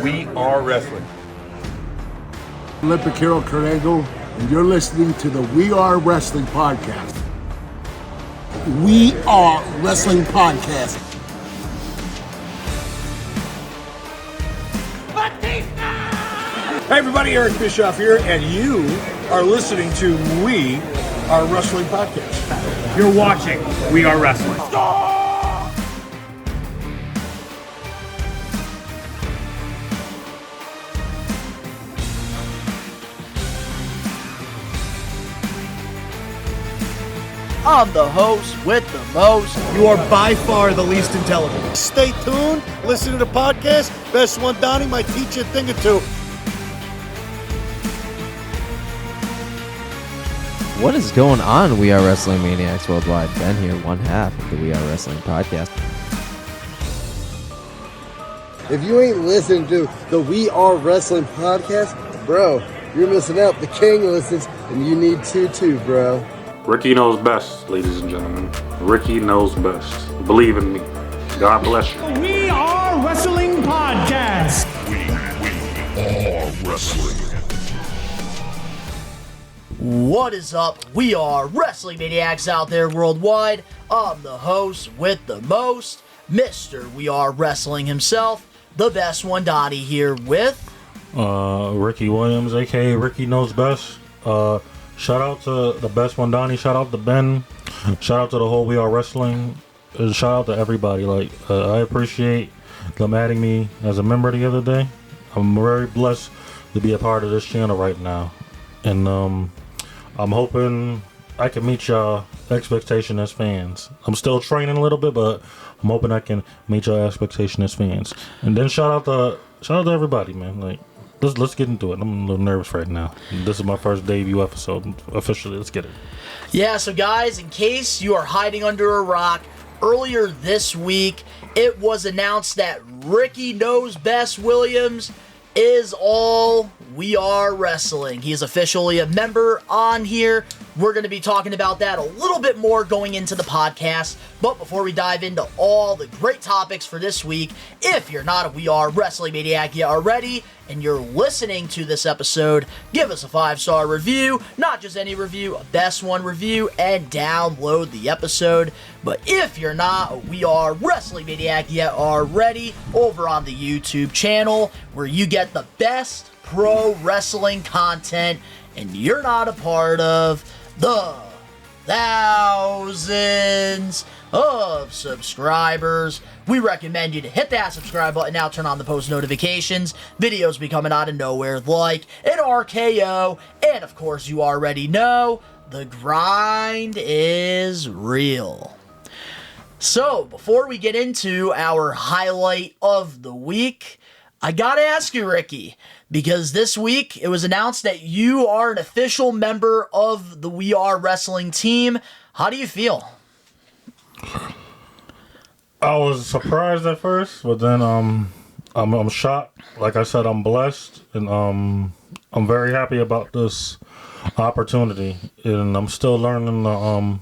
We are wrestling. Olympic hero Kurt Angle, and you're listening to the We Are Wrestling Podcast. We Are Wrestling Podcast. Hey everybody, Eric Bischoff here, and you are listening to We Are Wrestling Podcast. You're watching We Are Wrestling. I'm the host with the most. You are by far the least intelligent. Stay tuned, listen to the podcast. Best one, Donnie, might teach you a thing or two. What is going on, We Are Wrestling Maniacs Worldwide? Ben here, one half of the We Are Wrestling Podcast. If you ain't listening to the We Are Wrestling Podcast, bro, you're missing out. The king listens, and you need to too, bro. Ricky knows best, ladies and gentlemen. Ricky knows best. Believe in me. God bless you. We Are Wrestling Podcast. We are wrestling. What is up? We are Wrestling Maniacs out there worldwide. I'm the host with the most, Mr. We Are Wrestling himself, the best one, Donnie, here with... Ricky Williams, aka Ricky Knows Best. Shout out to the best one, Donnie. Shout out to Ben. Shout out to the whole We Are Wrestling. Shout out to everybody. I appreciate them adding me as a member the other day. I'm very blessed to be a part of this channel right now. And I'm hoping I can meet y'all expectation as fans. I'm still training a little bit, but I'm hoping I can meet y'all expectation as fans. And then shout out to everybody, man. Let's get into it. I'm a little nervous right now. This is my first debut episode officially. Let's get it. Yeah, so guys, in case you are hiding under a rock, earlier this week, it was announced that Ricky Knows Best Williams is all We Are Wrestling. He is officially a member on here. We're going to be talking about that a little bit more going into the podcast. But before we dive into all the great topics for this week, if you're not a We Are Wrestling Maniac yet already, and you're listening to this episode, give us a 5-star review. Not just any review, a best one review, and download the episode. But if you're not a We Are Wrestling Maniac yet already, over on the YouTube channel, where you get the best pro wrestling content, and you're not a part of the thousands of subscribers, we recommend you to hit that subscribe button now, turn on the post notifications. Videos be coming out of nowhere like an RKO, and of course you already know, the grind is real. So, before we get into our highlight of the week, I gotta ask you, Ricky, because this week it was announced that you are an official member of the We Are Wrestling team. How do you feel? I was surprised at first, but then I'm shocked. Like I said, I'm blessed, and I'm very happy about this opportunity, and I'm still learning the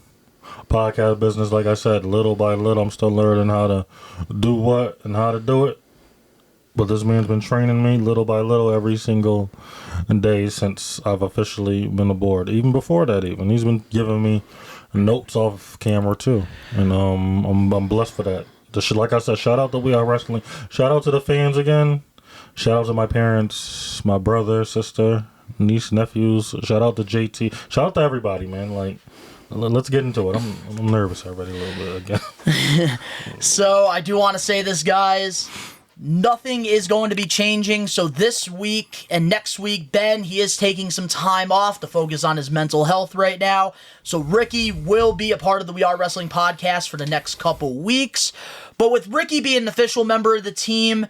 podcast business. Like I said, little by little, I'm still learning how to do what and how to do it. But this man's been training me little by little every single day since I've officially been aboard. Even before that, he's been giving me notes off camera too, and I'm blessed for that. Like I said, shout out to We Are Wrestling. Shout out to the fans again. Shout out to my parents, my brother, sister, niece, nephews. Shout out to JT. Shout out to everybody, man. Let's get into it. I'm nervous already a little bit again. So I do want to say this, guys. Nothing is going to be changing. So this week and next week, Ben, he is taking some time off to focus on his mental health right now. So Ricky will be a part of the We Are Wrestling podcast for the next couple weeks. But with Ricky being an official member of the team,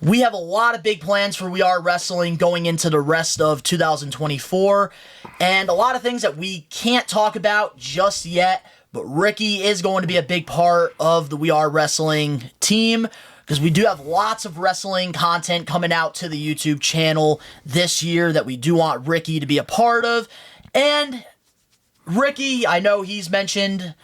we have a lot of big plans for We Are Wrestling going into the rest of 2024. And a lot of things that we can't talk about just yet. But Ricky is going to be a big part of the We Are Wrestling team, because we do have lots of wrestling content coming out to the YouTube channel this year that we do want Ricky to be a part of. And Ricky, I know he's mentioned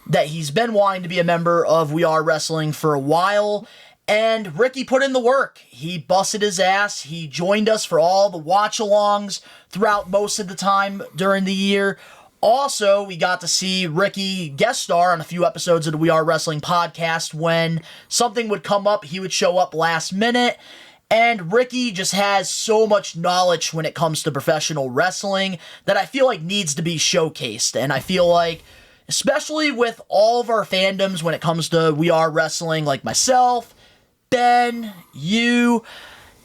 that he's been wanting to be a member of We Are Wrestling for a while, And Ricky put in the work. He busted his ass. He joined us for all the watch-alongs throughout most of the time during the year. Also, we got to see Ricky guest star on a few episodes of the We Are Wrestling podcast. When something would come up, he would show up last minute. And Ricky just has so much knowledge when it comes to professional wrestling that I feel like needs to be showcased. And I feel like, especially with all of our fandoms when it comes to We Are Wrestling, like myself, Ben, you,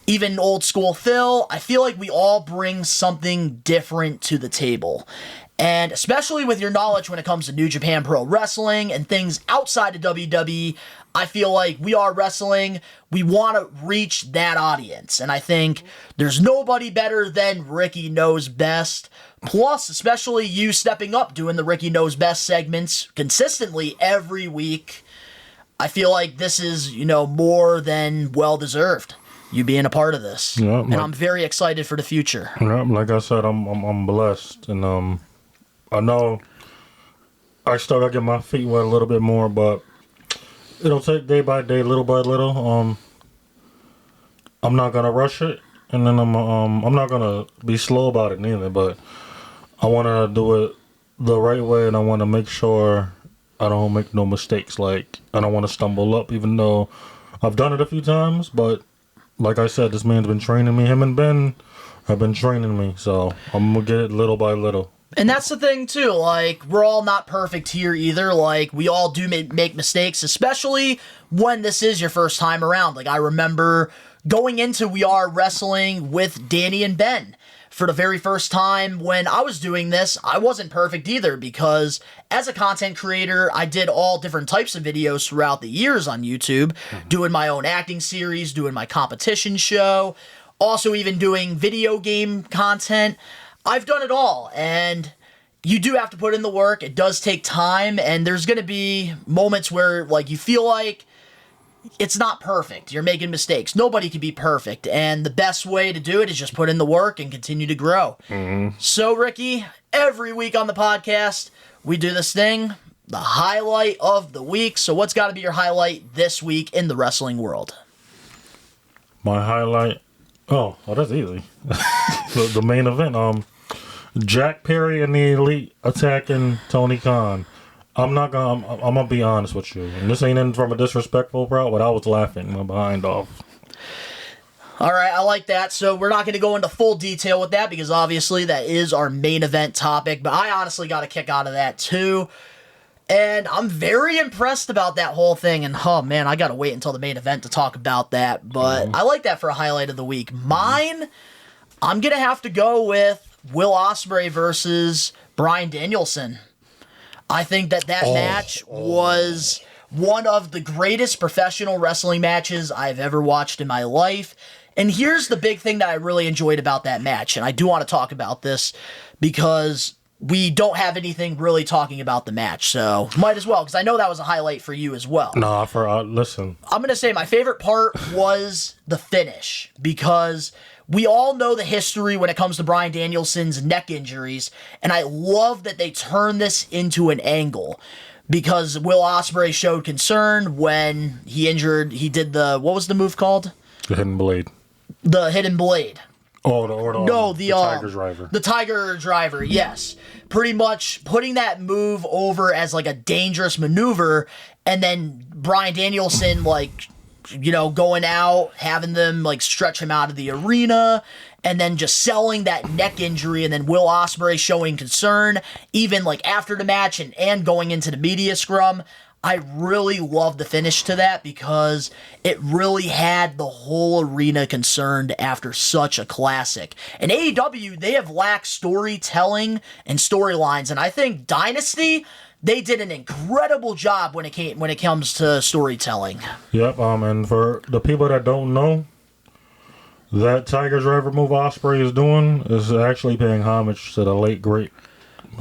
even old school Phil, I feel like we all bring something different to the table. And especially with your knowledge when it comes to New Japan Pro Wrestling and things outside of WWE, I feel like We Are Wrestling, we want to reach that audience. And I think there's nobody better than Ricky Knows Best. Plus, especially you stepping up doing the Ricky Knows Best segments consistently every week. I feel like this is, more than well-deserved. You being a part of this. Yeah, and I'm very excited for the future. Yeah, like I said, I'm blessed. And I know I still got to get my feet wet a little bit more, but it'll take day by day, little by little. I'm not going to rush it. And then I'm not going to be slow about it neither, but I want to do it the right way, and I want to make sure I don't make no mistakes. Like, I don't want to stumble up, even though I've done it a few times. But like I said, this man's been training me. Him and Ben have been training me. So I'm going to get it little by little. And that's the thing, too. Like, we're all not perfect here either. Like, we all do make mistakes, especially when this is your first time around. Like, I remember going into We Are Wrestling with Danny and Ben. For the very first time when I was doing this, I wasn't perfect either because as a content creator, I did all different types of videos throughout the years on YouTube, doing my own acting series, doing my competition show, also even doing video game content. I've done it all, and you do have to put in the work. It does take time, and there's going to be moments where like you feel like it's not perfect. You're making mistakes. Nobody can be perfect. And the best way to do it is just put in the work and continue to grow. Mm-hmm. So, Ricky, every week on the podcast, we do this thing, the highlight of the week. So what's got to be your highlight this week in the wrestling world? My highlight? Oh, that's easy. the main event. Jack Perry and the Elite attacking Tony Khan. I'm gonna be honest with you. And this ain't in from a disrespectful route, but I was laughing my behind off. All right, I like that. So we're not going to go into full detail with that because obviously that is our main event topic, but I honestly got a kick out of that too. And I'm very impressed about that whole thing. And oh man, I got to wait until the main event to talk about that. But I like that for a highlight of the week. Mine, I'm going to have to go with Will Ospreay versus Bryan Danielson. I think that match was one of the greatest professional wrestling matches I've ever watched in my life. And here's the big thing that I really enjoyed about that match. And I do want to talk about this because we don't have anything really talking about the match. So might as well, because I know that was a highlight for you as well. Nah, listen. I'm going to say my favorite part was the finish because we all know the history when it comes to Bryan Danielson's neck injuries, and I love that they turned this into an angle because Will Ospreay showed concern when he did the, what was the move called? The Hidden Blade. The Hidden Blade. The Tiger Driver. The Tiger Driver, yes. Pretty much putting that move over as like a dangerous maneuver, and then Bryan Danielson going out, having them stretch him out of the arena, and then just selling that neck injury, and then Will Ospreay showing concern, even after the match and going into the media scrum. I really love the finish to that because it really had the whole arena concerned after such a classic. And AEW, they have lacked storytelling and storylines, and I think Dynasty, they did an incredible job when it comes to storytelling. Yep, and for the people that don't know, that Tiger Driver move Ospreay is doing is actually paying homage to the late great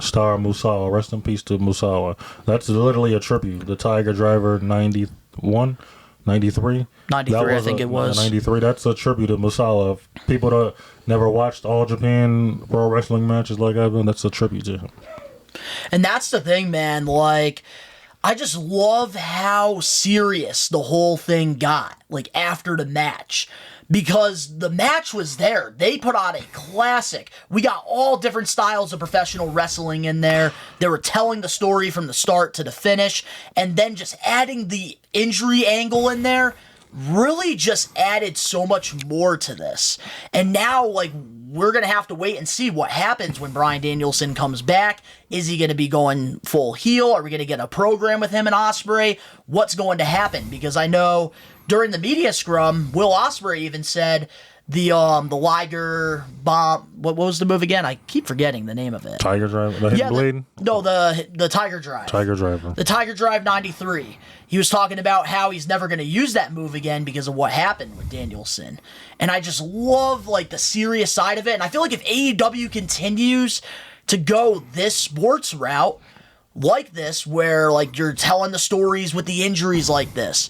star Musawa. Rest in peace to Musawa. That's literally a tribute. The Tiger Driver 91, 93? 93, I think it was. 93. That's a tribute to Musawa. If people that never watched All Japan Pro Wrestling matches like I've done, that's a tribute to him. And that's the thing, man. I I just love how serious the whole thing got, like, after the match. Because the match was there. They put on a classic. We got all different styles of professional wrestling in there. They were telling the story from the start to the finish. And then just adding the injury angle in there really just added so much more to this. And now, like, we're going to have to wait and see what happens when Bryan Danielson comes back. Is he going to be going full heel? Are we going to get a program with him and Ospreay? What's going to happen? Because I know during the media scrum, Will Ospreay even said the Liger bomb. What was the move again? I keep forgetting the name of it. Tiger Drive? The hidden blade? The Tiger Drive. Tiger Driver. The Tiger Drive 93. He was talking about how he's never going to use that move again because of what happened with Danielson. And I just love, like, the serious side of it. And I feel like if AEW continues to go this sports route like this, where, like, you're telling the stories with the injuries like this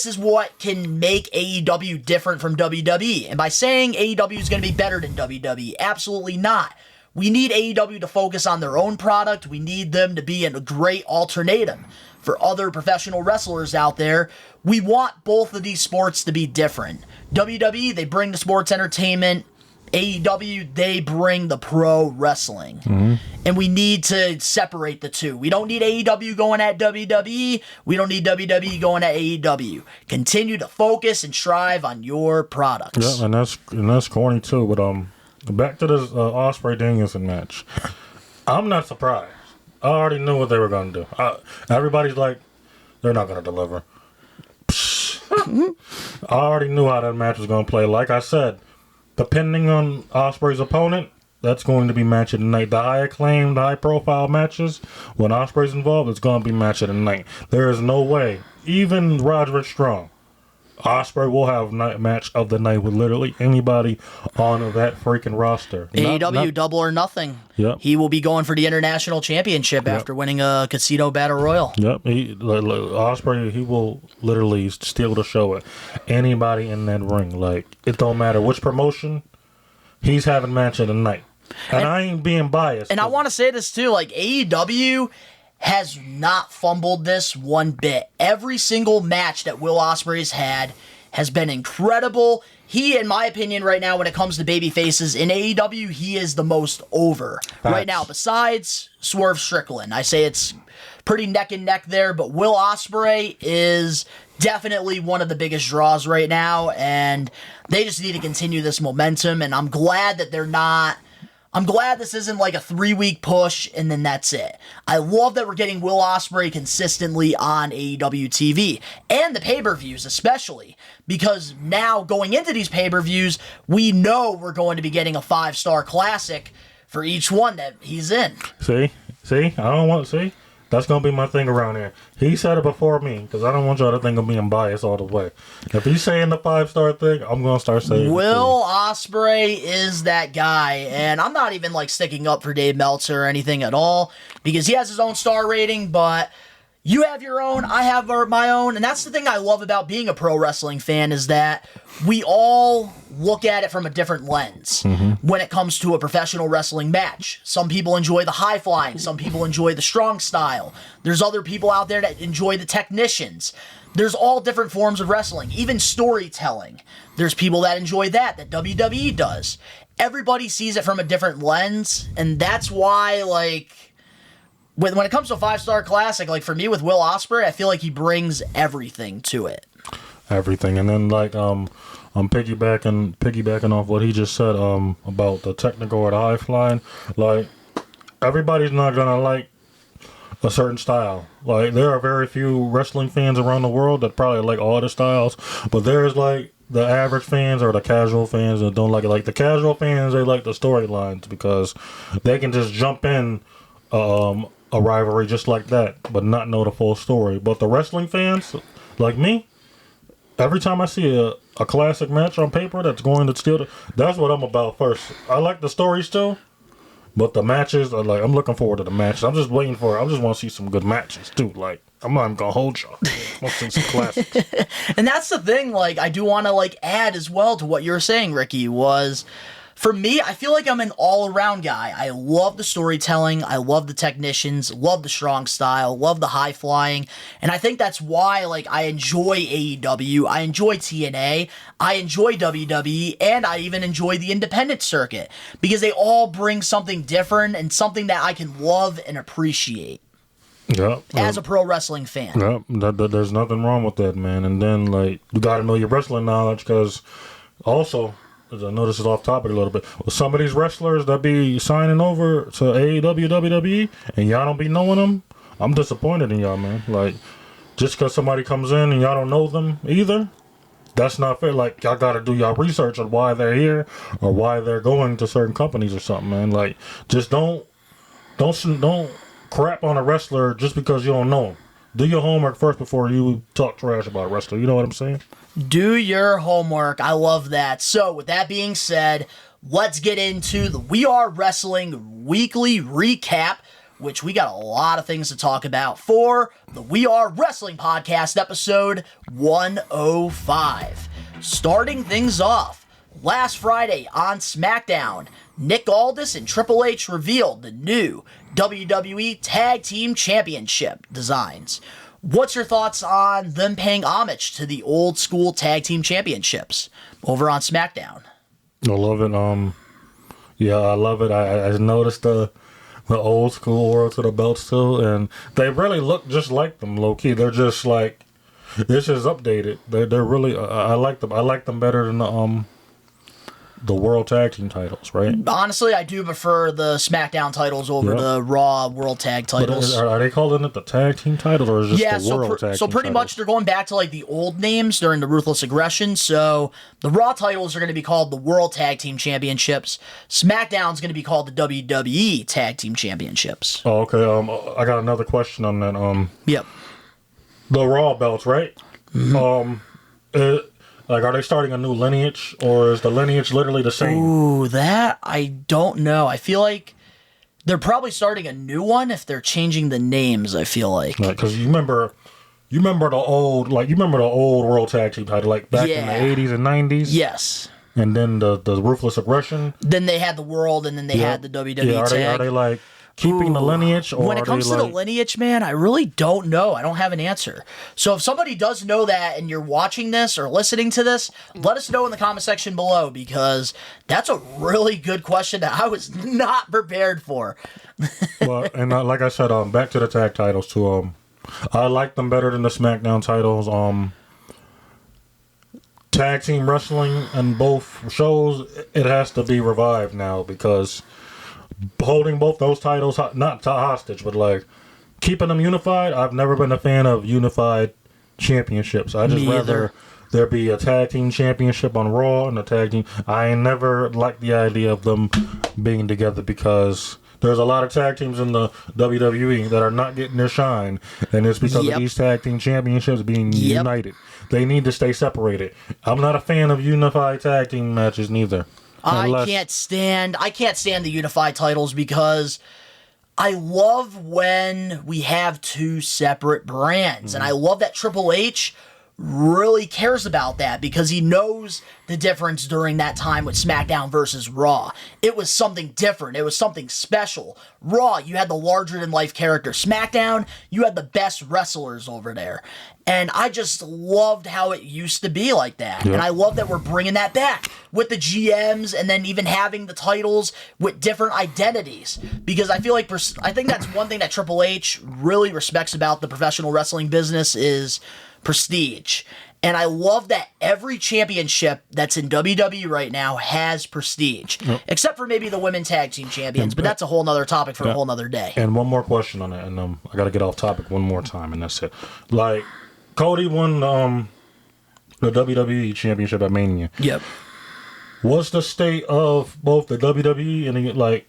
is what can make AEW different from WWE. And by saying AEW is going to be better than WWE, absolutely not. We need AEW to focus on their own product. We need them to be a great alternative for other professional wrestlers out there. We want both of these sports to be different. WWE, they bring the sports entertainment. AEW, they bring the pro wrestling. Mm-hmm. And we need to separate the two. We don't need AEW going at WWE. We don't need WWE going at AEW. Continue to focus and strive on your products. Yeah, and that's corny too. But back to this Ospreay Danielson match. I'm not surprised. I already knew what they were going to do. Everybody's like, they're not going to deliver. I already knew how that match was going to play. Like I said, depending on Ospreay's opponent, that's going to be match of the night. The high acclaimed, high profile matches, when Ospreay's involved, it's going to be match of the night. There is no way, even Roderick Strong, Ospreay will have match of the night with literally anybody on that freaking roster. AEW Double or Nothing. Yep. He will be going for the international championship after winning a Casino Battle Royal. Yep. Ospreay, he will literally steal the show at anybody in that ring. Like, it don't matter which promotion, he's having match of the night. And I ain't being biased. And I want to say this too, like, AEW has not fumbled this one bit. Every single match that Will Ospreay's had has been incredible. He, in my opinion, right now, when it comes to baby faces in AEW, he is the most over right now, besides Swerve Strickland. I say it's pretty neck and neck there, but Will Ospreay is definitely one of the biggest draws right now, and they just need to continue this momentum, and I'm glad that they're not... I'm glad this isn't like a 3-week push and then that's it. I love that we're getting Will Ospreay consistently on AEW TV and the pay-per-views especially, because now going into these pay-per-views, we know we're going to be getting a 5-star classic for each one that he's in. See, I don't want to see. That's going to be my thing around here. He said it before me, because I don't want y'all to think I'm being biased all the way. If he's saying the 5-star thing, I'm going to start saying Will Ospreay is that guy, and I'm not even like sticking up for Dave Meltzer or anything at all, because he has his own star rating, but you have your own, I have my own, and that's the thing I love about being a pro wrestling fan, is that we all look at it from a different lens when it comes to a professional wrestling match. Some people enjoy the high flying, some people enjoy the strong style. There's other people out there that enjoy the technicians. There's all different forms of wrestling, even storytelling. There's people that enjoy that WWE does. Everybody sees it from a different lens, and that's why, like, when it comes to a 5-star classic, like for me with Will Ospreay, I feel like he brings everything to it. Everything. And then, like, I'm piggybacking off what he just said about the technical or the high flying. Like, everybody's not gonna like a certain style. Like, there are very few wrestling fans around the world that probably like all the styles, but there's like the average fans or the casual fans that don't like it. Like, the casual fans, they like the storylines because they can just jump in a rivalry just like that, but not know the full story. But the wrestling fans, like me, every time I see a classic match on paper that's going to steal that's what I'm about first. I like the stories too, but the matches, I'm looking forward to the matches. I'm just waiting for it. I just want to see some good matches too. Like, I'm not even gonna hold y'all. I want to see some classics. And that's the thing, like, I do want to, like, add as well to what you were saying, Ricky, was For me, I feel like I'm an all-around guy. I love the storytelling, I love the technicians, love the strong style, love the high flying, and I think that's why like I enjoy AEW, I enjoy TNA, I enjoy WWE, and I even enjoy the independent circuit because they all bring something different and something that I can love and appreciate. Yeah, as a pro wrestling fan. Yeah, there's nothing wrong with that, man. And then like you got to know your wrestling knowledge because also. I know this is off topic a little bit. Well, some of these wrestlers that be signing over to AEW, WWE, and y'all don't be knowing them, I'm disappointed in y'all, man. Like, just because somebody comes in and y'all don't know them either, that's not fair. Like, y'all got to do y'all research on why they're here or why they're going to certain companies or something, man. Like, just don't crap on a wrestler just because you don't know him. Do your homework first before you talk trash about a wrestler. You know what I'm saying? Do your homework. I love that. So, with that being said, let's get into the We Are Wrestling Weekly Recap, which we got a lot of things to talk about for the We Are Wrestling Podcast episode 105. Starting things off, last Friday on SmackDown, Nick Aldis and Triple H revealed the new WWE Tag Team Championship designs. What's your thoughts on them paying homage to the old school tag team championships over on SmackDown? I love it. Yeah, I love it. I noticed the old school world to the belts too, and they really look just like them, low key. They're just like it's just updated. They're really. I like them. I like them better than the World Tag Team titles, right? Honestly, I do prefer the SmackDown titles over the Raw World Tag titles. Are they calling it the Tag Team titles or is it just the World Tag Team So pretty titles? much they're going back to like the old names during the Ruthless Aggression. So the Raw titles are going to be called the World Tag Team Championships. SmackDown's going to be called the WWE Tag Team Championships. Oh, okay. I got another question on that. Yep. The Raw belts, right? Mm-hmm. Like, are they starting a new lineage, or is the lineage literally the same? Ooh, that I don't know. I feel like they're probably starting a new one if they're changing the names. I feel like because you remember the old World Tag Team title, like back in the 80s and 90s. Yes. And then the Ruthless Aggression. Then they had the World, and then they had the WWE Tag. Are they like keeping the lineage? Or when it comes to the lineage, man, I really don't know. I don't have an answer. So if somebody does know that and you're watching this or listening to this, let us know in the comment section below because that's a really good question that I was not prepared for. Well, and like I said, back to the tag titles too. I like them better than the SmackDown titles. Tag team wrestling in both shows, it has to be revived now because holding both those titles, not hostage, but like keeping them unified. I've never been a fan of unified championships. I just rather there be a tag team championship on Raw and a tag team. I ain't never liked the idea of them being together because there's a lot of tag teams in the WWE that are not getting their shine, and it's because of these tag team championships being united. They need to stay separated. I'm not a fan of unified tag team matches neither. I can't stand the unified titles because I love when we have two separate brands. And I love that Triple H really cares about that because he knows the difference during that time with SmackDown versus Raw. It was something different. It was something special. Raw, you had the larger-than-life character. SmackDown, you had the best wrestlers over there. And I just loved how it used to be like that. Yep. And I love that we're bringing that back with the GMs and then even having the titles with different identities. Because I feel like, I think that's one thing that Triple H really respects about the professional wrestling business is prestige. And I love that every championship that's in WWE right now has prestige. Yep. Except for maybe the women tag team champions, but that's a whole nother topic for a whole nother day. And one more question on that, and I got to get off topic one more time, and that's it. Like, Cody won the WWE Championship at Mania. Yep. What's the state of both the WWE and like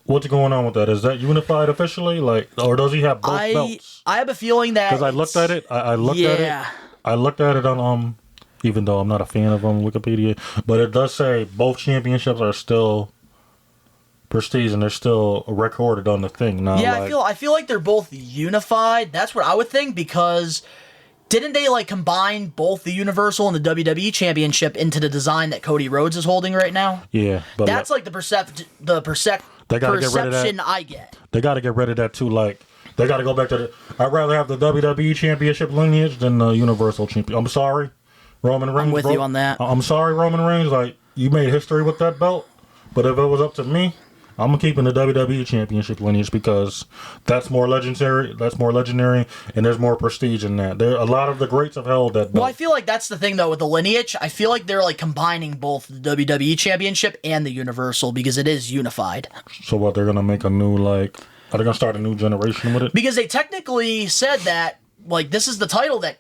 what's going on with that? Is that unified officially? Like, or does he have both belts? I have a feeling that because I looked at it. I looked at it. I looked at it on even though I'm not a fan of Wikipedia, but it does say both championships are still prestige and they're still recorded on the thing. Now, I feel like they're both unified. That's what I would think because didn't they like combine both the Universal and the WWE Championship into the design that Cody Rhodes is holding right now? Yeah, but that's like the perception I get. They got to get rid of that too. Like they got to go back to the. I'd rather have the WWE Championship lineage than the Universal Champion. I'm sorry, Roman Reigns. I'm with you on that. I'm sorry, Roman Reigns. Like you made history with that belt, but if it was up to me, I'm keeping the WWE Championship lineage because that's more legendary. And there's more prestige in that. A lot of the greats have held that belt. Well, I feel like that's the thing though with the lineage. I feel like they're like combining both the WWE Championship and the Universal because it is unified. So what? They're gonna make a new like? Are they gonna start a new generation with it? Because they technically said that like this is the title that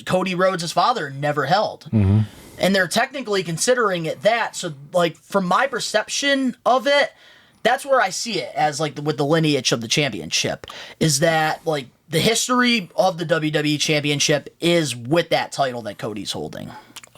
Cody Rhodes' father never held. Mm-hmm. And they're technically considering it that. So like from my perception of it, that's where I see it as like with the lineage of the championship is that like the history of the WWE Championship is with that title that Cody's holding.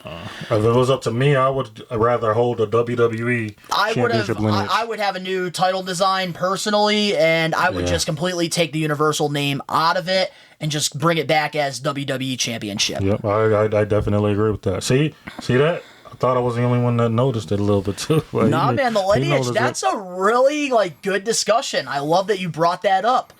If it was up to me, I would rather hold a WWE Championship lineage. I would have a new title design personally, and I would just completely take the Universal name out of it and just bring it back as WWE Championship. Yep, I definitely agree with that. See that? I thought I was the only one that noticed it a little bit too. Like, nah, man, the lineage, that's a really like good discussion. I love that you brought that up.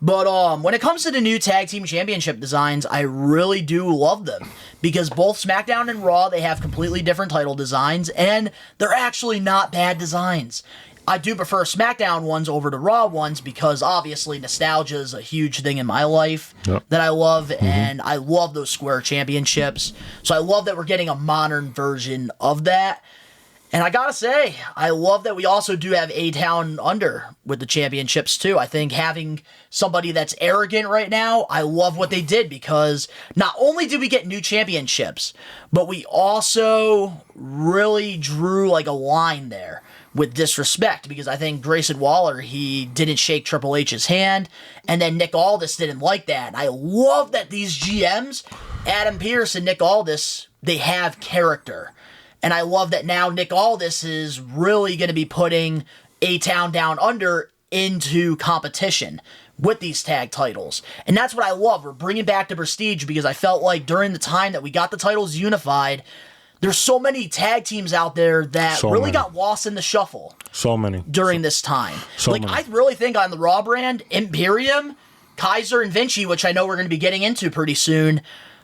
But when it comes to the new Tag Team Championship designs, I really do love them. Because both SmackDown and Raw, they have completely different title designs, and they're actually not bad designs. I do prefer SmackDown ones over the Raw ones because obviously nostalgia is a huge thing in my life that I love, and I love those square championships. So I love that we're getting a modern version of that. And I gotta say, I love that we also do have A-Town under with the championships too. I think having somebody that's arrogant right now, I love what they did because not only did we get new championships, but we also really drew like a line there with disrespect because I think Grayson Waller, he didn't shake Triple H's hand, and then Nick Aldis didn't like that. And I love that these GMs, Adam Pearce and Nick Aldis, they have character. And I love that now Nick Aldis is really going to be putting A-Town Down Under into competition with these tag titles. And that's what I love. We're bringing back the prestige because I felt like during the time that we got the titles unified, there's so many tag teams out there that got lost in the shuffle. So many. During this time. So many. I really think on the Raw brand, Imperium, Kaiser, and Vinci, which I know we're going to be getting into pretty soon,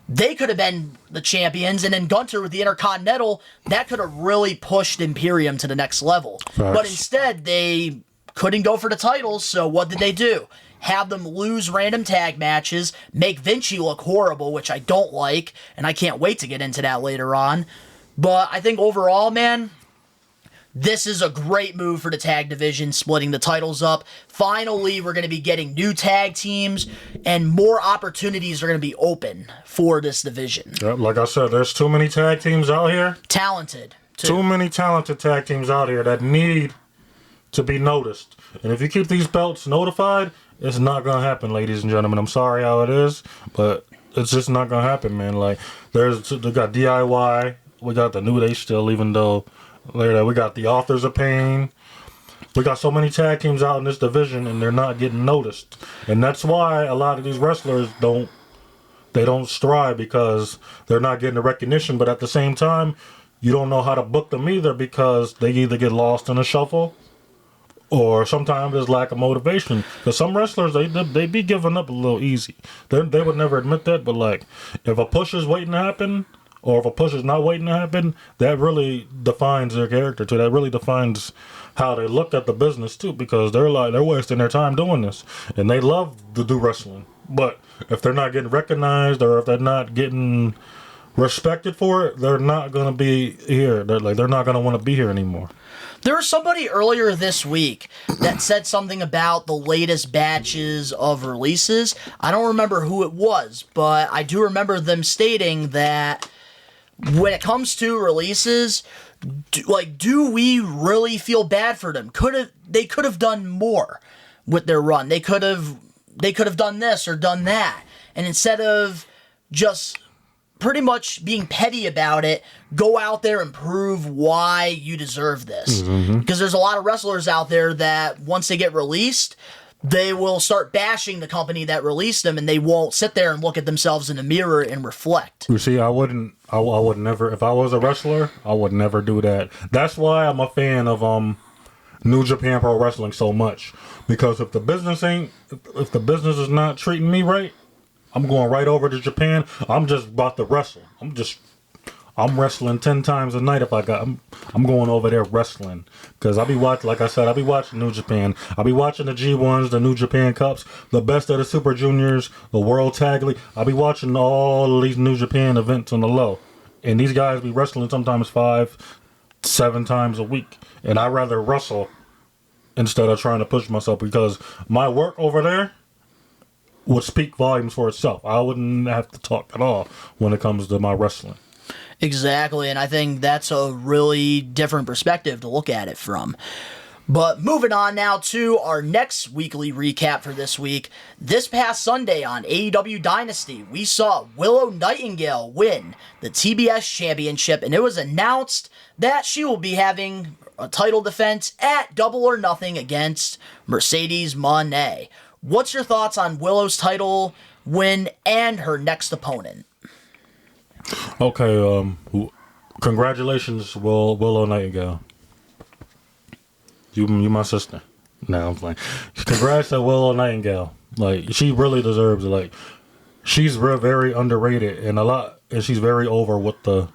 they could have been the champions, and then Gunter with the Intercontinental, that could have really pushed Imperium to the next level. Facts. But instead, they couldn't go for the titles, so what did they do? Have them lose random tag matches, make Vinci look horrible, which I don't like, and I can't wait to get into that later on. But I think overall, man, this is a great move for the tag division, splitting the titles up. Finally, we're going to be getting new tag teams, and more opportunities are going to be open for this division. Yep, like I said, there's too many tag teams out here. Talented, too. Too many talented tag teams out here that need to be noticed. And if you keep these belts notified, it's not going to happen, ladies and gentlemen. I'm sorry how it is, but it's just not going to happen, man. Like, they got DIY. We got the New Day still, even though... we got the Authors of Pain. We got so many tag teams out in this division, and they're not getting noticed. And that's why a lot of these wrestlers don't strive because they're not getting the recognition. But at the same time, you don't know how to book them either because they either get lost in a shuffle or sometimes there's lack of motivation. Because some wrestlers, they be giving up a little easy. They would never admit that, but like if a push is waiting to happen, or if a push is not waiting to happen, that really defines their character too. That really defines how they look at the business too, because they're wasting their time doing this, and they love to do wrestling. But if they're not getting recognized or if they're not getting respected for it, they're not gonna be here. They're not gonna want to be here anymore. There was somebody earlier this week that said something about the latest batches of releases. I don't remember who it was, but I do remember them stating that when it comes to releases, do we really feel bad for them? They could have done more with their run. They could have done this or done that. And instead of just pretty much being petty about it, go out there and prove why you deserve this. Mm-hmm. Because there's a lot of wrestlers out there that once they get released, they will start bashing the company that released them, and they won't sit there and look at themselves in the mirror and reflect. You see, I would never, if I was a wrestler, I would never do that. That's why I'm a fan of New Japan Pro Wrestling so much, because if the business is not treating me right, I'm going right over to Japan. I'm just about to wrestle. I'm wrestling 10 times a night if I'm going over there wrestling. Because I'll be watching, like I said, I'll be watching New Japan. I'll be watching the G1s, the New Japan Cups, the best of the Super Juniors, the World Tag League. I'll be watching all of these New Japan events on the low. And these guys be wrestling sometimes 5-7 times a week. And I'd rather wrestle instead of trying to push myself, because my work over there would speak volumes for itself. I wouldn't have to talk at all when it comes to my wrestling. Exactly, and I think that's a really different perspective to look at it from. But moving on now to our next weekly recap for this week. This past Sunday on AEW Dynasty, we saw Willow Nightingale win the TBS Championship, and it was announced that she will be having a title defense at Double or Nothing against Mercedes Monet. What's your thoughts on Willow's title win and her next opponent? Okay, congratulations, Willow Nightingale. You my sister. No, I'm playing. Congrats to Willow Nightingale. Like, she really deserves it. Like, she's very underrated and she's very over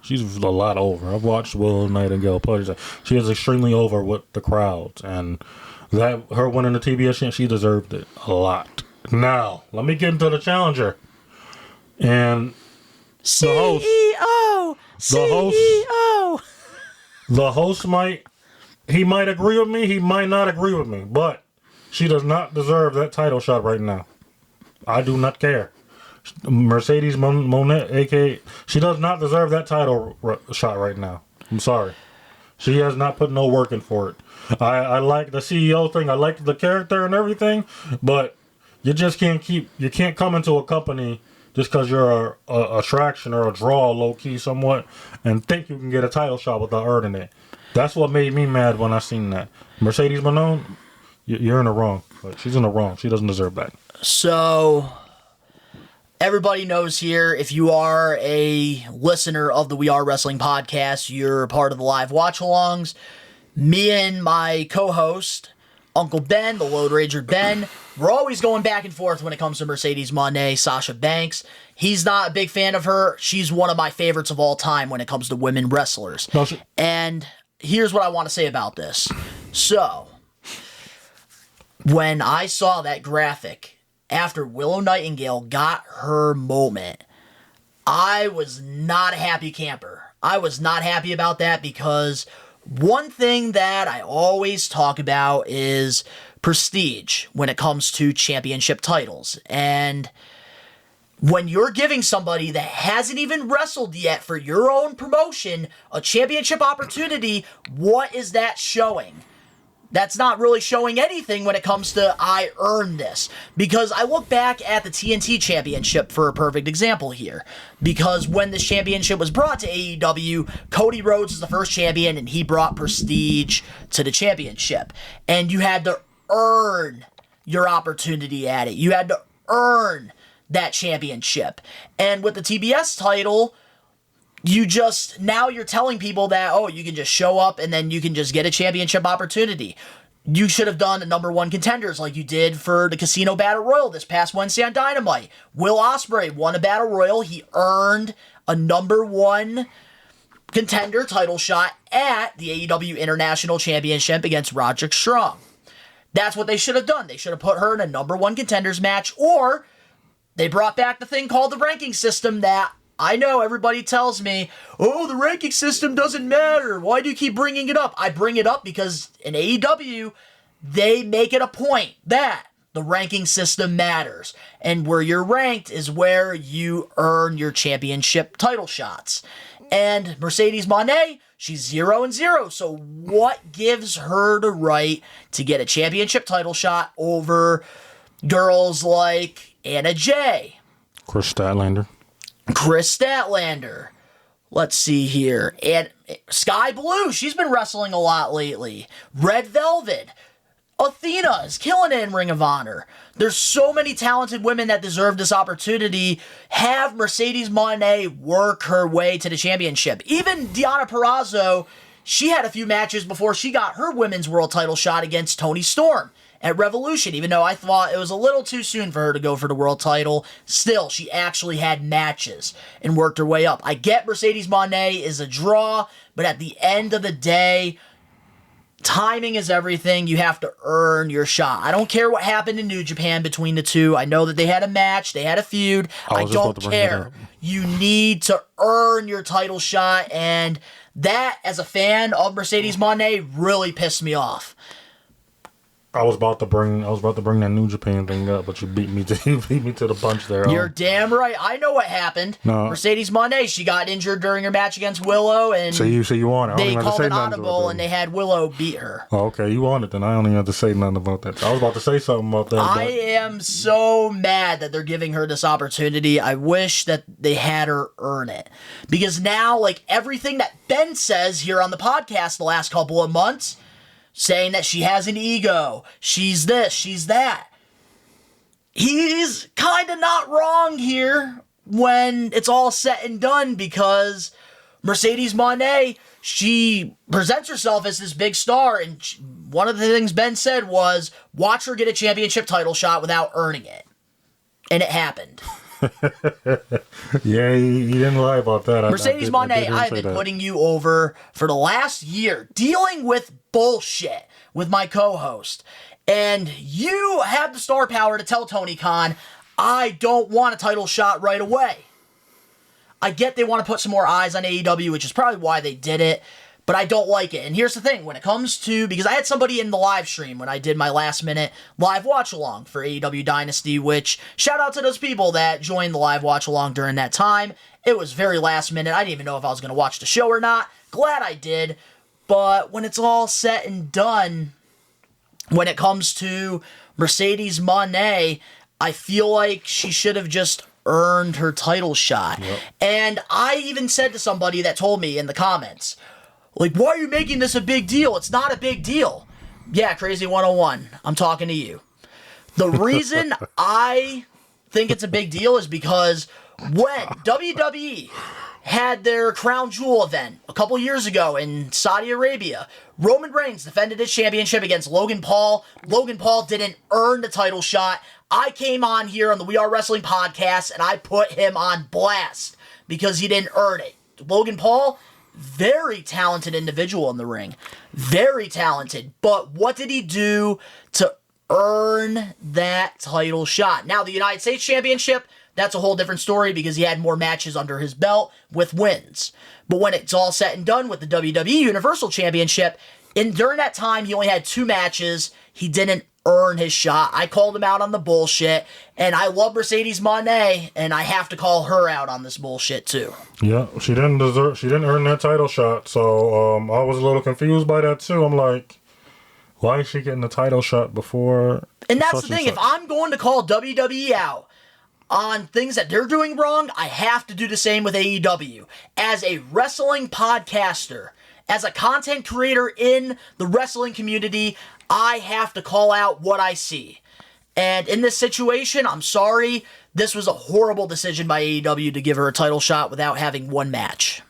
she's a lot over. I've watched Willow Nightingale play. She is extremely over with the crowds, and that her winning the TBS, she deserved it a lot. Now, let me get into the challenger. And CEO! The host might agree with me, he might not agree with me, but she does not deserve that title shot right now. I do not care. Mercedes Monet, aka, she does not deserve that title shot right now. I'm sorry. She has not put no work in for it. I like the CEO thing, I like the character and everything, but you just can't come into a company just because you're a attraction or a draw, low-key somewhat, and think you can get a title shot without earning it. That's what made me mad when I seen that. Mercedes Monet, you're in the wrong. But she's in the wrong. She doesn't deserve that. So, everybody knows here, if you are a listener of the We Are Wrestling podcast, you're part of the live watch-alongs. Me and my co-host, Uncle Ben, the Load Rager Ben, we're always going back and forth when it comes to Mercedes Monet, Sasha Banks. He's not a big fan of her. She's one of my favorites of all time when it comes to women wrestlers. And here's what I want to say about this. So, when I saw that graphic after Willow Nightingale got her moment, I was not a happy camper. I was not happy about that, because one thing that I always talk about is prestige when it comes to championship titles. And when you're giving somebody that hasn't even wrestled yet for your own promotion a championship opportunity, what is that showing? That's not really showing anything when it comes to I earned this. Because I look back at the TNT Championship for a perfect example here. Because when this championship was brought to AEW, Cody Rhodes is the first champion, and he brought prestige to the championship. And you had to earn your opportunity at it. You had to earn that championship. And with the TBS title, now you're telling people that, oh, you can just show up and then you can just get a championship opportunity. You should have done a number one contenders like you did for the Casino Battle Royal this past Wednesday on Dynamite. Will Ospreay won a Battle Royal. He earned a number one contender title shot at the AEW International Championship against Roderick Strong. That's what they should have done. They should have put her in a number one contenders match, or they brought back the thing called the ranking system that I know everybody tells me, oh, the ranking system doesn't matter. Why do you keep bringing it up? I bring it up because in AEW, they make it a point that the ranking system matters. And where you're ranked is where you earn your championship title shots. And Mercedes Monet, she's 0-0. So what gives her the right to get a championship title shot over girls like Anna Jay? Chris Statlander. Let's see here. And Sky Blue, she's been wrestling a lot lately. Red Velvet. Athena is killing it in Ring of Honor. There's so many talented women that deserve this opportunity. Have Mercedes Monet work her way to the championship. Even Deonna Purrazzo, she had a few matches before she got her women's world title shot against Toni Storm at Revolution, even though I thought it was a little too soon for her to go for the world title. Still, she actually had matches and worked her way up. I get Mercedes Monet is a draw, but at the end of the day, timing is everything. You have to earn your shot. I don't care what happened in New Japan between the two. I know that they had a match. They had a feud. I don't care. You need to earn your title shot, and that, as a fan of Mercedes Monet, really pissed me off. I was about to bring that New Japan thing up, but you beat me to the punch there. You're damn right. I know what happened. No. Mercedes Monet, she got injured during her match against Willow, and so you won it. They called an audible, and they had Willow beat her. Oh, okay, you won it. Then I don't even have to say nothing about that. I was about to say something about that. I am so mad that they're giving her this opportunity. I wish that they had her earn it, because now, like everything that Ben says here on the podcast the last couple of months, saying that she has an ego, she's this, she's that. He's kind of not wrong here when it's all said and done, because Mercedes Monet, she presents herself as this big star, and one of the things Ben said was, watch her get a championship title shot without earning it. And it happened. Yeah, he didn't lie about that. Mercedes Monet, I've been putting you over for the last year, dealing with bullshit with my co-host. And you have the star power to tell Tony Khan, I don't want a title shot right away. I get they want to put some more eyes on AEW, which is probably why they did it, but I don't like it. And here's the thing, when it comes to, because I had somebody in the live stream when I did my last minute live watch along for AEW Dynasty, which shout out to those people that joined the live watch along during that time. It was very last minute. I didn't even know if I was going to watch the show or not. Glad I did. But when it's all said and done, when it comes to Mercedes Monet, I feel like she should have just earned her title shot. Yep. And I even said to somebody that told me in the comments, like, why are you making this a big deal? It's not a big deal. Yeah, Crazy 101, I'm talking to you. The reason I think it's a big deal is because when WWE had their Crown Jewel event a couple years ago in Saudi Arabia, Roman Reigns defended his championship against Logan Paul. Logan Paul didn't earn the title shot. I came on here on the We Are Wrestling podcast and I put him on blast because he didn't earn it. Logan Paul, very talented individual in the ring. Very talented. But what did he do to earn that title shot? Now, the United States Championship, that's a whole different story because he had more matches under his belt with wins. But when it's all said and done with the WWE Universal Championship, during that time, he only had 2 matches. He didn't earn his shot. I called him out on the bullshit, and I love Mercedes Monet, and I have to call her out on this bullshit too. Yeah, she didn't earn that title shot, so I was a little confused by that too. I'm like, why is she getting the title shot before? And that's the thing, if I'm going to call WWE out on things that they're doing wrong, I have to do the same with AEW. As a wrestling podcaster, as a content creator in the wrestling community, I have to call out what I see. And in this situation, I'm sorry, this was a horrible decision by AEW to give her a title shot without having one match.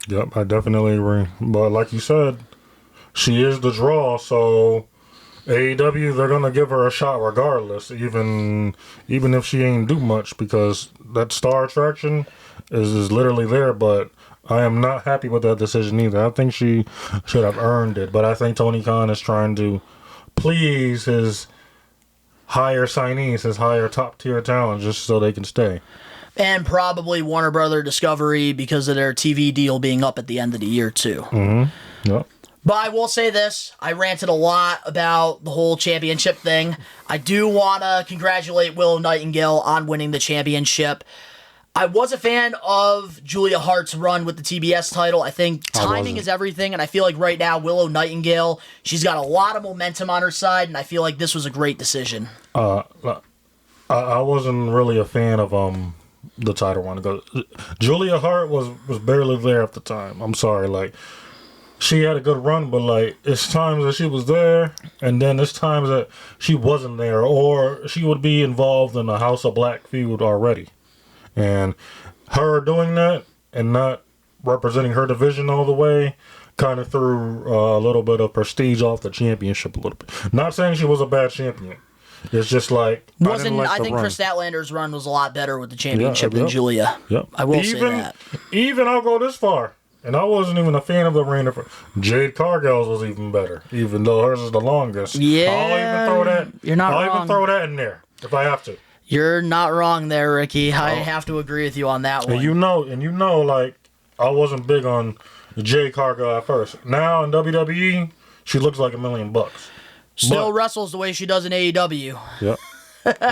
Yep, I definitely agree. But like you said, she is the draw, so AEW, they're going to give her a shot regardless, even if she ain't do much, because that star attraction is literally there, but I am not happy with that decision either. I think she should have earned it, but I think Tony Khan is trying to please his higher signees, his higher top-tier talent, just so they can stay. And probably Warner Brother Discovery because of their TV deal being up at the end of the year, too. Mm-hmm. Yep. But I will say this, I ranted a lot about the whole championship thing. I do want to congratulate Willow Nightingale on winning the championship. I was a fan of Julia Hart's run with the TBS title. I think timing is everything, and I feel like right now, Willow Nightingale, she's got a lot of momentum on her side, and I feel like this was a great decision. I wasn't really a fan of the title run. Julia Hart was barely there at the time. I'm sorry, like, she had a good run, but like it's times that she was there, and then it's times that she wasn't there, or she would be involved in a House of Black feud already, and her doing that and not representing her division all the way kind of threw a little bit of prestige off the championship a little bit. Not saying she was a bad champion. It's just like I think Chris Statlander's run was a lot better with the championship than Julia. Yep. I will say that. Even I'll go this far, and I wasn't even a fan of the reign of Jade Cargill's was even better, even though hers is the longest. Yeah, I'll even throw that in there if I have to. You're not wrong there, Ricky. I have to agree with you on that one. And you know, like I wasn't big on Jade Cargill at first. Now in WWE, she looks like $1 million. Still wrestles the way she does in AEW. Yep.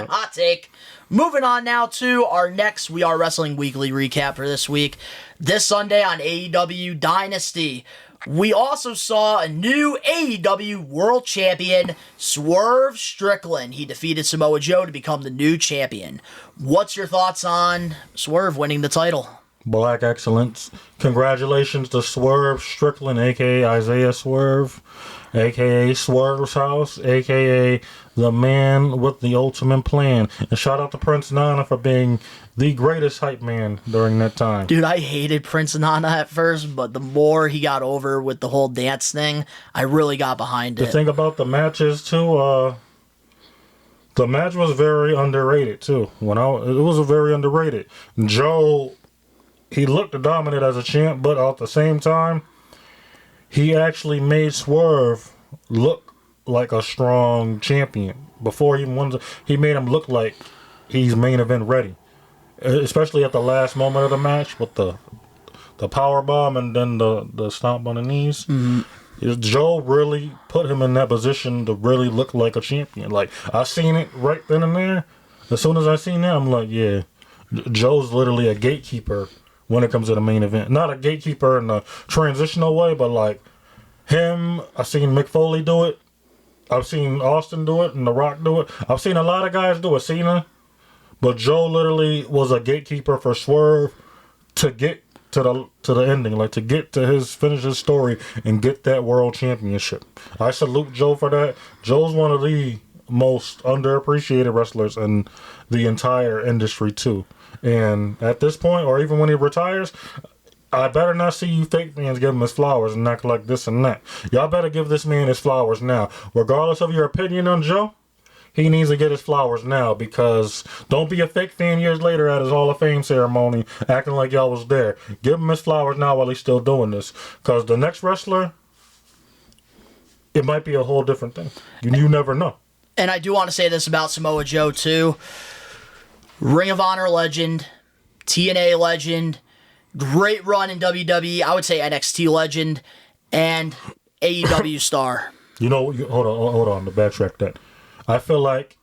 Hot take. Moving on now to our next We Are Wrestling Weekly Recap for this week. This Sunday on AEW Dynasty, we also saw a new AEW World Champion, Swerve Strickland. He defeated Samoa Joe to become the new champion. What's your thoughts on Swerve winning the title? Black excellence. Congratulations to Swerve Strickland, a.k.a. Isaiah Swerve, a.k.a. Swerve's House, a.k.a. the man with the ultimate plan. And shout out to Prince Nana for being the greatest hype man during that time. Dude, I hated Prince Nana at first, but the more he got over with the whole dance thing, I really got behind it. The thing about the matches, too, the match was very underrated, too. It was very underrated. Joe... He looked dominant as a champ, but at the same time, he actually made Swerve look like a strong champion. Before he won, he made him look like he's main event ready. Especially at the last moment of the match with the power bomb and then the stomp on the knees. Mm-hmm. Joe really put him in that position to really look like a champion. Like, I seen it right then and there. As soon as I seen that, I'm like, yeah, Joe's literally a gatekeeper when it comes to the main event. Not a gatekeeper in a transitional way, but like him, I've seen Mick Foley do it. I've seen Austin do it and The Rock do it. I've seen a lot of guys do it, Cena. But Joe literally was a gatekeeper for Swerve to get to the ending, like to get to finish his story and get that world championship. I salute Joe for that. Joe's one of the most underappreciated wrestlers in the entire industry too. And at this point, or even when he retires, I better not see you fake fans give him his flowers and act like this and that. Y'all better give this man his flowers now. Regardless of your opinion on Joe, he needs to get his flowers now, because don't be a fake fan years later at his Hall of Fame ceremony acting like y'all was there. Give him his flowers now while he's still doing this. Because the next wrestler, it might be a whole different thing. You never know. And I do want to say this about Samoa Joe too. Ring of Honor legend, TNA legend, great run in WWE, I would say NXT legend, and AEW star. You know, hold on, to backtrack that. I feel like,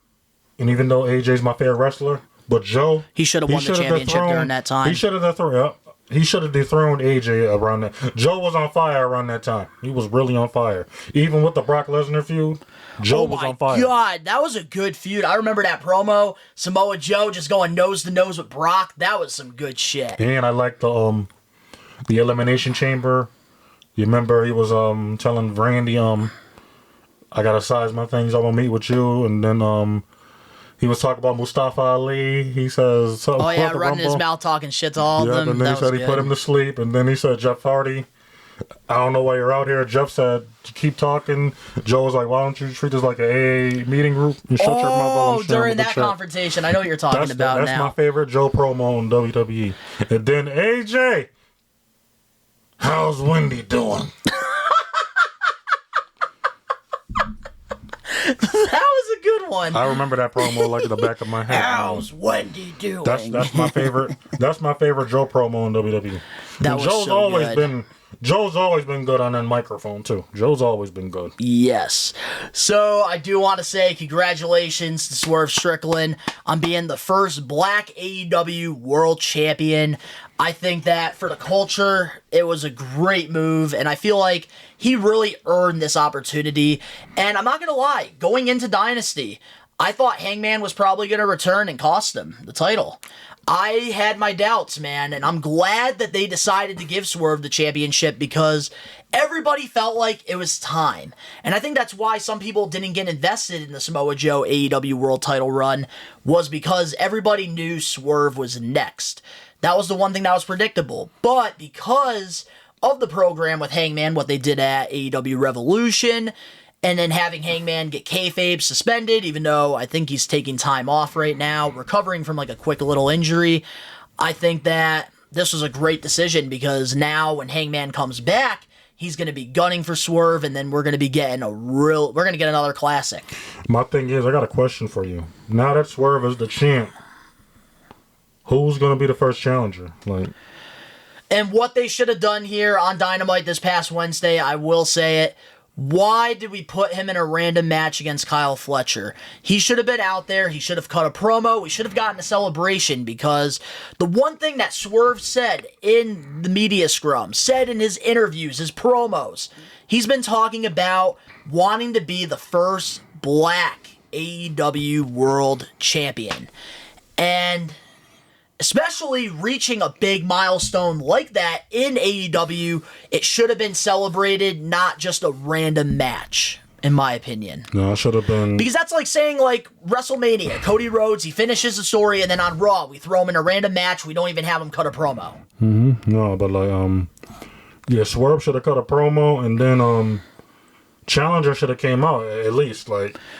and even though AJ's my favorite wrestler, but Joe... He should have won the championship during that time. He should have dethroned AJ around that. Joe was on fire around that time. He was really on fire. Even with the Brock Lesnar feud, Joe was on fire. Oh my God, that was a good feud. I remember that promo. Samoa Joe just going nose to nose with Brock. That was some good shit. And I like the Elimination Chamber. You remember he was telling Randy, I gotta size my things. I want to meet with you, and then he was talking about Mustafa Ali. He says, "Oh yeah, running his mouth, talking shit to all of them." And then he said he put him to sleep, and then he said, "Jeff Hardy, I don't know why you're out here." Jeff said, "Keep talking." Joe was like, "Why don't you treat this like a AA meeting group?" And shut your mouth. During that confrontation, I know what you're talking about. That's my favorite Joe promo in WWE. And then AJ, how's Wendy doing? That was a good one. I remember that promo like in the back of my head. How's Wendy doing? That's my favorite. That's my favorite Joe promo in WWE. That was Joe's always been good on that microphone too. Joe's always been good. Yes. So I do want to say congratulations to Swerve Strickland on being the first black AEW World Champion. I think that for the culture, it was a great move, and I feel like he really earned this opportunity. And I'm not going to lie, going into Dynasty, I thought Hangman was probably going to return and cost him the title. I had my doubts, man, and I'm glad that they decided to give Swerve the championship because everybody felt like it was time. And I think that's why some people didn't get invested in the Samoa Joe AEW World title run, was because everybody knew Swerve was next. That was the one thing that was predictable. But because of the program with Hangman, what they did at AEW Revolution, and then having Hangman get kayfabe suspended, even though I think he's taking time off right now, recovering from like a quick little injury, I think that this was a great decision because now when Hangman comes back, he's going to be gunning for Swerve, and then we're going to be getting we're going to get another classic. My thing is, I got a question for you. Now that Swerve is the champ, who's going to be the first challenger? And what they should have done here on Dynamite this past Wednesday, I will say it. Why did we put him in a random match against Kyle Fletcher? He should have been out there. He should have cut a promo. We should have gotten a celebration because the one thing that Swerve said in the media scrum, said in his interviews, his promos, he's been talking about wanting to be the first black AEW World Champion. And especially reaching a big milestone like that in AEW, it should have been celebrated, not just a random match, in my opinion. No, it should have been... Because that's like saying, like, WrestleMania, Cody Rhodes, he finishes the story, and then on Raw, we throw him in a random match, we don't even have him cut a promo. Mm-hmm. No, but, yeah, Swerve should have cut a promo, and then, Challenger should have came out, at least,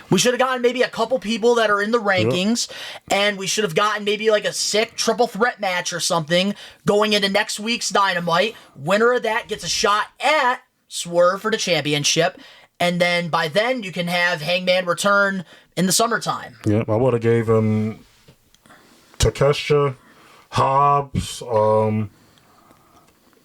We should have gotten maybe a couple people that are in the rankings, and we should have gotten maybe like a sick triple threat match or something going into next week's Dynamite. Winner of that gets a shot at Swerve for the championship, and then by then you can have Hangman return in the summertime. Yep, I would have gave him Takeshita, Hobbs,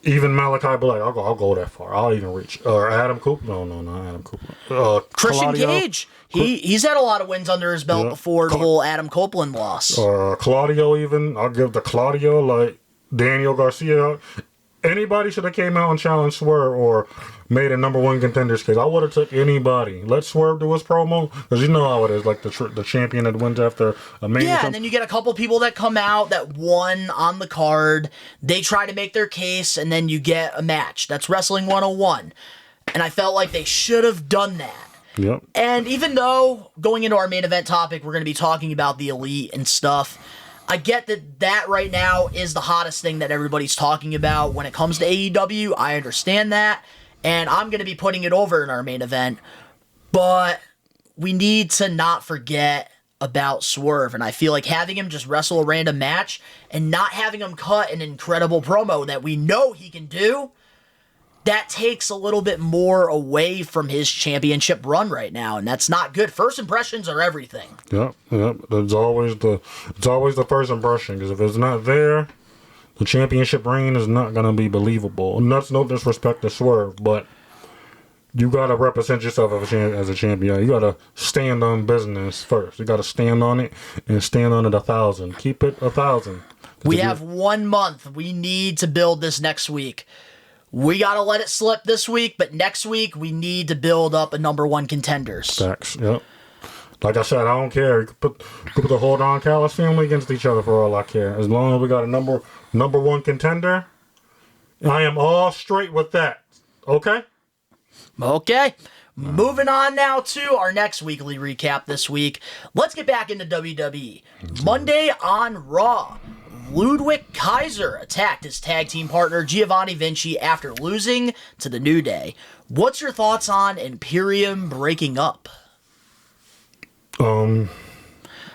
even Malachi Black. I'll go that far. I'll even reach. Or Adam Cooper. No, not Adam Cooper. Christian Claudio. Cage. He's had a lot of wins under his belt before the whole Adam Copeland loss. Claudio even. I'll give the Claudio, Daniel Garcia. Anybody should have came out and challenged Swerve or made a number one contenders case. I would have took anybody. Let Swerve do his promo, because you know how it is, the champion that wins after a main. Yeah, and then you get a couple people that come out that won on the card. They try to make their case, and then you get a match. That's Wrestling 101. And I felt like they should have done that. Yep. And even though, going into our main event topic, we're going to be talking about the Elite and stuff, I get that right now is the hottest thing that everybody's talking about when it comes to AEW. I understand that, and I'm going to be putting it over in our main event. But we need to not forget about Swerve, and I feel like having him just wrestle a random match and not having him cut an incredible promo that we know he can do, that takes a little bit more away from his championship run right now, and that's not good. First impressions are everything. Yep. It's always the first impression, because if it's not there, the championship reign is not going to be believable. And that's no disrespect to Swerve, but you got to represent yourself as a champion. You got to stand on business first. You got to stand on it and stand on it 1,000. Keep it 1,000. We have 1 month. We need to build this next week. We got to let it slip this week, but next week we need to build up a number one contenders. Facts, yep. Like I said, I don't care. You could put the Hold On Callis family against each other for all I care. As long as we got a number one contender, I am all straight with that. Okay? Okay. Moving on now to our next weekly recap this week. Let's get back into WWE. Monday on Raw. Ludwig Kaiser attacked his tag team partner Giovanni Vinci after losing to the New Day. What's your thoughts on Imperium breaking up? Okay.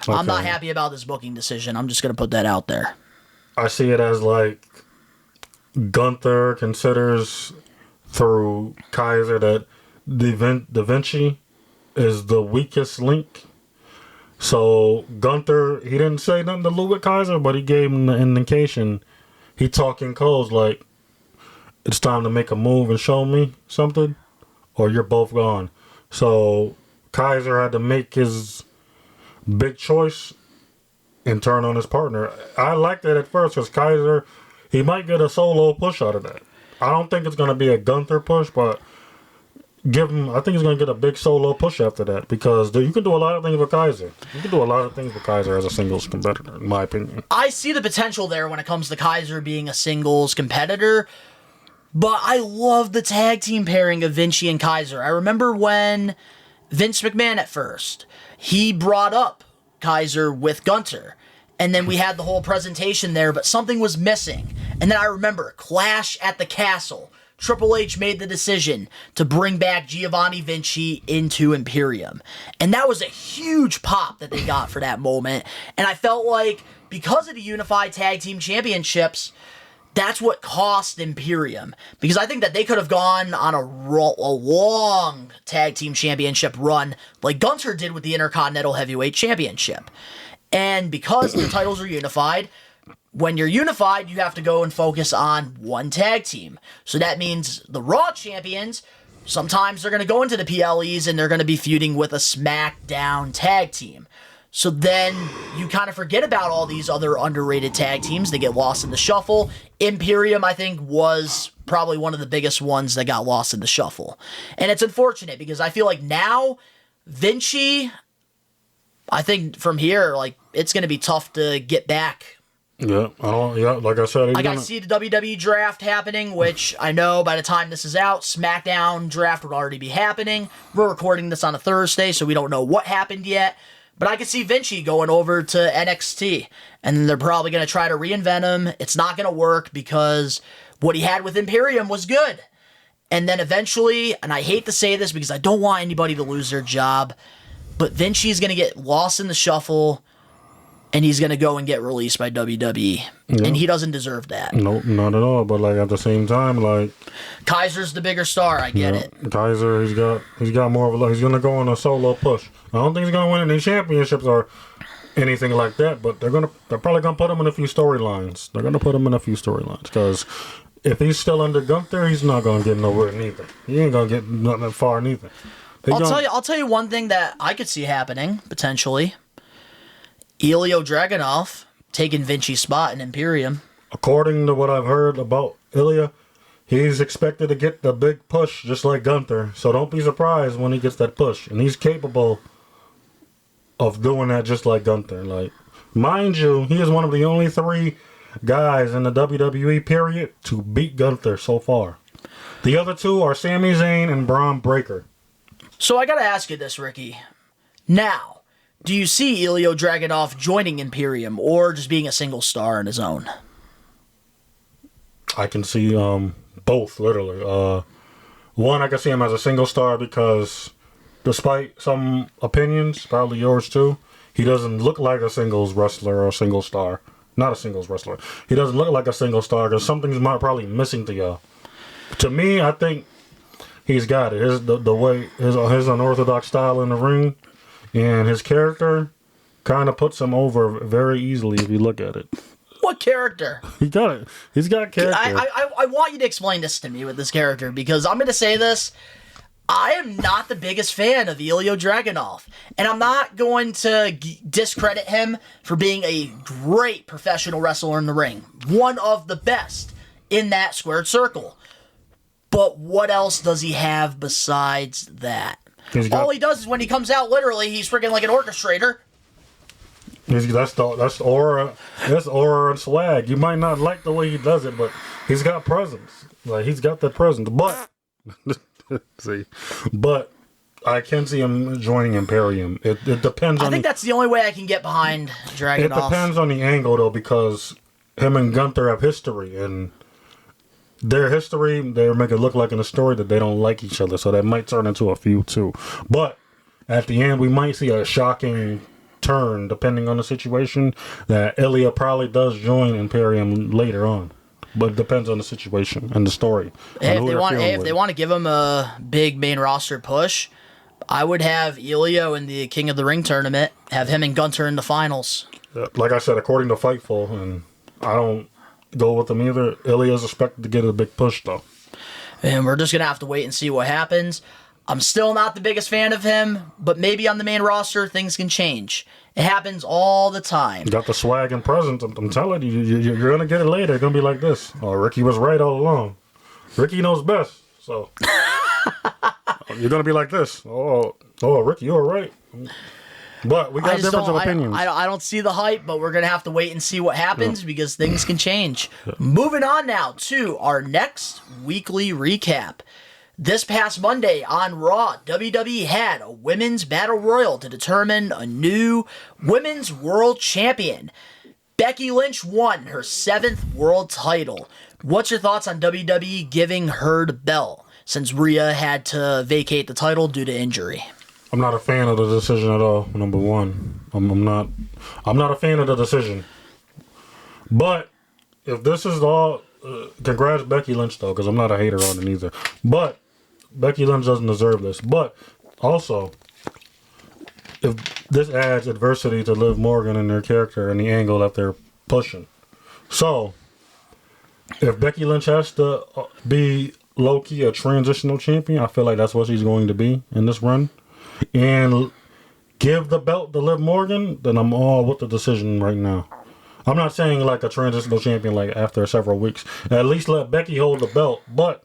I'm not happy about this booking decision. I'm just going to put that out there. I see it as Gunther considers through Kaiser that Da Vinci is the weakest link. So Gunther, he didn't say nothing to Ludwig Kaiser, but he gave him the indication. He talking codes like, it's time to make a move and show me something, or you're both gone. So Kaiser had to make his big choice and turn on his partner. I liked it at first because Kaiser, he might get a solo push out of that. I don't think it's going to be a Gunther push, but give him. I think he's going to get a big solo push after that because you can do a lot of things with Kaiser. You can do a lot of things with Kaiser as a singles competitor, in my opinion. I see the potential there when it comes to Kaiser being a singles competitor, but I love the tag team pairing of Vinci and Kaiser. I remember when Vince McMahon at first, he brought up Kaiser with Gunther, and then we had the whole presentation there, but something was missing. And then I remember Clash at the Castle. Triple H made the decision to bring back Giovanni Vinci into Imperium. And that was a huge pop that they got for that moment. And I felt like because of the Unified Tag Team Championships, that's what cost Imperium. Because I think that they could have gone on a long Tag Team Championship run like Gunther did with the Intercontinental Heavyweight Championship. And because the titles are unified, when you're unified, you have to go and focus on one tag team. So that means the Raw champions, sometimes they're going to go into the PLEs and they're going to be feuding with a SmackDown tag team. So then you kind of forget about all these other underrated tag teams. They get lost in the shuffle. Imperium, I think, was probably one of the biggest ones that got lost in the shuffle. And it's unfortunate because I feel like now Vinci, I think from here, like, it's going to be tough to get back. Yeah, like I said, I see the WWE draft happening, which I know by the time this is out, SmackDown draft would already be happening. We're recording this on a Thursday, so we don't know what happened yet. But I could see Vinci going over to NXT, and then they're probably going to try to reinvent him. It's not going to work because what he had with Imperium was good. And then eventually, and I hate to say this because I don't want anybody to lose their job, but Vinci's going to get lost in the shuffle, and he's going to go and get released by WWE. Yeah. And he doesn't deserve that. Nope, not at all. But, like, at the same time, like... Kaiser's the bigger star, I get it. Kaiser, he's got more of a... He's going to go on a solo push. I don't think he's going to win any championships or anything like that, but they're probably going to put him in a few storylines. They're going to put him in a few storylines, because if he's still under Gunther, he's not going to get nowhere neither. He ain't going to get nothing far neither. I'll tell you one thing that I could see happening, potentially. Elio Dragonov taking Vinci's spot in Imperium. According to what I've heard about Ilya, he's expected to get the big push just like Gunther. So don't be surprised when he gets that push. And he's capable of doing that just like Gunther. Like, mind you, he is one of the only 3 guys in the WWE period to beat Gunther so far. The other 2 are Sami Zayn and Braun Breaker. So I gotta ask you this, Ricky. Now, do you see Elio Dragonov joining Imperium or just being a single star on his own? I can see both, literally. One, I can see him as a single star because despite some opinions, probably yours too, he doesn't look like a singles wrestler or a single star. Not a singles wrestler. He doesn't look like a single star because something's probably missing to y'all. To me, I think he's got it. The way his unorthodox style in the ring and his character kind of puts him over very easily if you look at it. What character? He got it. He's got character. I want you to explain this to me with this character, because I'm going to say this. I am not the biggest fan of Elio Dragonov, and I'm not going to discredit him for being a great professional wrestler in the ring. One of the best in that squared circle. But what else does he have besides that? All he does is when he comes out, literally, he's freaking like an orchestrator. That's aura and swag. You might not like the way he does it, but he's got presence. Like, he's got that presence. But but I can see him joining Imperium. It depends. I think that's the only way I can get behind Dragonov. It depends on the angle though, because him and Gunther have history, and their history, they make it look like in the story that they don't like each other, so that might turn into a feud too. But at the end, we might see a shocking turn, depending on the situation, that Ilya probably does join Imperium later on. But it depends on the situation and the story. Hey, if they want to give him a big main roster push, I would have Elio in the King of the Ring tournament, have him and Gunther in the finals. Like I said, according to Fightful, and I don't go with them either, Ilya's expected to get a big push, though. And we're just going to have to wait and see what happens. I'm still not the biggest fan of him, but maybe on the main roster, things can change. It happens all the time. You got the swag and presence. I'm telling you, you're going to get it later. It's going to be like this. Oh, Ricky was right all along. Ricky knows best. So You're gonna be like this. Oh, Ricky, you're right. But we got difference of opinions. I don't see the hype, but we're going to have to wait and see what happens because things can change. Moving on now to our next weekly recap. This past Monday on Raw, WWE had a women's battle royal to determine a new women's world champion. Becky Lynch won her 7th world title. What's your thoughts on WWE giving her the belt since Rhea had to vacate the title due to injury? I'm not a fan of the decision at all. Number one, I'm not a fan of the decision. But if this is all, congrats Becky Lynch though, because I'm not a hater on it either. But Becky Lynch doesn't deserve this. But also, if this adds adversity to Liv Morgan and their character and the angle that they're pushing, so if Becky Lynch has to be low key a transitional champion, I feel like that's what she's going to be in this run. And give the belt to Liv Morgan, then I'm all with the decision right now. I'm not saying like a transitional champion like after several weeks. At least let Becky hold the belt, but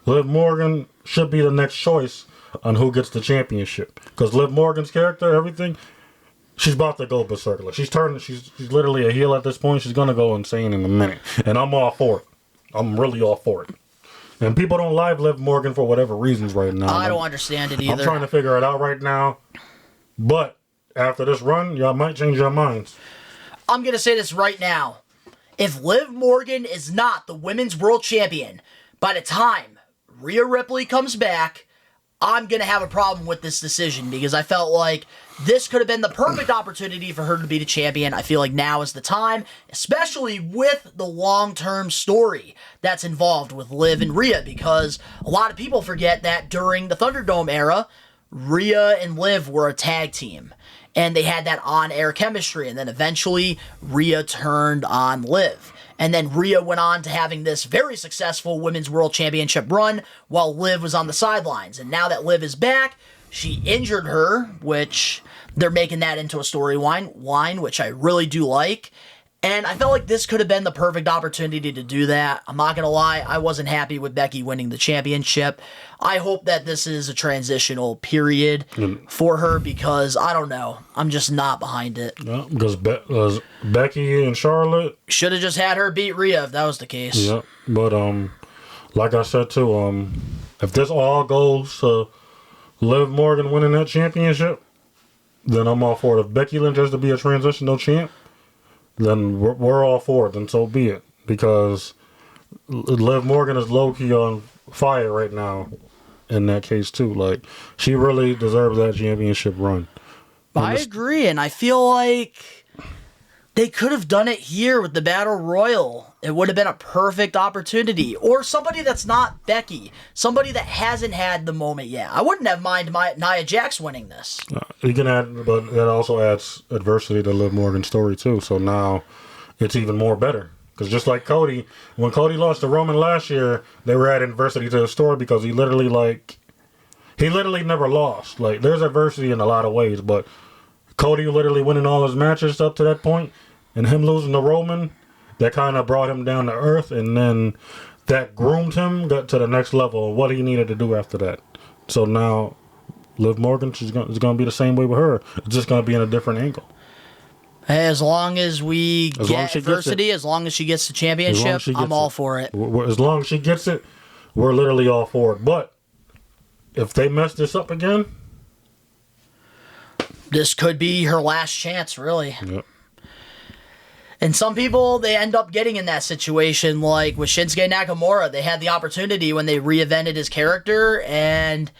Liv Morgan should be the next choice on who gets the championship. Because Liv Morgan's character, everything, she's about to go berserk. Like she's literally a heel at this point. She's gonna go insane in a minute, and I'm all for it. I'm really all for it. And people don't like Liv Morgan for whatever reasons right now. I don't understand it either. I'm trying to figure it out right now. But after this run, y'all might change your minds. I'm going to say this right now. If Liv Morgan is not the women's world champion, by the time Rhea Ripley comes back, I'm going to have a problem with this decision because I felt like this could have been the perfect opportunity for her to be the champion. I feel like now is the time, especially with the long-term story that's involved with Liv and Rhea, because a lot of people forget that during the Thunderdome era, Rhea and Liv were a tag team, and they had that on-air chemistry, and then eventually Rhea turned on Liv. And then Rhea went on to having this very successful Women's World Championship run while Liv was on the sidelines. And now that Liv is back, she injured her, which they're making that into a storyline, which I really do like. And I felt like this could have been the perfect opportunity to do that. I'm not going to lie, I wasn't happy with Becky winning the championship. I hope that this is a transitional period for her because, I don't know, I'm just not behind it. Yeah, because Becky and Charlotte should have just had her beat Rhea if that was the case. Yeah, but like I said too, if this all goes to Liv Morgan winning that championship, then I'm all for it. If Becky Lynch has to be a transitional champ, then we're all for it, then so be it. Because Liv Morgan is low-key on fire right now in that case, too. Like, she really deserves that championship run. I agree, and I feel like they could have done it here with the Battle Royal. It would have been a perfect opportunity. Or somebody that's not Becky. Somebody that hasn't had the moment yet. I wouldn't have minded Nia Jax winning this. You can add, but that also adds adversity to Liv Morgan's story, too. So now it's even more better. Because just like Cody, when Cody lost to Roman last year, they were adding adversity to the story because he literally never lost. Like, there's adversity in a lot of ways, but Cody literally winning all his matches up to that point, and him losing to Roman, that kind of brought him down to earth, and then that groomed him, got to the next level of what he needed to do after that. So now, Liv Morgan, it's going to be the same way with her. It's just going to be in a different angle. As long as we get adversity, as long as she gets the championship, I'm all for it. As long as she gets it, we're literally all for it. But if they mess this up again, this could be her last chance, really. Yep. And some people, they end up getting in that situation, like with Shinsuke Nakamura. They had the opportunity when they reinvented his character, and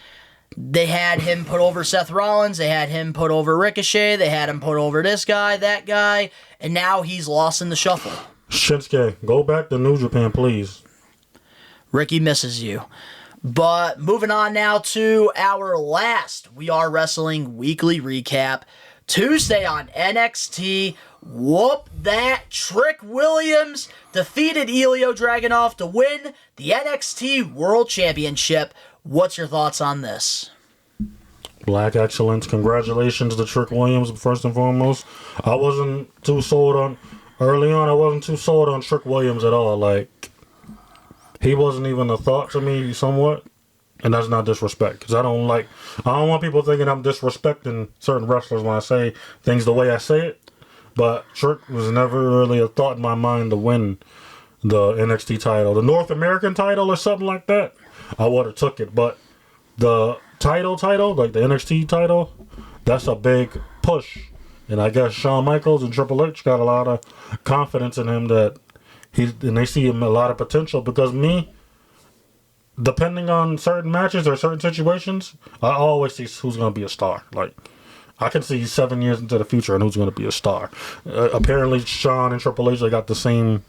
they had him put over Seth Rollins, they had him put over Ricochet, they had him put over this guy, that guy, and now he's lost in the shuffle. Shinsuke, go back to New Japan, please. Ricky misses you. But moving on now to our last We Are Wrestling weekly recap. Tuesday on NXT, whoop that, Trick Williams defeated Elio Dragonov to win the NXT World Championship. What's your thoughts on this? Black excellence. Congratulations to Trick Williams, first and foremost. I wasn't too sold on Trick Williams at all. Like, he wasn't even a thought to me somewhat. And that's not disrespect, because I don't want people thinking I'm disrespecting certain wrestlers when I say things the way I say it. But Trick was never really a thought in my mind to win the NXT title. The North American title or something like that, I would have took it. But the title, like the NXT title, that's a big push. And I guess Shawn Michaels and Triple H got a lot of confidence in him and they see him a lot of potential, because depending on certain matches or certain situations, I always see who's going to be a star. Like, I can see 7 years into the future and who's going to be a star. Apparently, Shawn and Triple H, they got the same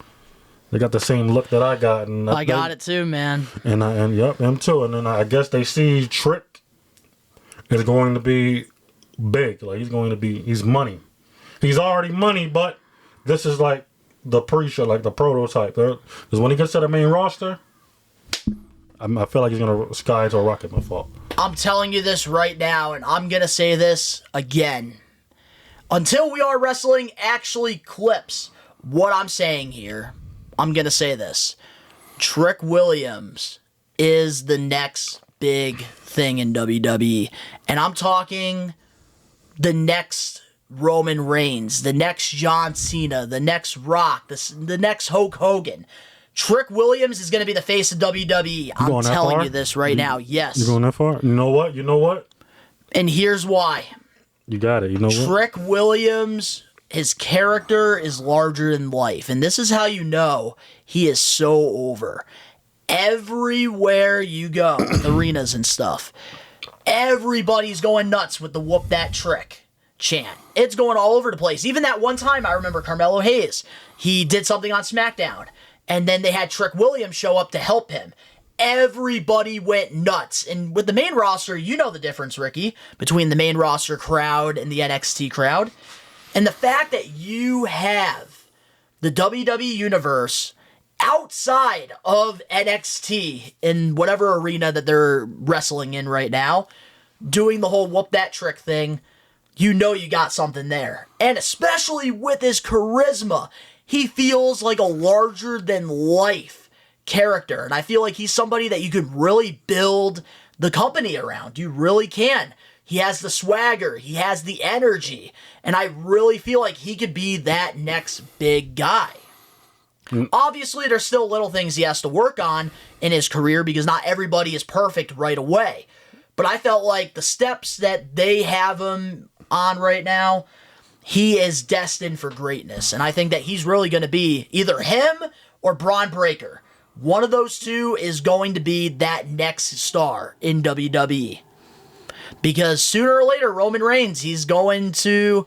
look that I got. And I got it too, man. And yep, him too. And then I guess they see Trick is going to be big. Like, he's money. He's already money, but this is like the pre-show, like the prototype. Because when he gets to the main roster, I feel like he's going to sky to a rocket, my fault. I'm telling you this right now, and I'm going to say this again. Until We Are Wrestling actually clips what I'm saying here, I'm going to say this. Trick Williams is the next big thing in WWE. And I'm talking the next Roman Reigns, the next John Cena, the next Rock, the next Hulk Hogan. Trick Williams is going to be the face of WWE. I'm telling you this right now. Yes. You going that far? You know what? And here's why. You got it. You know what? Trick Williams, his character is larger than life. And this is how you know he is so over. Everywhere you go, arenas and stuff, everybody's going nuts with the whoop that trick chant. It's going all over the place. Even that one time, I remember Carmelo Hayes. He did something on SmackDown. And then they had Trick Williams show up to help him. Everybody went nuts. And with the main roster, you know the difference, Ricky, between the main roster crowd and the NXT crowd. And the fact that you have the WWE Universe outside of NXT in whatever arena that they're wrestling in right now, doing the whole whoop that trick thing, you know you got something there. And especially with his charisma, he feels like a larger-than-life character. And I feel like he's somebody that you could really build the company around. You really can. He has the swagger. He has the energy. And I really feel like he could be that next big guy. Obviously, there's still little things he has to work on in his career because not everybody is perfect right away. But I felt like the steps that they have him on right now, he is destined for greatness. And I think that he's really going to be either him or Braun Breaker. One of those two is going to be that next star in WWE. Because sooner or later, Roman Reigns, he's going to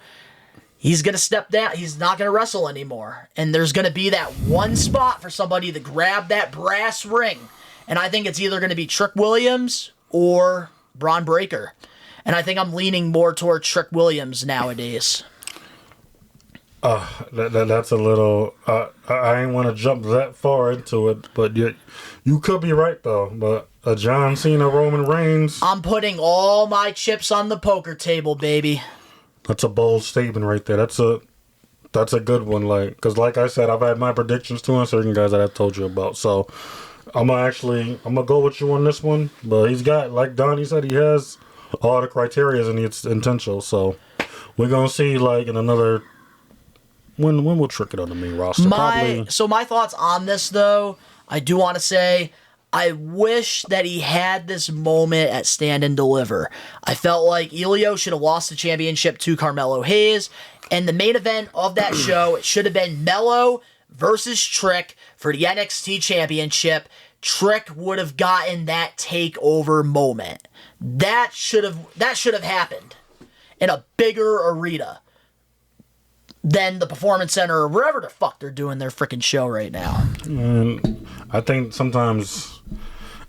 step down. He's not going to wrestle anymore. And there's going to be that one spot for somebody to grab that brass ring. And I think it's either going to be Trick Williams or Braun Breaker. And I think I'm leaning more toward Trick Williams nowadays. That's a little... I ain't want to jump that far into it, but you could be right, though. But a John Cena, Roman Reigns... I'm putting all my chips on the poker table, baby. That's a bold statement right there. That's a good one. Because like I said, I've had my predictions too on certain guys that I've told you about. So I'm gonna go with you on this one. But he's got, like Donnie said, he has all the criteria and it's intentional. So we're gonna see in another... When we'll trick it on the main roster. So my thoughts on this, though, I do want to say, I wish that he had this moment at Stand and Deliver. I felt like Elio should have lost the championship to Carmelo Hayes, and the main event of that show, it should have been Melo versus Trick for the NXT Championship. Trick would have gotten that takeover moment. That should have happened in a bigger arena than the Performance Center or wherever the fuck they're doing their freaking show right now. And I think sometimes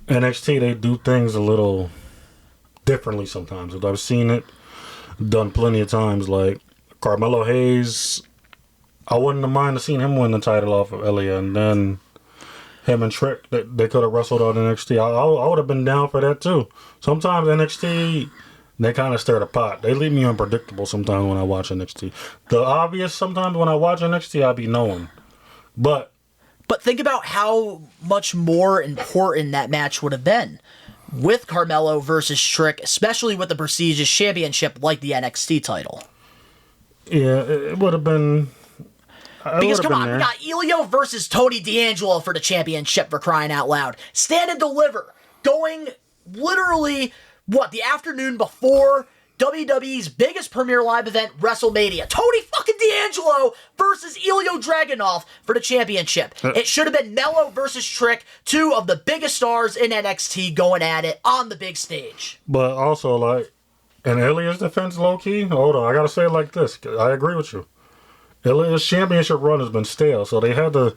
NXT, they do things a little differently sometimes. I've seen it done plenty of times. Like Carmelo Hayes, I wouldn't have minded seeing him win the title off of Elio, and then him and Trick, they could have wrestled on NXT. I would have been down for that too. Sometimes NXT... They kind of stir the pot. They leave me unpredictable sometimes when I watch NXT. The obvious sometimes when I watch NXT, I be knowing. But think about how much more important that match would have been. with Carmelo versus Trick, especially with the prestigious championship like the NXT title. Yeah, it would have been. Because come on, we got Elio versus Tony D'Angelo for the championship, for crying out loud. Stand and Deliver, going literally, the afternoon before WWE's biggest premier live event, WrestleMania. Tony fucking D'Angelo versus Elio Dragonov for the championship. It should have been Melo versus Trick, two of the biggest stars in NXT going at it on the big stage. But also, like, in Elio's defense, low-key, hold on, I gotta say it like this. I agree with you. Elio's championship run has been stale, so they had to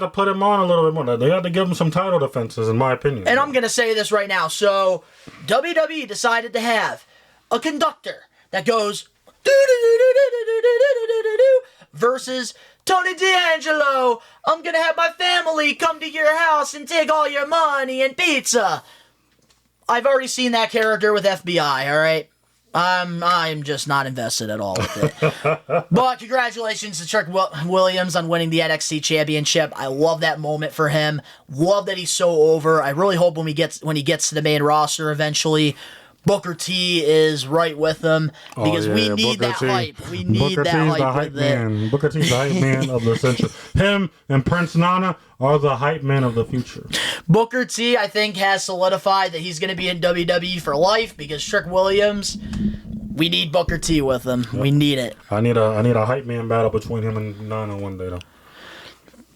put him on a little bit more. They had to give him some title defenses, in my opinion. And I'm going to say this right now. So, WWE decided to have a conductor that goes versus Tony D'Angelo. I'm going to have my family come to your house and take all your money and pizza. I've already seen that character with FBI, all right? I'm just not invested at all with it. But congratulations to Trick Williams on winning the NXT Championship. I love that moment for him. Love that he's so over. I really hope when he gets to the main roster eventually, Booker T is right with him because we need that hype. We need that hype with it. Booker T's the hype man of the century. Him and Prince Nana are the hype man of the future. Booker T, I think, has solidified that he's going to be in WWE for life because Trick Williams, we need Booker T with him. Yep. We need it. I need a hype man battle between him and Nana one day, though.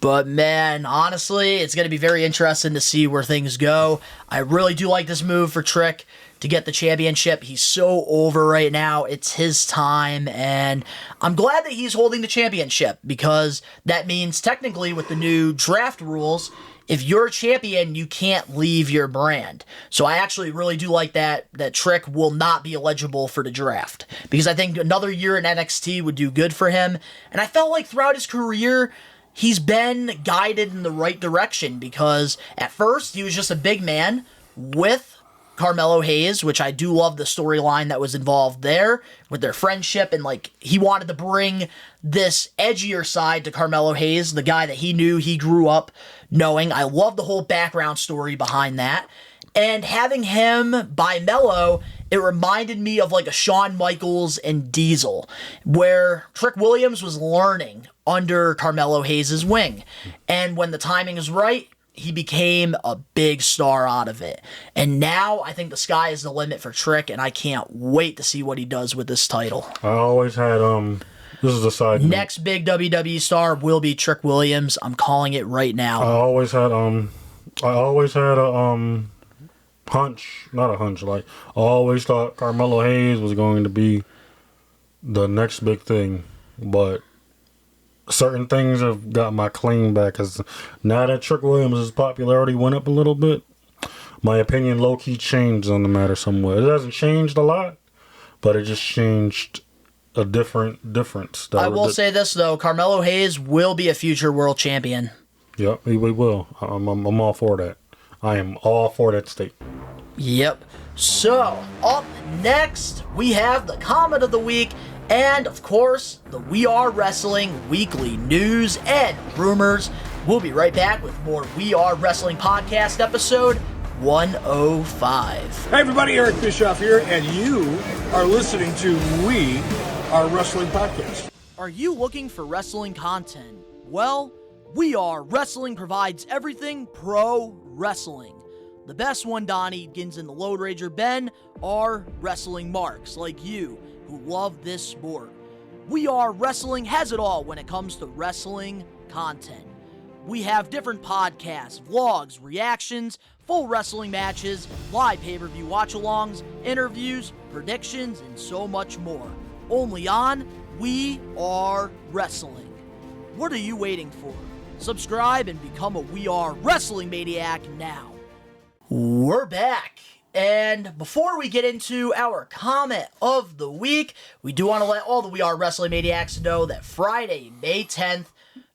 But, man, honestly, it's going to be very interesting to see where things go. I really do like this move for Trick to get the championship. He's so over right now. It's his time, and I'm glad that he's holding the championship because that means technically with the new draft rules, if you're a champion, you can't leave your brand. So I actually really do like that Trick will not be eligible for the draft because I think another year in NXT would do good for him. And I felt like throughout his career, he's been guided in the right direction because at first he was just a big man with Carmelo Hayes, which I do love the storyline that was involved there with their friendship, and like he wanted to bring this edgier side to Carmelo Hayes, the guy that he knew, he grew up knowing. I love the whole background story behind that. And having him by Melo, it reminded me of like a Shawn Michaels and Diesel, where Trick Williams was learning under Carmelo Hayes' wing. And when the timing is right, he became a big star out of it. And now I think the sky is the limit for Trick, and I can't wait to see what he does with this title. I always had, this is a side note. Next big WWE star will be Trick Williams. I'm calling it right now. I always had a hunch, not a hunch, like, I always thought Carmelo Hayes was going to be the next big thing, but certain things have got my claim back, because now that Trick Williams' popularity went up a little bit, my opinion low-key changed on the matter somewhat. It hasn't changed a lot, but it just changed a difference. I will say this, though. Carmelo Hayes will be a future world champion. Yep, we will. I'm all for that. I am all for that statement. Yep. So, up next, we have the comment of the week, and, of course, the We Are Wrestling weekly news and rumors. We'll be right back with more We Are Wrestling podcast episode 105. Hey everybody, Eric Bischoff here, and you are listening to We Are Wrestling Podcast. Are you looking for wrestling content? Well, We Are Wrestling provides everything pro wrestling. The best one, Donnie, Gins, and the Load Rager Ben, are wrestling marks like you who love this sport. We Are Wrestling has it all when it comes to wrestling content. We have different podcasts, vlogs, reactions, full wrestling matches, live pay-per-view watch-alongs, interviews, predictions, and so much more. Only on We Are Wrestling. What are you waiting for? Subscribe and become a We Are Wrestling Maniac now. We're back. And before we get into our comment of the week, we do want to let all the We Are Wrestling Maniacs know that Friday, May 10th,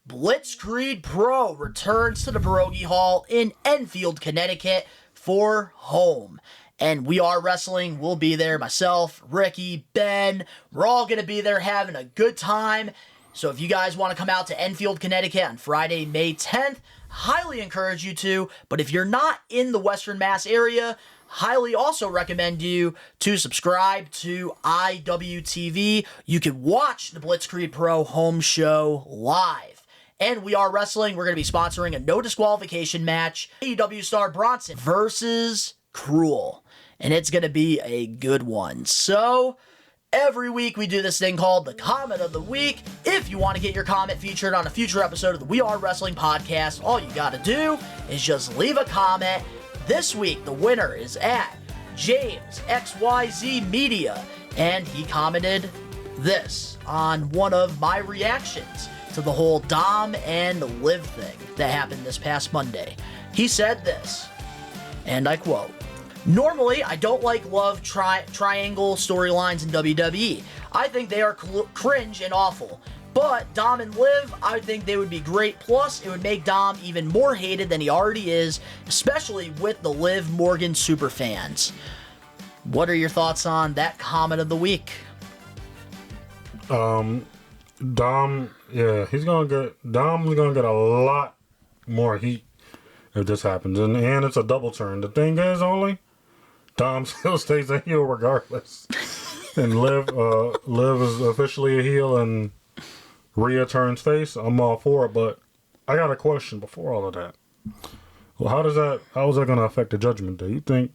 Blitzkrieg Pro returns to the Pierogi Hall in Enfield, Connecticut for home. And We Are Wrestling will be there. Myself, Ricky, Ben, we're all going to be there having a good time. So if you guys want to come out to Enfield, Connecticut on Friday, May 10th, highly encourage you to. But if you're not in the Western Mass area, highly also recommend you to subscribe to IWTV. You can watch the Blitzkrieg Pro home show live. And We Are Wrestling, we're going to be sponsoring a no disqualification match, AEW star Bronson versus Cruel. And it's going to be a good one. So, every week we do this thing called the Comment of the Week. If you want to get your comment featured on a future episode of the We Are Wrestling podcast, all you got to do is just leave a comment. This week, the winner is at James XYZ Media, and he commented this on one of my reactions to the whole Dom and Liv thing that happened this past Monday. He said this, and I quote, "Normally, I don't like love triangle storylines in WWE. I think they are cringe and awful. But Dom and Liv, I think they would be great. Plus, it would make Dom even more hated than he already is, especially with the Liv Morgan superfans." What are your thoughts on that comment of the week? Dom, yeah, Dom's gonna get a lot more heat if this happens, and it's a double turn. The thing is, only Dom still stays a heel regardless, and Liv is officially a heel, and Rhea turns face. I'm all for it, but I got a question before all of that. Well, how is that going to affect the Judgment Day? You think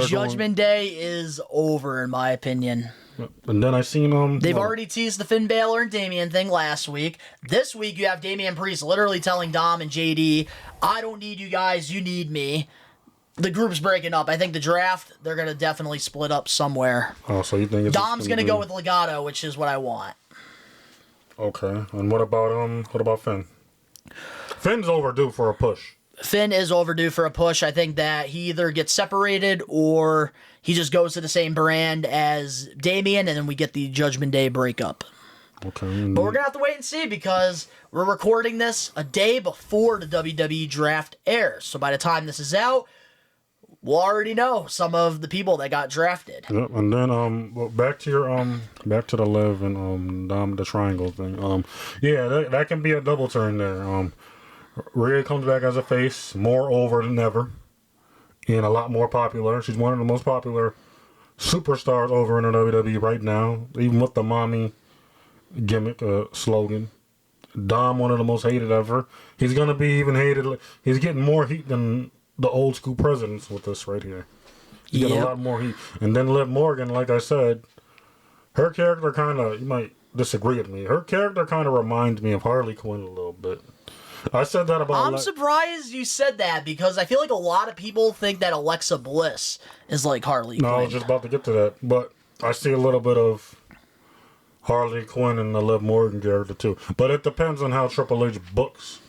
Judgment Day is over, in my opinion. And then I seen they've already teased the Finn Balor and Damian thing last week. This week you have Damian Priest literally telling Dom and JD, "I don't need you guys, you need me." The group's breaking up. I think the draft, they're going to definitely split up somewhere. Oh, so you think Dom's going to go with Legato, which is what I want. Okay, and what about Finn? Finn's overdue for a push. Finn is overdue for a push. I think that he either gets separated or he just goes to the same brand as Damian, and then we get the Judgment Day breakup. Okay. But we're going to have to wait and see because we're recording this a day before the WWE draft airs. So by the time this is out, we'll already know some of the people that got drafted. Yep, and then back to the Liv and Dom, the triangle thing. Yeah, that can be a double turn there. Rhea comes back as a face, more over than ever, and a lot more popular. She's one of the most popular superstars over in the WWE right now, even with the mommy gimmick slogan. Dom, one of the most hated ever. He's gonna be even hated. He's getting more heat than the old school presidents with this right here. You get a lot more heat. And then Liv Morgan, like I said, her character kind of, you might disagree with me, her character kind of reminds me of Harley Quinn a little bit. I said that about... I'm surprised you said that because I feel like a lot of people think that Alexa Bliss is like Harley Quinn. No, I was just about to get to that. But I see a little bit of Harley Quinn and the Liv Morgan character too. But it depends on how Triple H books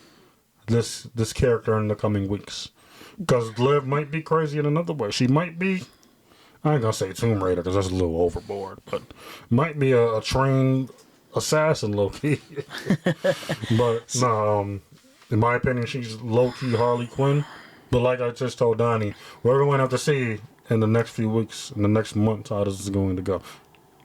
this character in the coming weeks. Because Liv might be crazy in another way. She might be, I ain't gonna say Tomb Raider because that's a little overboard, but might be a trained assassin low-key. But no, in my opinion, she's low-key Harley Quinn. But like I just told Donnie, we're going to have to see in the next few weeks, in the next month, how this is going to go.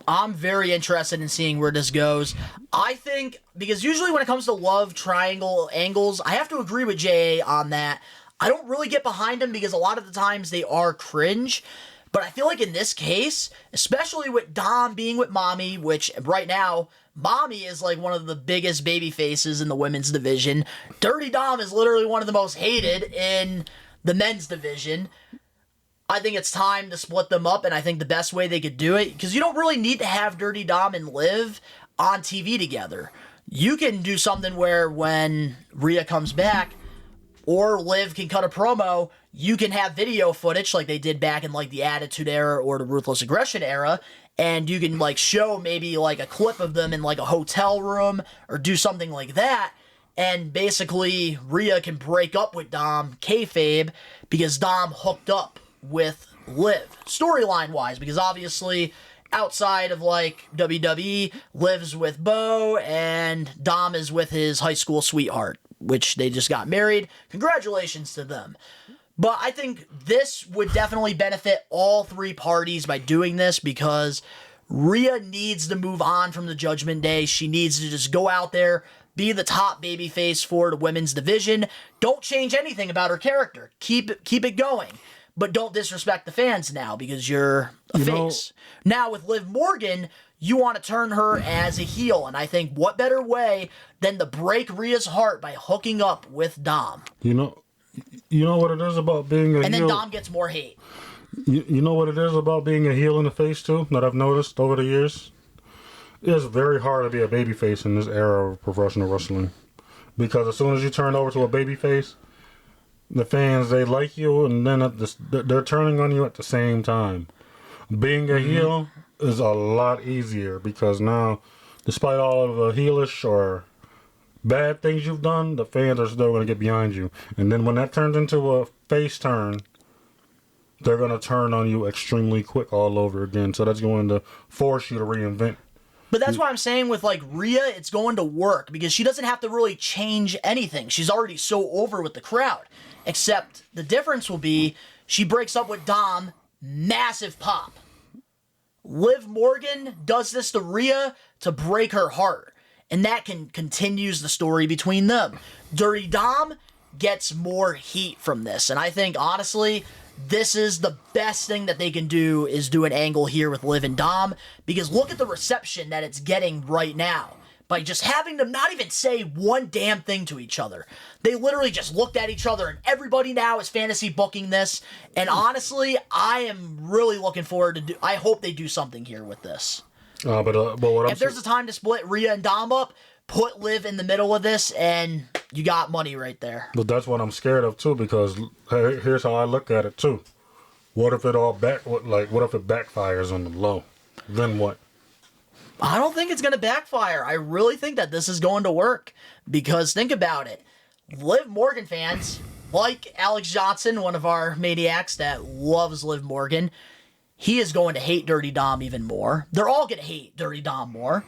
I'm very interested in seeing where this goes. I think, because usually when it comes to love triangle angles, I have to agree with J.A. on that. I don't really get behind them because a lot of the times they are cringe. But I feel like in this case, especially with Dom being with Mommy, which right now, Mommy is like one of the biggest baby faces in the women's division. Dirty Dom is literally one of the most hated in the men's division. I think it's time to split them up, and I think the best way they could do it, because you don't really need to have Dirty Dom and Liv on TV together. You can do something where when Rhea comes back, or Liv can cut a promo, you can have video footage like they did back in like the Attitude Era or the Ruthless Aggression Era, and you can like show maybe like a clip of them in like a hotel room or do something like that, and basically Rhea can break up with Dom, kayfabe, because Dom hooked up with Liv, storyline wise, because obviously outside of like WWE, Liv's with Bo and Dom is with his high school sweetheart, which they just got married. Congratulations to them. But I think this would definitely benefit all three parties by doing this, because Rhea needs to move on from the Judgment Day. She needs to just go out there, be the top babyface for the women's division. Don't change anything about her character. Keep it going. But don't disrespect the fans now because you're a face. Now with Liv Morgan, you want to turn her as a heel. And I think what better way than to break Rhea's heart by hooking up with Dom. You know what it is about being a heel? And then Dom gets more hate. You know what it is about being a heel in the face, too, that I've noticed over the years? It's very hard to be a babyface in this era of professional wrestling. Because as soon as you turn over to a babyface, the fans, they like you, and then they're turning on you at the same time. Being a heel is a lot easier because now, despite all of the heelish or bad things you've done, the fans are still going to get behind you. And then when that turns into a face turn, they're going to turn on you extremely quick all over again. So that's going to force you to reinvent. But that's why I'm saying with like Rhea, it's going to work because she doesn't have to really change anything. She's already so over with the crowd. Except the difference will be she breaks up with Dom, massive pop. Liv Morgan does this to Rhea to break her heart. And that continues the story between them. Dirty Dom gets more heat from this. And I think, honestly, this is the best thing that they can do is do an angle here with Liv and Dom. Because look at the reception that it's getting right now. By just having them not even say one damn thing to each other. They literally just looked at each other, and everybody now is fantasy booking this. And honestly, I am really looking forward to I hope they do something here with this. But what if there's a time to split Rhea and Dom up, put Liv in the middle of this, and you got money right there. But that's what I'm scared of too, because here's how I look at it too. What if it backfires on the low? Then what? I don't think it's going to backfire. I really think that this is going to work. Because think about it. Liv Morgan fans, like Alex Johnson, one of our maniacs that loves Liv Morgan, he is going to hate Dirty Dom even more. They're all going to hate Dirty Dom more.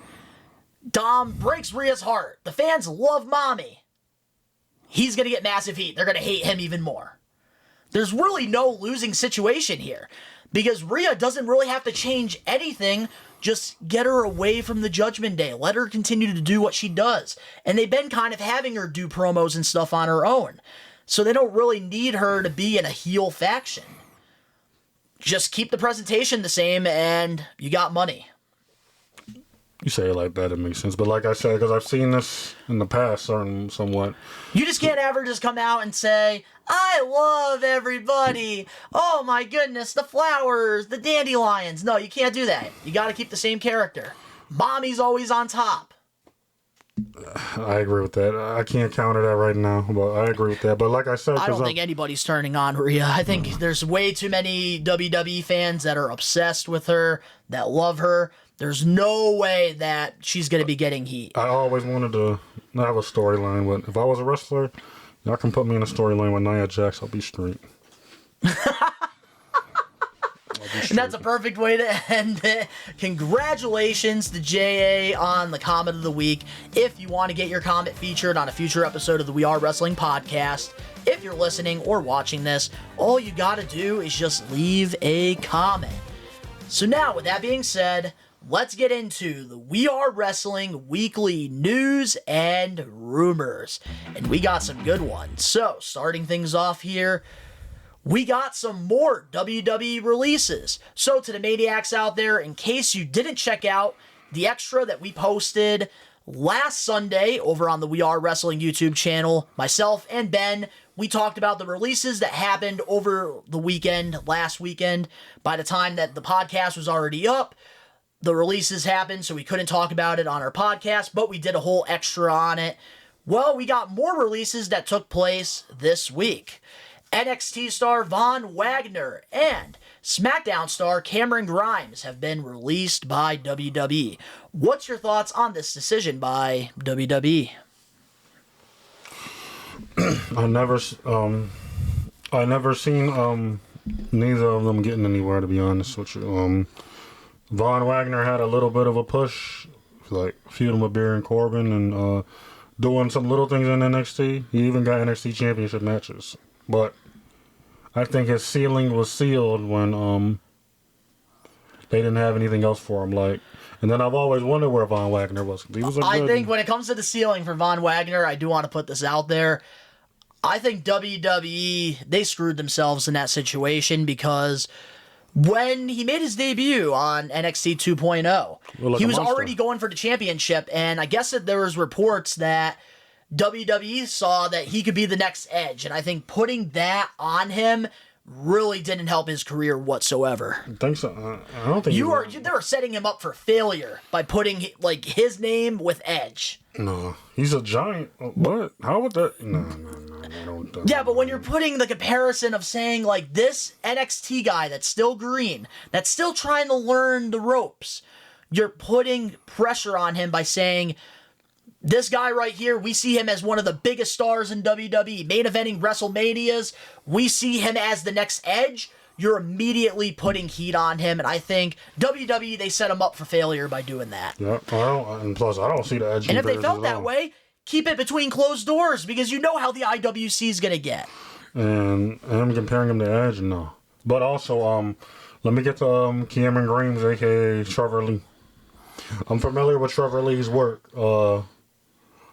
Dom breaks Rhea's heart. The fans love Mommy. He's going to get massive heat. They're going to hate him even more. There's really no losing situation here. Because Rhea doesn't really have to change anything. Just get her away from the Judgment Day. Let her continue to do what she does. And they've been kind of having her do promos and stuff on her own. So they don't really need her to be in a heel faction. Just keep the presentation the same and you got money. You say it like that, it makes sense. But like I said, because I've seen this in the past, somewhat. You just can't ever just come out and say, I love everybody. Oh my goodness, the flowers, the dandelions. No, you can't do that. You got to keep the same character. Mommy's always on top. I agree with that. I can't counter that right now, but I agree with that. But like I said, I don't think anybody's turning on Rhea. I think there's way too many WWE fans that are obsessed with her, that love her. There's no way that she's going to be getting heat. I always wanted to have a storyline, but if I was a wrestler, y'all can put me in a storyline with Nia Jax. I'll be straight. And that's a perfect way to end it. Congratulations to JA on the comment of the week. If you want to get your comment featured on a future episode of the We Are Wrestling podcast, if you're listening or watching this, all you got to do is just leave a comment. So now, with that being said, let's get into the We Are Wrestling weekly news and rumors. And we got some good ones. So, starting things off here, we got some more WWE releases. So to the maniacs out there, in case you didn't check out the extra that we posted last Sunday over on the We Are Wrestling YouTube channel, myself and Ben, we talked about the releases that happened over the weekend, last weekend. By the time that the podcast was already up, the releases happened, so we couldn't talk about it on our podcast, but we did a whole extra on it. Well, we got more releases that took place this week. NXT star Von Wagner and SmackDown star Cameron Grimes have been released by WWE. What's your thoughts on this decision by WWE? I never seen neither of them getting anywhere, to be honest with you. Von Wagner had a little bit of a push, like feuding with Baron Corbin and doing some little things in NXT. He even got NXT Championship matches. But I think his ceiling was sealed when they didn't have anything else for him. Like, and then I've always wondered where Von Wagner was. He was I think when it comes to the ceiling for Von Wagner, I do want to put this out there. I think WWE, they screwed themselves in that situation because when he made his debut on NXT 2.0, he was already going for the championship, and I guess that there was reports that WWE saw that he could be the next Edge, and I think putting that on him really didn't help his career whatsoever. I think so. I don't think they were setting him up for failure by putting like his name with Edge. No, he's a giant. What? How would that? No. I don't. Yeah, but when you're putting the comparison of saying like this NXT guy that's still green, that's still trying to learn the ropes, you're putting pressure on him by saying, this guy right here, we see him as one of the biggest stars in WWE, main eventing WrestleManias. We see him as the next Edge. You're immediately putting heat on him, and I think WWE, they set him up for failure by doing that. Yeah, and plus, I don't see the Edge. And if they felt that way, keep it between closed doors, because you know how the IWC is going to get. And I'm comparing him to Edge, no. But also, let me get to Cameron Grimes, a.k.a. Trevor Lee. I'm familiar with Trevor Lee's work.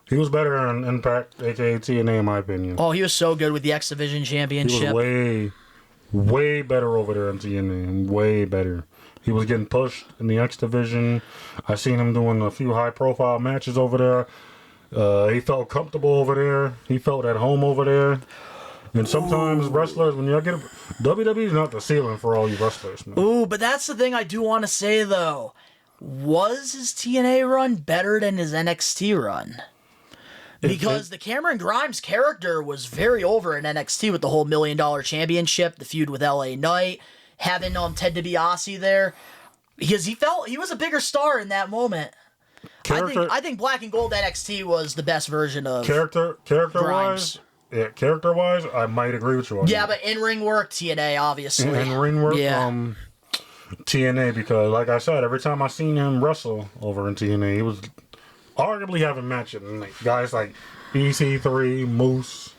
He was better in Impact, a.k.a. TNA, in my opinion. Oh, he was so good with the X Division Championship. He was way better over there in TNA. Way better. He was getting pushed in the X Division. I seen him doing a few high-profile matches over there. He felt comfortable over there. He felt at home over there. And sometimes wrestlers, when you get WWE is not the ceiling for all you wrestlers, man. Ooh, but that's the thing I do want to say, though. Was his TNA run better than his NXT run? Because the Cameron Grimes character was very over in NXT with the whole $1 Million Championship, the feud with LA Knight, having Ted DiBiase there. Because he felt he was a bigger star in that moment. I think Black and Gold NXT was the best version of character-wise. Yeah, character-wise, I might agree with you on that. Yeah, but in-ring work, TNA, obviously. In-ring work, TNA, because like I said, every time I seen him wrestle over in TNA, he was arguably having matches. Like, guys like EC3, Moose,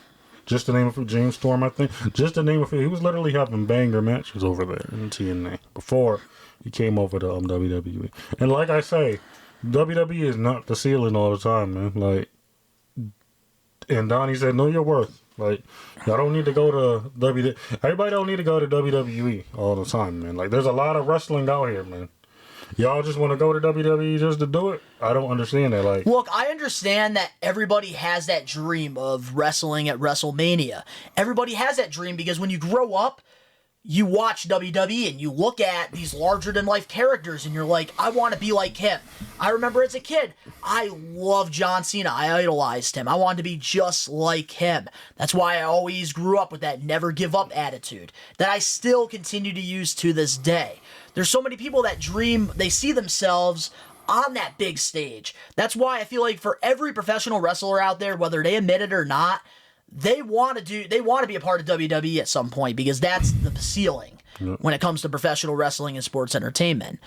just to name a few, James Storm, I think. Just to name a few. He was literally having banger matches over there in TNA before he came over to WWE. And like I say, WWE is not the ceiling all the time, man. Like, and Donnie said, know your worth. Like, y'all don't need to go to WWE. Everybody don't need to go to WWE all the time, man. Like, there's a lot of wrestling out here, man. Y'all just want to go to WWE just to do it? I don't understand that. Like, look, I understand that everybody has that dream of wrestling at WrestleMania. Everybody has that dream because when you grow up, you watch WWE and you look at these larger-than-life characters and you're like, I want to be like him. I remember as a kid, I loved John Cena. I idolized him. I wanted to be just like him. That's why I always grew up with that never-give-up attitude that I still continue to use to this day. There's so many people that dream, they see themselves on that big stage. That's why I feel like for every professional wrestler out there, whether they admit it or not, they want to be a part of WWE at some point because that's the ceiling when it comes to professional wrestling and sports entertainment.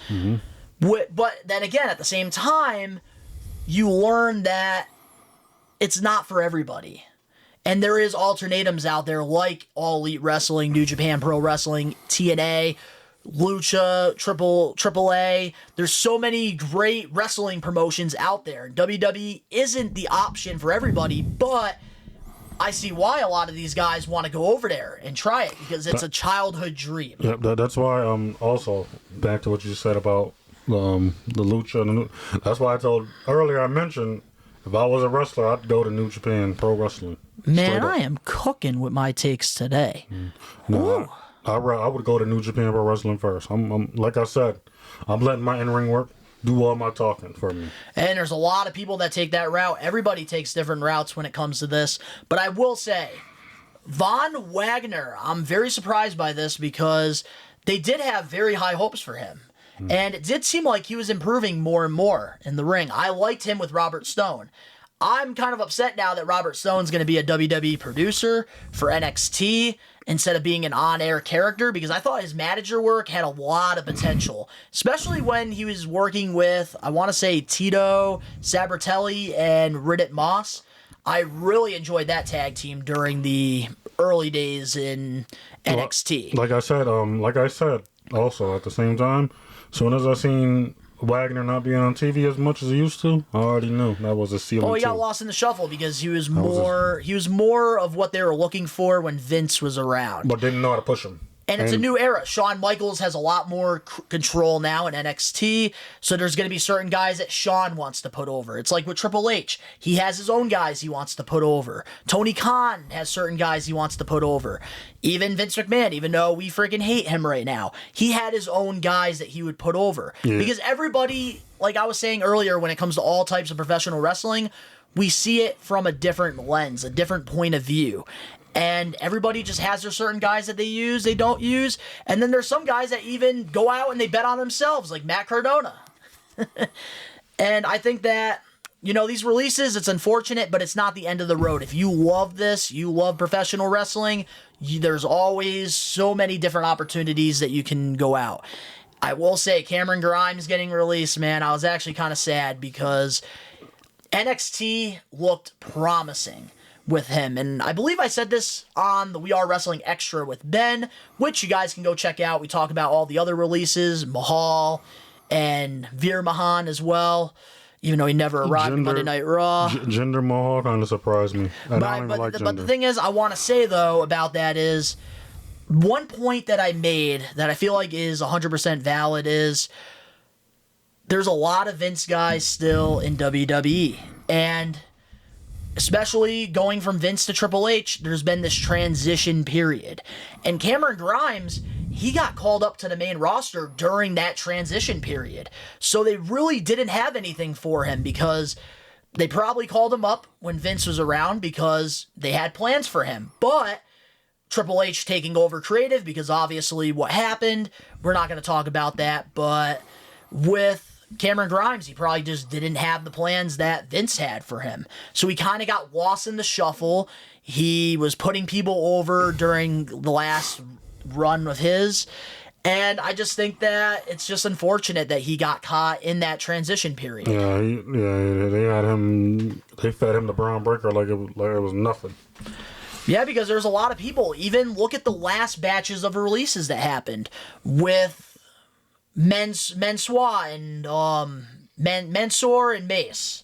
But then again, at the same time, you learn that it's not for everybody. And there is alternatives out there like All Elite Wrestling, New Japan Pro Wrestling, TNA, Lucha, AAA. There's so many great wrestling promotions out there. WWE isn't the option for everybody, but I see why a lot of these guys want to go over there and try it because it's a childhood dream. Yeah, that's why. Also back to what you said about the Lucha. That's why I told earlier. I mentioned if I was a wrestler, I'd go to New Japan Pro Wrestling. Man, I am cooking with my takes today. No, I would go to New Japan Pro Wrestling first. I'm like I said, I'm letting my in-ring work do all my talking for me. And there's a lot of people that take that route. Everybody takes different routes when it comes to this. But I will say, Von Wagner, I'm very surprised by this because they did have very high hopes for him. And it did seem like he was improving more and more in the ring. I liked him with Robert Stone. I'm kind of upset now that Robert Stone's going to be a WWE producer for NXT instead of being an on-air character because I thought his manager work had a lot of potential, especially when he was working with, I want to say, Tito Sabratelli and Riddick Moss. I really enjoyed that tag team during the early days in NXT. Like I said, also at the same time, soon as I seen Wagner not being on TV as much as he used to, I already knew that was a ceiling. Oh, he got lost in the shuffle because he was more of what they were looking for when Vince was around. But didn't know how to push him. And it's a new era. Shawn Michaels has a lot more control now in NXT, so there's going to be certain guys that Shawn wants to put over. It's like with Triple H. He has his own guys he wants to put over. Tony Khan has certain guys he wants to put over. Even Vince McMahon, even though we freaking hate him right now, he had his own guys that he would put over. Yeah. Because everybody, like I was saying earlier, when it comes to all types of professional wrestling, we see it from a different lens, a different point of view. And everybody just has their certain guys that they don't use. And then there's some guys that even go out and they bet on themselves, like Matt Cardona. And I think that, these releases, it's unfortunate, but it's not the end of the road. If you love this, you love professional wrestling, there's always so many different opportunities that you can go out. I will say, Cameron Grimes getting released, man, I was actually kind of sad because NXT looked promising with him. And I believe I said this on the We Are Wrestling Extra with Ben, which you guys can go check out. We talk about all the other releases, Mahal and Veer Mahan as well, even though he never arrived in Monday Night Raw. Jinder Mahal kind of surprised me. But the thing is, I want to say, though, about that is, one point that I made that I feel like is 100% valid is there's a lot of Vince guys still in WWE. And especially going from Vince to Triple H, there's been this transition period. And Cameron Grimes, he got called up to the main roster during that transition period. So they really didn't have anything for him because they probably called him up when Vince was around because they had plans for him. But Triple H taking over creative because obviously what happened, we're not going to talk about that. But with Cameron Grimes, he probably just didn't have the plans that Vince had for him. So he kind of got lost in the shuffle. He was putting people over during the last run of his. And I just think that it's just unfortunate that he got caught in that transition period. Yeah, they fed him the Brown Breaker like it was nothing. Yeah, because there's a lot of people. Even look at the last batches of releases that happened with Mansoor and Mansoor and Mace,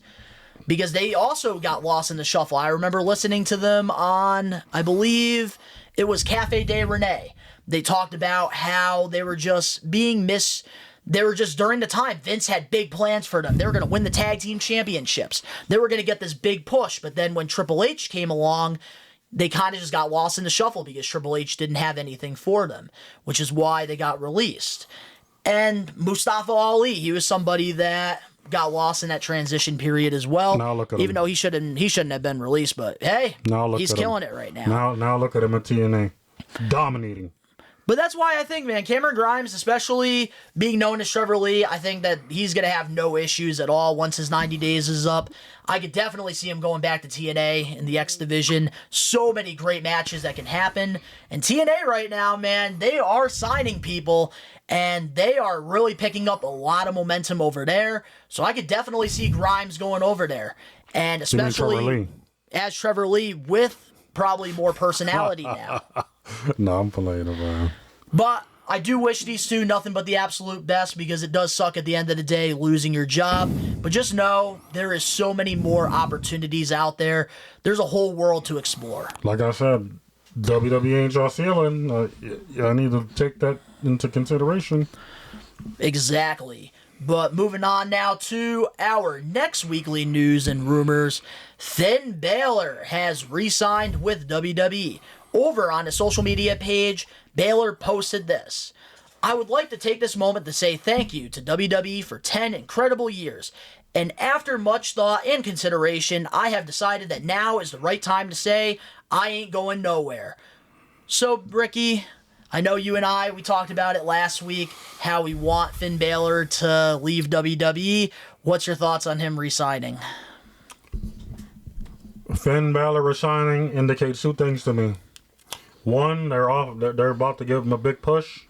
because they also got lost in the shuffle. I remember listening to them on, I believe it was Cafe de Rene. They talked about how they were just being they were just during the time Vince had big plans for them. They were going to win the Tag Team Championships. They were going to get this big push, but then when Triple H came along, they kind of just got lost in the shuffle because Triple H didn't have anything for them, which is why they got released. And Mustafa Ali, he was somebody that got lost in that transition period as well. Now look at even him. Though he shouldn't have been released, but hey, he's killing it right now. Now look at him at TNA, dominating. But that's why I think, man, Cameron Grimes, especially being known as Trevor Lee, I think that he's going to have no issues at all once his 90 days is up. I could definitely see him going back to TNA in the X Division. So many great matches that can happen. And TNA right now, man, they are signing people, and they are really picking up a lot of momentum over there. So I could definitely see Grimes going over there. And especially as Trevor Lee with probably more personality now. No, I'm playing around. But I do wish these two nothing but the absolute best because it does suck at the end of the day losing your job. But just know there is so many more opportunities out there. There's a whole world to explore. Like I said, WWE ain't y'all ceiling. I need to take that into consideration. Exactly. But moving on now to our next weekly news and rumors. Finn Balor has re-signed with WWE. Over on his social media page, Balor posted this. I would like to take this moment to say thank you to WWE for 10 incredible years. And after much thought and consideration, I have decided that now is the right time to say I ain't going nowhere. So, Ricky, I know you and we talked about it last week, how we want Finn Balor to leave WWE. What's your thoughts on him re-signing? Finn Balor resigning indicates two things to me. One, they're about to give him a big push,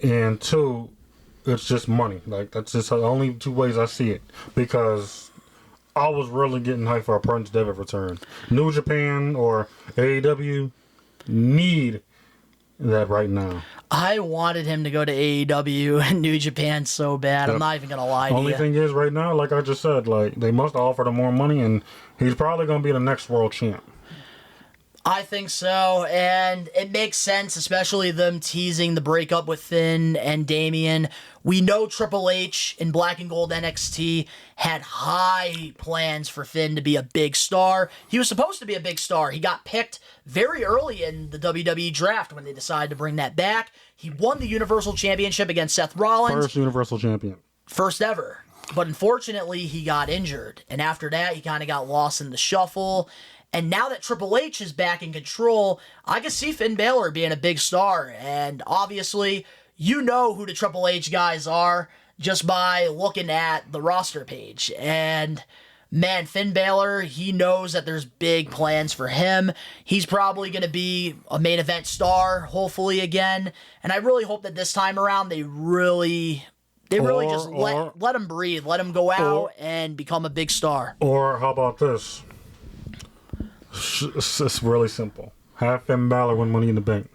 and two, it's just money. Like, that's just the only two ways I see it. Because I was really getting hyped for a Prince Devitt return. New Japan or AEW need that right now. I wanted him to go to AEW and New Japan so bad. I'm not even going to lie to you. Only thing is right now, like I just said, like they must offer him more money, and he's probably going to be the next world champ. I think so, and it makes sense, especially them teasing the breakup with Finn and Damian. We know Triple H in Black and Gold NXT had high plans for Finn to be a big star. He was supposed to be a big star. He got picked very early in the WWE draft when they decided to bring that back. He won the Universal Championship against Seth Rollins. First Universal Champion. First ever. But unfortunately, he got injured, and after that, he kind of got lost in the shuffle. And now that Triple H is back in control, I can see Finn Balor being a big star. And obviously, you know who the Triple H guys are just by looking at the roster page. And man, Finn Balor, he knows that there's big plans for him. He's probably going to be a main event star, hopefully again. And I really hope that this time around they really just let him breathe, let him go out and become a big star. Or how about this? It's really simple. Have Finn Balor win Money in the Bank.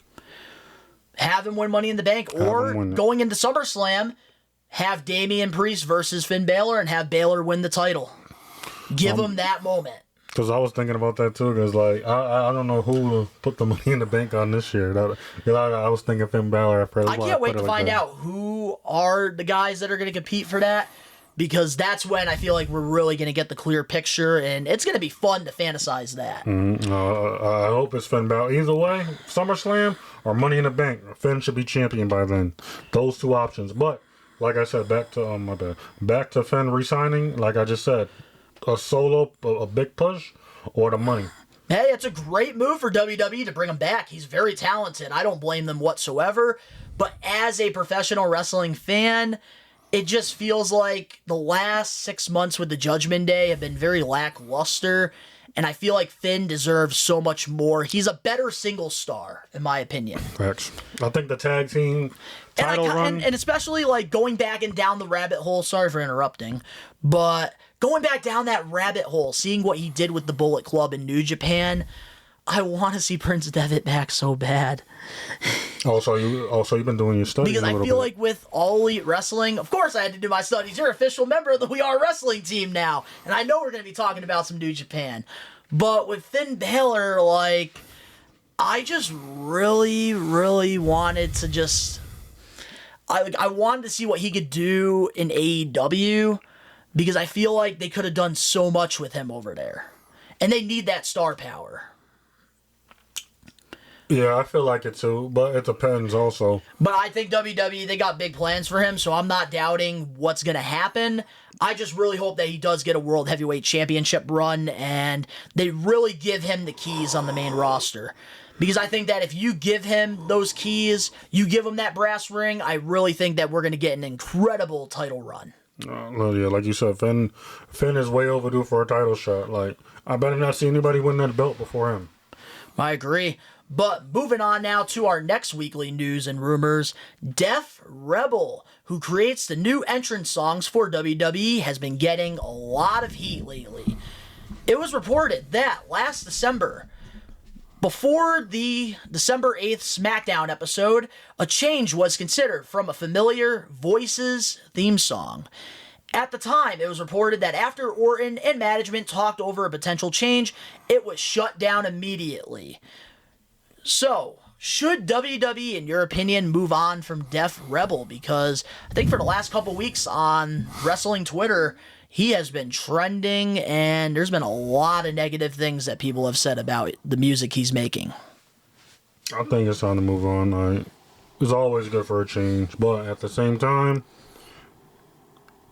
Have him win Money in the Bank, or going into SummerSlam, have Damian Priest versus Finn Balor and have Balor win the title. Give him that moment. Because I was thinking about that too. Because like I don't know who to put the Money in the Bank on this year. I was thinking Finn Balor. I can't wait to find out who are the guys that are going to compete for that. Because that's when I feel like we're really going to get the clear picture, and it's going to be fun to fantasize that. I hope it's Finn Balor. Either way, SummerSlam or Money in the Bank, Finn should be champion by then. Those two options. But like I said, back to Finn resigning. Like I just said, a solo, a big push, or the money. Hey, it's a great move for WWE to bring him back. He's very talented. I don't blame them whatsoever. But as a professional wrestling fan, it just feels like the last 6 months with the Judgment Day have been very lackluster, and I feel like Finn deserves so much more. He's a better single star, in my opinion. Facts. I think the tag team title run... And especially like going back and down the rabbit hole, sorry for interrupting, but going back down that rabbit hole, seeing what he did with the Bullet Club in New Japan, I want to see Prince Devitt back so bad. Also, you've been doing your studies. Because I feel like with All Elite Wrestling, of course I had to do my studies. You're an official member of the We Are Wrestling team now. And I know we're going to be talking about some New Japan. But with Finn Balor, like, I just really, really wanted to just... I wanted to see what he could do in AEW. Because I feel like they could have done so much with him over there. And they need that star power. Yeah, I feel like it too, but it depends also. But I think WWE, they got big plans for him, so I'm not doubting what's going to happen. I just really hope that he does get a World Heavyweight Championship run, and they really give him the keys on the main roster. Because I think that if you give him those keys, you give him that brass ring, I really think that we're going to get an incredible title run. Well, yeah, like you said, Finn is way overdue for a title shot. Like, I better not see anybody win that belt before him. I agree. But moving on now to our next weekly news and rumors, Def Rebel, who creates the new entrance songs for WWE, has been getting a lot of heat lately. It was reported that last December, before the December 8th SmackDown episode, a change was considered from a familiar Voices theme song. At the time, it was reported that after Orton and management talked over a potential change, it was shut down immediately. So, should WWE, in your opinion, move on from Def Rebel? Because I think for the last couple weeks on wrestling Twitter, he has been trending, and there's been a lot of negative things that people have said about the music he's making. I think it's time to move on. It's always good for a change, but at the same time,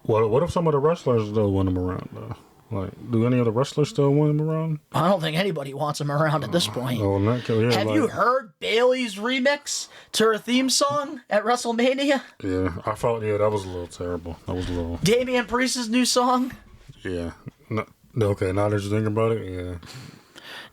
what if some of the wrestlers still want him around, though? Like, do any of the wrestlers still want him around? I don't think anybody wants him around at this point. Have you heard Bayley's remix to her theme song at WrestleMania? Yeah, I thought, that was a little terrible. That was a little... Damian Priest's new song? Yeah. Okay, now that you think about it, yeah.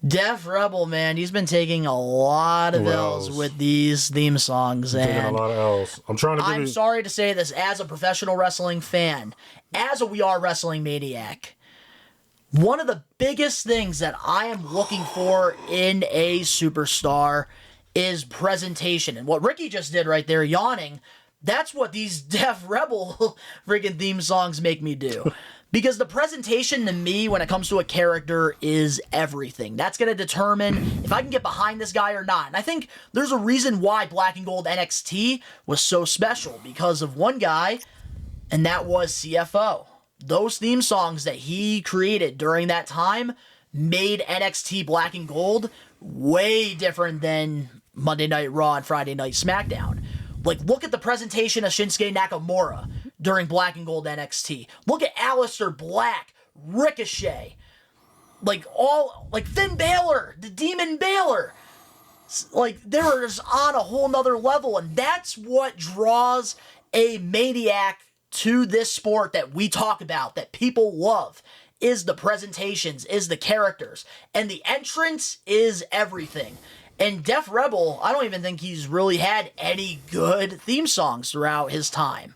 Def Rebel, man, he's been taking a lot of L's with these theme songs. Taking a lot of L's. I'm sorry to say this as a professional wrestling fan, as a We Are Wrestling maniac. One of the biggest things that I am looking for in a superstar is presentation. And what Ricky just did right there, yawning, that's what these Def Rebel freaking theme songs make me do. Because the presentation to me, when it comes to a character, is everything. That's going to determine if I can get behind this guy or not. And I think there's a reason why Black and Gold NXT was so special, because of one guy, and that was CFO. Those theme songs that he created during that time made NXT Black and Gold way different than Monday Night Raw and Friday Night SmackDown. Like, look at the presentation of Shinsuke Nakamura during Black and Gold NXT. Look at Aleister Black, Ricochet, like Finn Balor, the Demon Balor. Like, they're just on a whole nother level, and that's what draws a maniac to this sport that we talk about, that people love, is the presentations, is the characters, and the entrance is everything. And Def Rebel, I don't even think he's really had any good theme songs throughout his time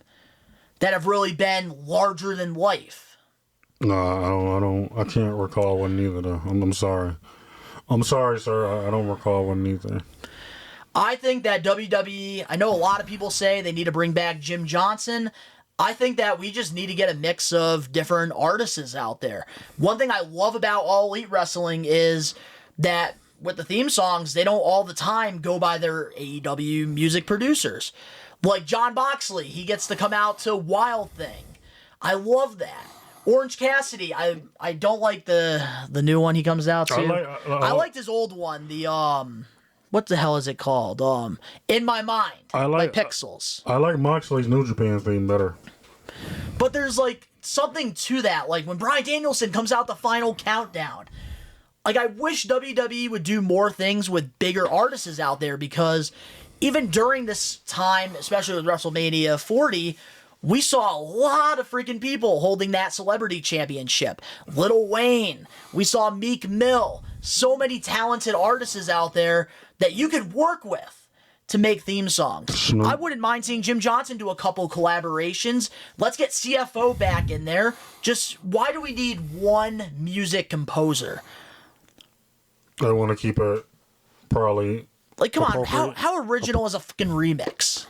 that have really been larger than life. No, I can't recall one either, though. I'm sorry. I'm sorry, sir. I don't recall one either. I think that WWE, I know a lot of people say they need to bring back Jim Johnson. I think that we just need to get a mix of different artists out there. One thing I love about All Elite Wrestling is that with the theme songs, they don't all the time go by their AEW music producers. Like John Boxley, he gets to come out to Wild Thing. I love that. Orange Cassidy, I don't like the new one he comes out to. I liked his old one, the what the hell is it called? In My Mind by Pixels. I like Moxley's New Japan theme better. But there's like something to that. Like when Bryan Danielson comes out the Final Countdown. Like, I wish WWE would do more things with bigger artists out there, because even during this time, especially with WrestleMania 40, we saw a lot of freaking people holding that celebrity championship. Lil Wayne, we saw Meek Mill, so many talented artists out there that you could work with to make theme songs. I wouldn't mind seeing Jim Johnson do a couple collaborations. Let's get CFO back in there. Just, why do we need one music composer? I want to keep it probably... Like, come on, how original is a fucking remix?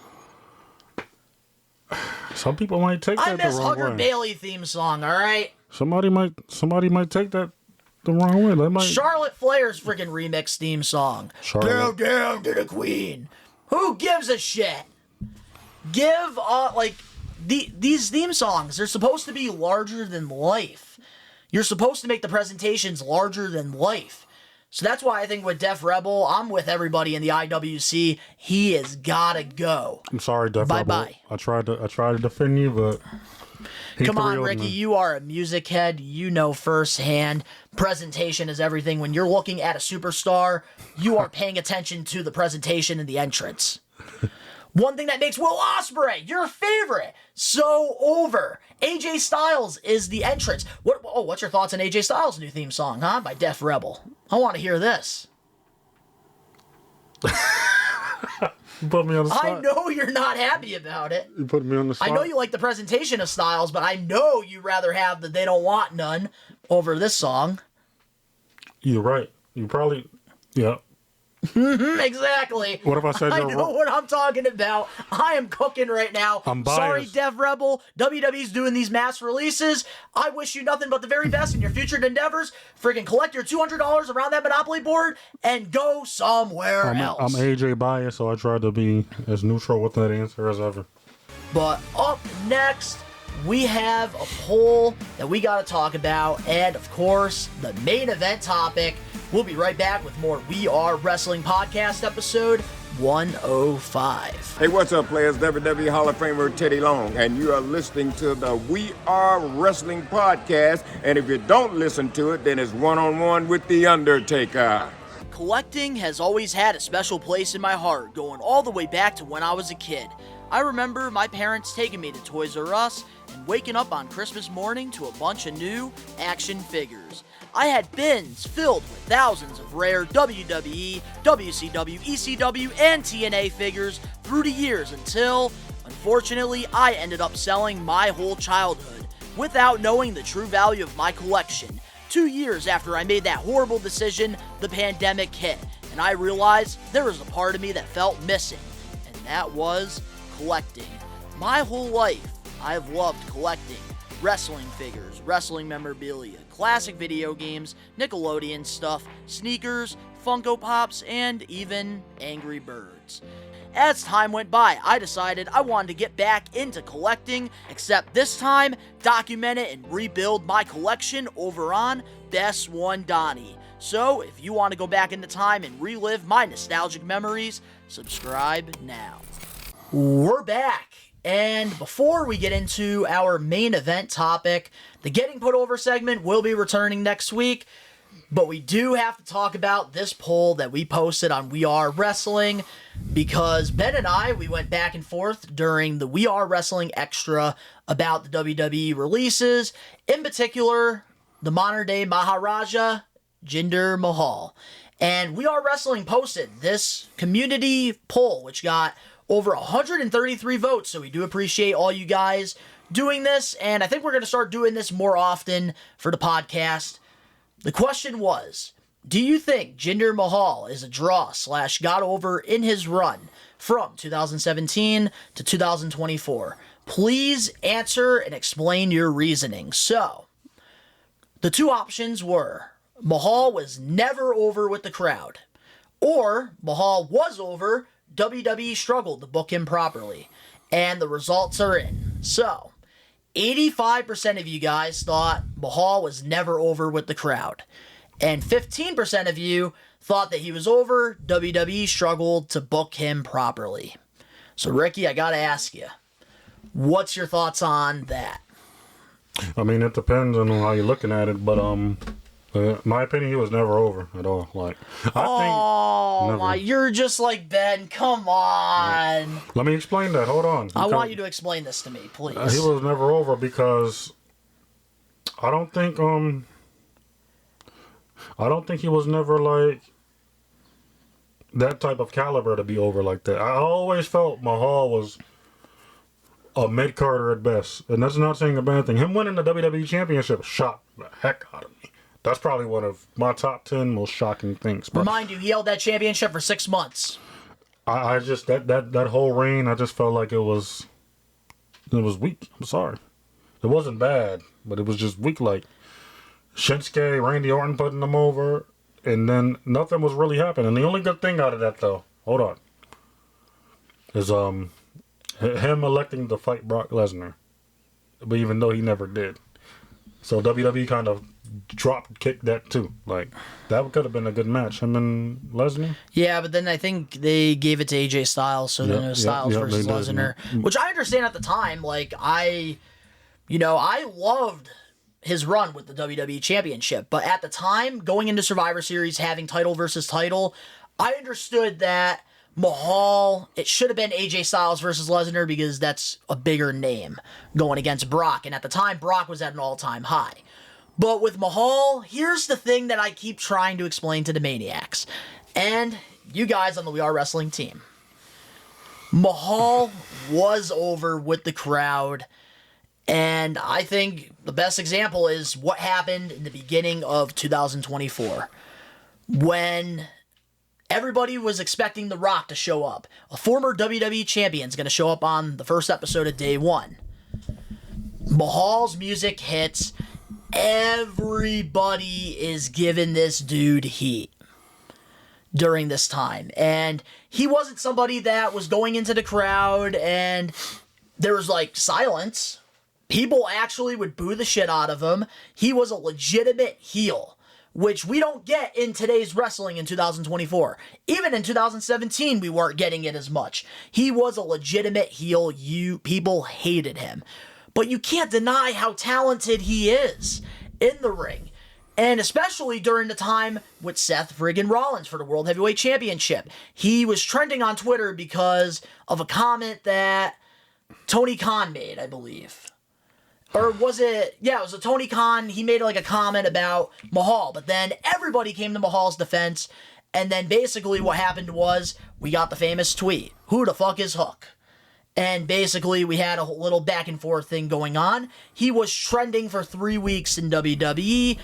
Some people might take that the wrong way. I miss Hugger Bailey theme song, alright? Somebody might take that the wrong way. They might... Charlotte Flair's freaking remix theme song. Bow down to the Queen. Who gives a shit? Give, these theme songs, they're supposed to be larger than life. You're supposed to make the presentations larger than life. So that's why I think with Def Rebel, I'm with everybody in the IWC. He has gotta go. I'm sorry, Def Rebel. Bye-bye. I tried to defend you, but... Come on, Ricky, you are a music head. You know firsthand. Presentation is everything. When you're looking at a superstar, you are paying attention to the presentation and the entrance. One thing that makes Will Ospreay, your favorite, so over. AJ Styles is the entrance. What's your thoughts on AJ Styles' new theme song, huh? By Def Rebel. I want to hear this. You put me on the spot. I know you're not happy about it. You put me on the spot. I know you like the presentation of Styles, but I know you'd rather have the They Don't Want None over this song. You're right. You probably... Yeah. Exactly. What if I said I know what I'm talking about. I am cooking right now. I'm biased. Sorry, Def Rebel. WWE's doing these mass releases. I wish you nothing but the very best in your future endeavors. Friggin' collect your $200 around that Monopoly board and go somewhere else. I'm AJ biased, so I tried to be as neutral with that answer as ever. But up next, we have a poll that we got to talk about, and of course, the main event topic. We'll be right back with more We Are Wrestling Podcast episode 105. Hey, what's up, players? WWE Hall of Famer Teddy Long, and you are listening to the We Are Wrestling Podcast. And if you don't listen to it, then it's one-on-one with The Undertaker. Collecting has always had a special place in my heart, going all the way back to when I was a kid. I remember my parents taking me to Toys R Us and waking up on Christmas morning to a bunch of new action figures. I had bins filled with thousands of rare WWE, WCW, ECW, and TNA figures through the years until, unfortunately, I ended up selling my whole childhood without knowing the true value of my collection. 2 years after I made that horrible decision, the pandemic hit, and and I realized there was a part of me that felt missing, and that was collecting. My whole life, I've loved collecting wrestling figures, wrestling memorabilia, classic video games, Nickelodeon stuff, sneakers, Funko Pops, and even Angry Birds. As time went by, I decided I wanted to get back into collecting, except this time, document it and rebuild my collection over on Best One Donnie. So, if you want to go back into time and relive my nostalgic memories, subscribe now. We're back, and before we get into our main event topic, the Getting Put Over segment will be returning next week. But we do have to talk about this poll that we posted on We Are Wrestling, because Ben and I, we went back and forth during the We Are Wrestling Extra about the WWE releases, in particular, the modern-day Maharaja, Jinder Mahal. And We Are Wrestling posted this community poll, which got over 133 votes, so we do appreciate all you guys doing this, and I think we're going to start doing this more often for the podcast. The question was, do you think Jinder Mahal is a draw / got over in his run from 2017 to 2024? Please answer and explain your reasoning. So, the two options were, Mahal was never over with the crowd, or Mahal was over, WWE struggled to book him properly, and the results are in. So, 85% of you guys thought Mahal was never over with the crowd. And 15% of you thought that he was over, WWE struggled to book him properly. So, Ricky, I gotta ask you, what's your thoughts on that? I mean, it depends on how you're looking at it, but my opinion, he was never over at all. Like, you're just like Ben. Come on. Let me explain that. Hold on. I want you to explain this to me, please. He was never over because I don't think he was never like that type of caliber to be over like that. I always felt Mahal was a mid-carder at best, and that's not saying a bad thing. Him winning the WWE Championship shocked the heck out of me. That's probably one of my top 10 most shocking things. But remind you, he held that championship for 6 months. I just that whole reign, I just felt like it was weak. I'm sorry, it wasn't bad, but it was just weak. Like Shinsuke, Randy Orton putting them over, and then nothing was really happening. The only good thing out of that, though, hold on, is him electing to fight Brock Lesnar, but even though he never did, so WWE kind of kicked that too. Like, that could have been a good match, him and Lesnar. Yeah, but then I think they gave it to AJ Styles, so then it was Styles versus Lesnar, which I understand at the time. Like, I loved his run with the WWE Championship, but at the time, going into Survivor Series, having title versus title, I understood that Mahal, it should have been AJ Styles versus Lesnar because that's a bigger name going against Brock, and at the time, Brock was at an all-time high. But with Mahal, here's the thing that I keep trying to explain to the Maniacs, and you guys on the We Are Wrestling team. Mahal was over with the crowd, and I think the best example is what happened in the beginning of 2024, when everybody was expecting The Rock to show up. A former WWE champion is going to show up on the first episode of Day 1. Mahal's music hits. Everybody is giving this dude heat during this time. And he wasn't somebody that was going into the crowd and there was like silence. People actually would boo the shit out of him. He was a legitimate heel, which we don't get in today's wrestling in 2024. Even in 2017, we weren't getting it as much. He was a legitimate heel. People hated him. But you can't deny how talented he is in the ring. And especially during the time with Seth friggin' Rollins for the World Heavyweight Championship. He was trending on Twitter because of a comment that Tony Khan made, I believe. Or was it? Yeah, it was a Tony Khan. He made like a comment about Mahal. But then everybody came to Mahal's defense. And then basically what happened was we got the famous tweet. Who the fuck is Hook? And basically, we had a little back and forth thing going on. He was trending for 3 weeks in WWE,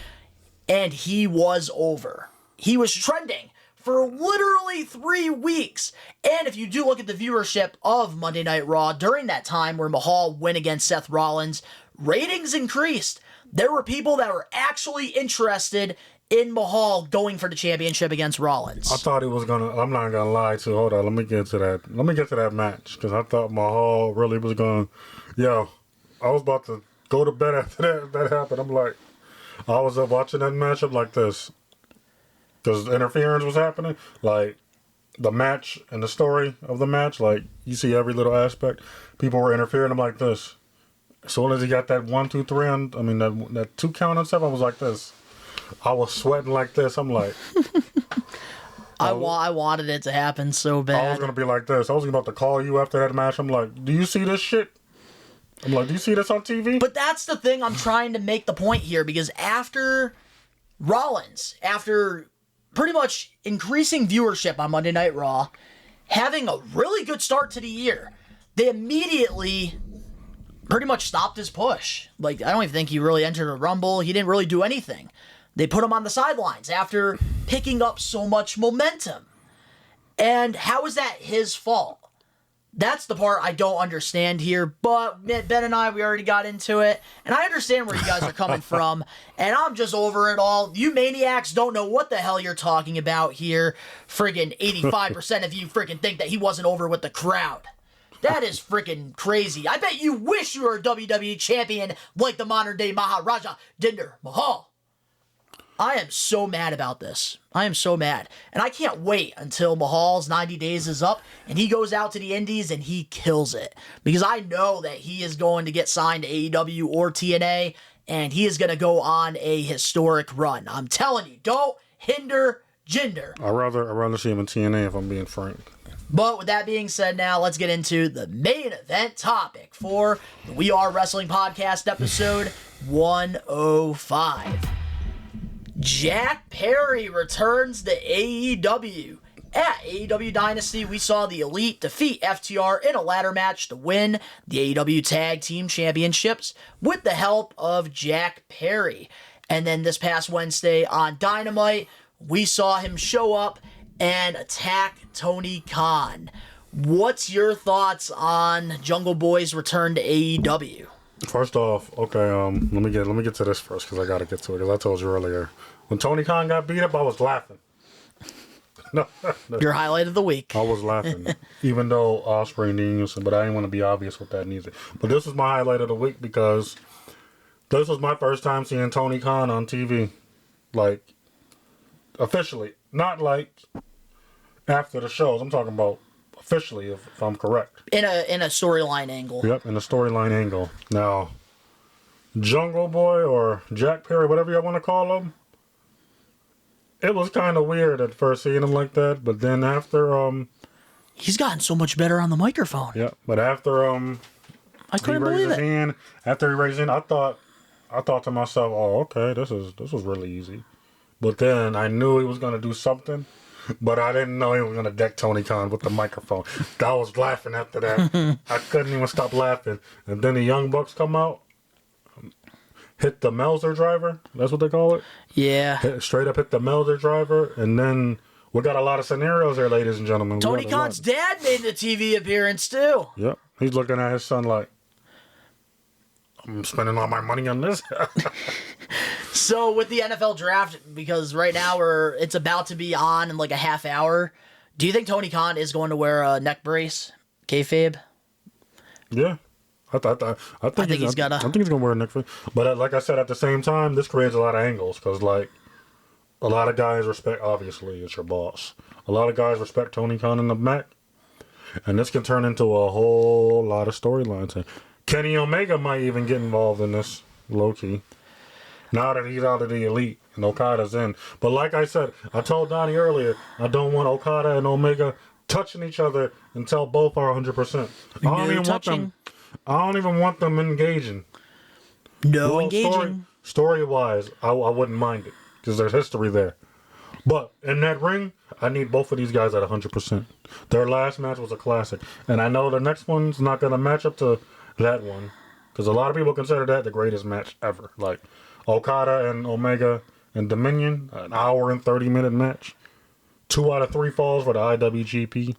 and he was over. He was trending for literally 3 weeks. And if you do look at the viewership of Monday Night Raw during that time where Mahal went against Seth Rollins, ratings increased. There were people that were actually interested in Mahal going for the championship against Rollins. I thought he was gonna. I'm not gonna lie to. Hold on, let me get to that. Let me get to that match because I thought Mahal really was going. Yo, I was about to go to bed after that happened. I'm like, I was up watching that matchup like this because interference was happening. Like the match and the story of the match, like you see every little aspect. People were interfering. I'm like this. As soon as he got that 1, 2, 3 on, I mean that 2 count and stuff, I was like this. I was sweating like this. I'm like, I wanted it to happen so bad. I was gonna be like this. I was about to call you after that match. I'm like, do you see this shit? I'm like, do you see this on TV? But that's the thing I'm trying to make the point here, because after Rollins, after pretty much increasing viewership on Monday Night Raw, having a really good start to the year, they immediately pretty much stopped his push. Like, I don't even think he really entered a Rumble. He didn't really do anything. They put him on the sidelines after picking up so much momentum. And how is that his fault? That's the part I don't understand here, but Ben and I, we already got into it, and I understand where you guys are coming from, and I'm just over it all. You maniacs don't know what the hell you're talking about here. Friggin' 85% of you friggin' think that he wasn't over with the crowd. That is friggin' crazy. I bet you wish you were a WWE champion like the modern-day Maharaja Jinder Mahal. I am so mad about this. I am so mad. And I can't wait until Mahal's 90 days is up and he goes out to the Indies and he kills it. Because I know that he is going to get signed to AEW or TNA and he is going to go on a historic run. I'm telling you, don't hinder Jinder. I'd rather see him in TNA if I'm being frank. But with that being said, now let's get into the main event topic for the We Are Wrestling Podcast episode 105. Jack Perry returns to AEW. At AEW Dynasty, we saw the Elite defeat FTR in a ladder match to win the AEW Tag Team Championships with the help of Jack Perry. And then this past Wednesday on Dynamite, we saw him show up and attack Tony Khan. What's your thoughts on Jungle Boy's return to AEW? First off, okay, let me get to this first because I got to get to it. Because I told you earlier, when Tony Khan got beat up, I was laughing. No, your highlight of the week. I was laughing, even though Ospreay and Danielson, but I didn't want to be obvious with that neither. But this was my highlight of the week because this was my first time seeing Tony Khan on TV, like officially, not like after the shows. I'm talking about officially, if I'm correct. In a storyline angle. Yep, in a storyline angle. Now, Jungle Boy or Jack Perry, whatever you want to call him, it was kind of weird at first seeing him like that, but then after he's gotten so much better on the microphone. Yeah, but after I couldn't believe it. Hand, after he raised his hand, I thought to myself, "Oh, okay, this was really easy." But then I knew he was going to do something. But I didn't know he was going to deck Tony Khan with the microphone. I was laughing after that. I couldn't even stop laughing. And then the Young Bucks come out, hit the Melzer driver. That's what they call it? Yeah. Straight up hit the Melzer driver. And then we got a lot of scenarios there, ladies and gentlemen. Tony Khan's dad made the TV appearance, too. Yep. He's looking at his son like, I'm spending all my money on this. So with the NFL draft, because right now it's about to be on in like a half hour, do you think Tony Khan is going to wear a neck brace? Kayfabe? Yeah. I think he's going to wear a neck brace. But like I said, at the same time, this creates a lot of angles because like a lot of guys respect, obviously, it's your boss. A lot of guys respect Tony Khan in the back. And this can turn into a whole lot of storylines. Kenny Omega might even get involved in this, low-key. Now that he's out of the Elite and Okada's in. But like I said, I told Donnie earlier, I don't want Okada and Omega touching each other until both are 100%. I don't even want them engaging. No engaging. Story-wise, I wouldn't mind it because there's history there. But in that ring, I need both of these guys at 100%. Their last match was a classic. And I know the next one's not going to match up to that one. Because a lot of people consider that the greatest match ever. Like Okada and Omega and Dominion, an hour and 30-minute match. 2 out of 3 falls for the IWGP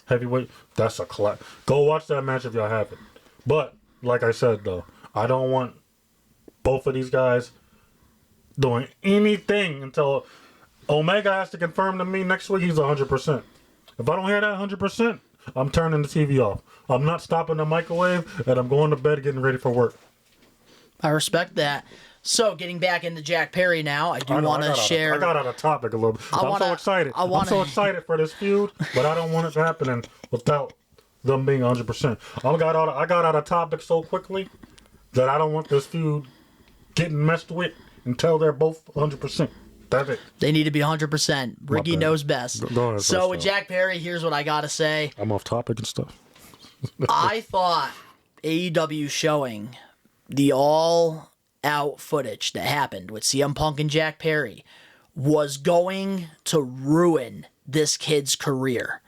heavyweight. That's a collapse. Go watch that match if y'all haven't. But like I said though, I don't want both of these guys doing anything until Omega has to confirm to me next week he's 100%. If I don't hear that 100%, I'm turning the TV off. I'm not stopping the microwave, and I'm going to bed getting ready for work. I respect that. So, getting back into Jack Perry now, I want to share. I got out of topic a little bit. I'm so excited. I'm so excited for this feud, but I don't want it happening without them being 100%. I got out of topic so quickly that I don't want this feud getting messed with until they're both 100%. That's it. They need to be 100%. Ricky knows best. So with Jack Perry, here's what I got to say. I'm off topic and stuff. I thought AEW showing the all-out footage that happened with CM Punk and Jack Perry was going to ruin this kid's career.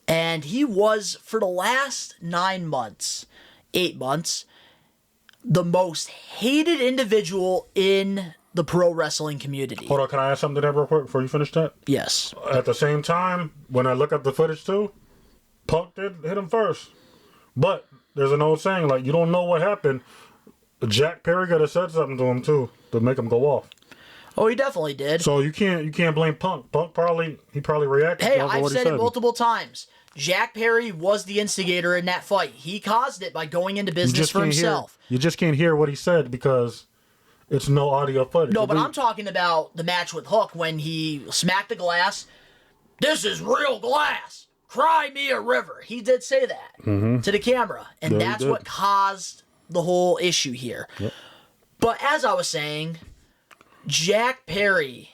And he was, for the last 8 months, the most hated individual in the pro wrestling community. Hold on, can I ask something to that real quick before you finish that? Yes. At the same time, when I look at the footage too, Punk did hit him first. But there's an old saying, like, you don't know what happened. Jack Perry could have said something to him too to make him go off. Oh, he definitely did. So you can't blame Punk. Punk probably reacted. Hey, I've said it multiple times. Jack Perry was the instigator in that fight. He caused it by going into business for himself. You just can't hear what he said because it's no audio footage. No, but I'm talking about the match with Hook when he smacked the glass. This is real glass. Cry me a river. He did say that to the camera. And that's what caused the whole issue here. Yep. But as I was saying, Jack Perry,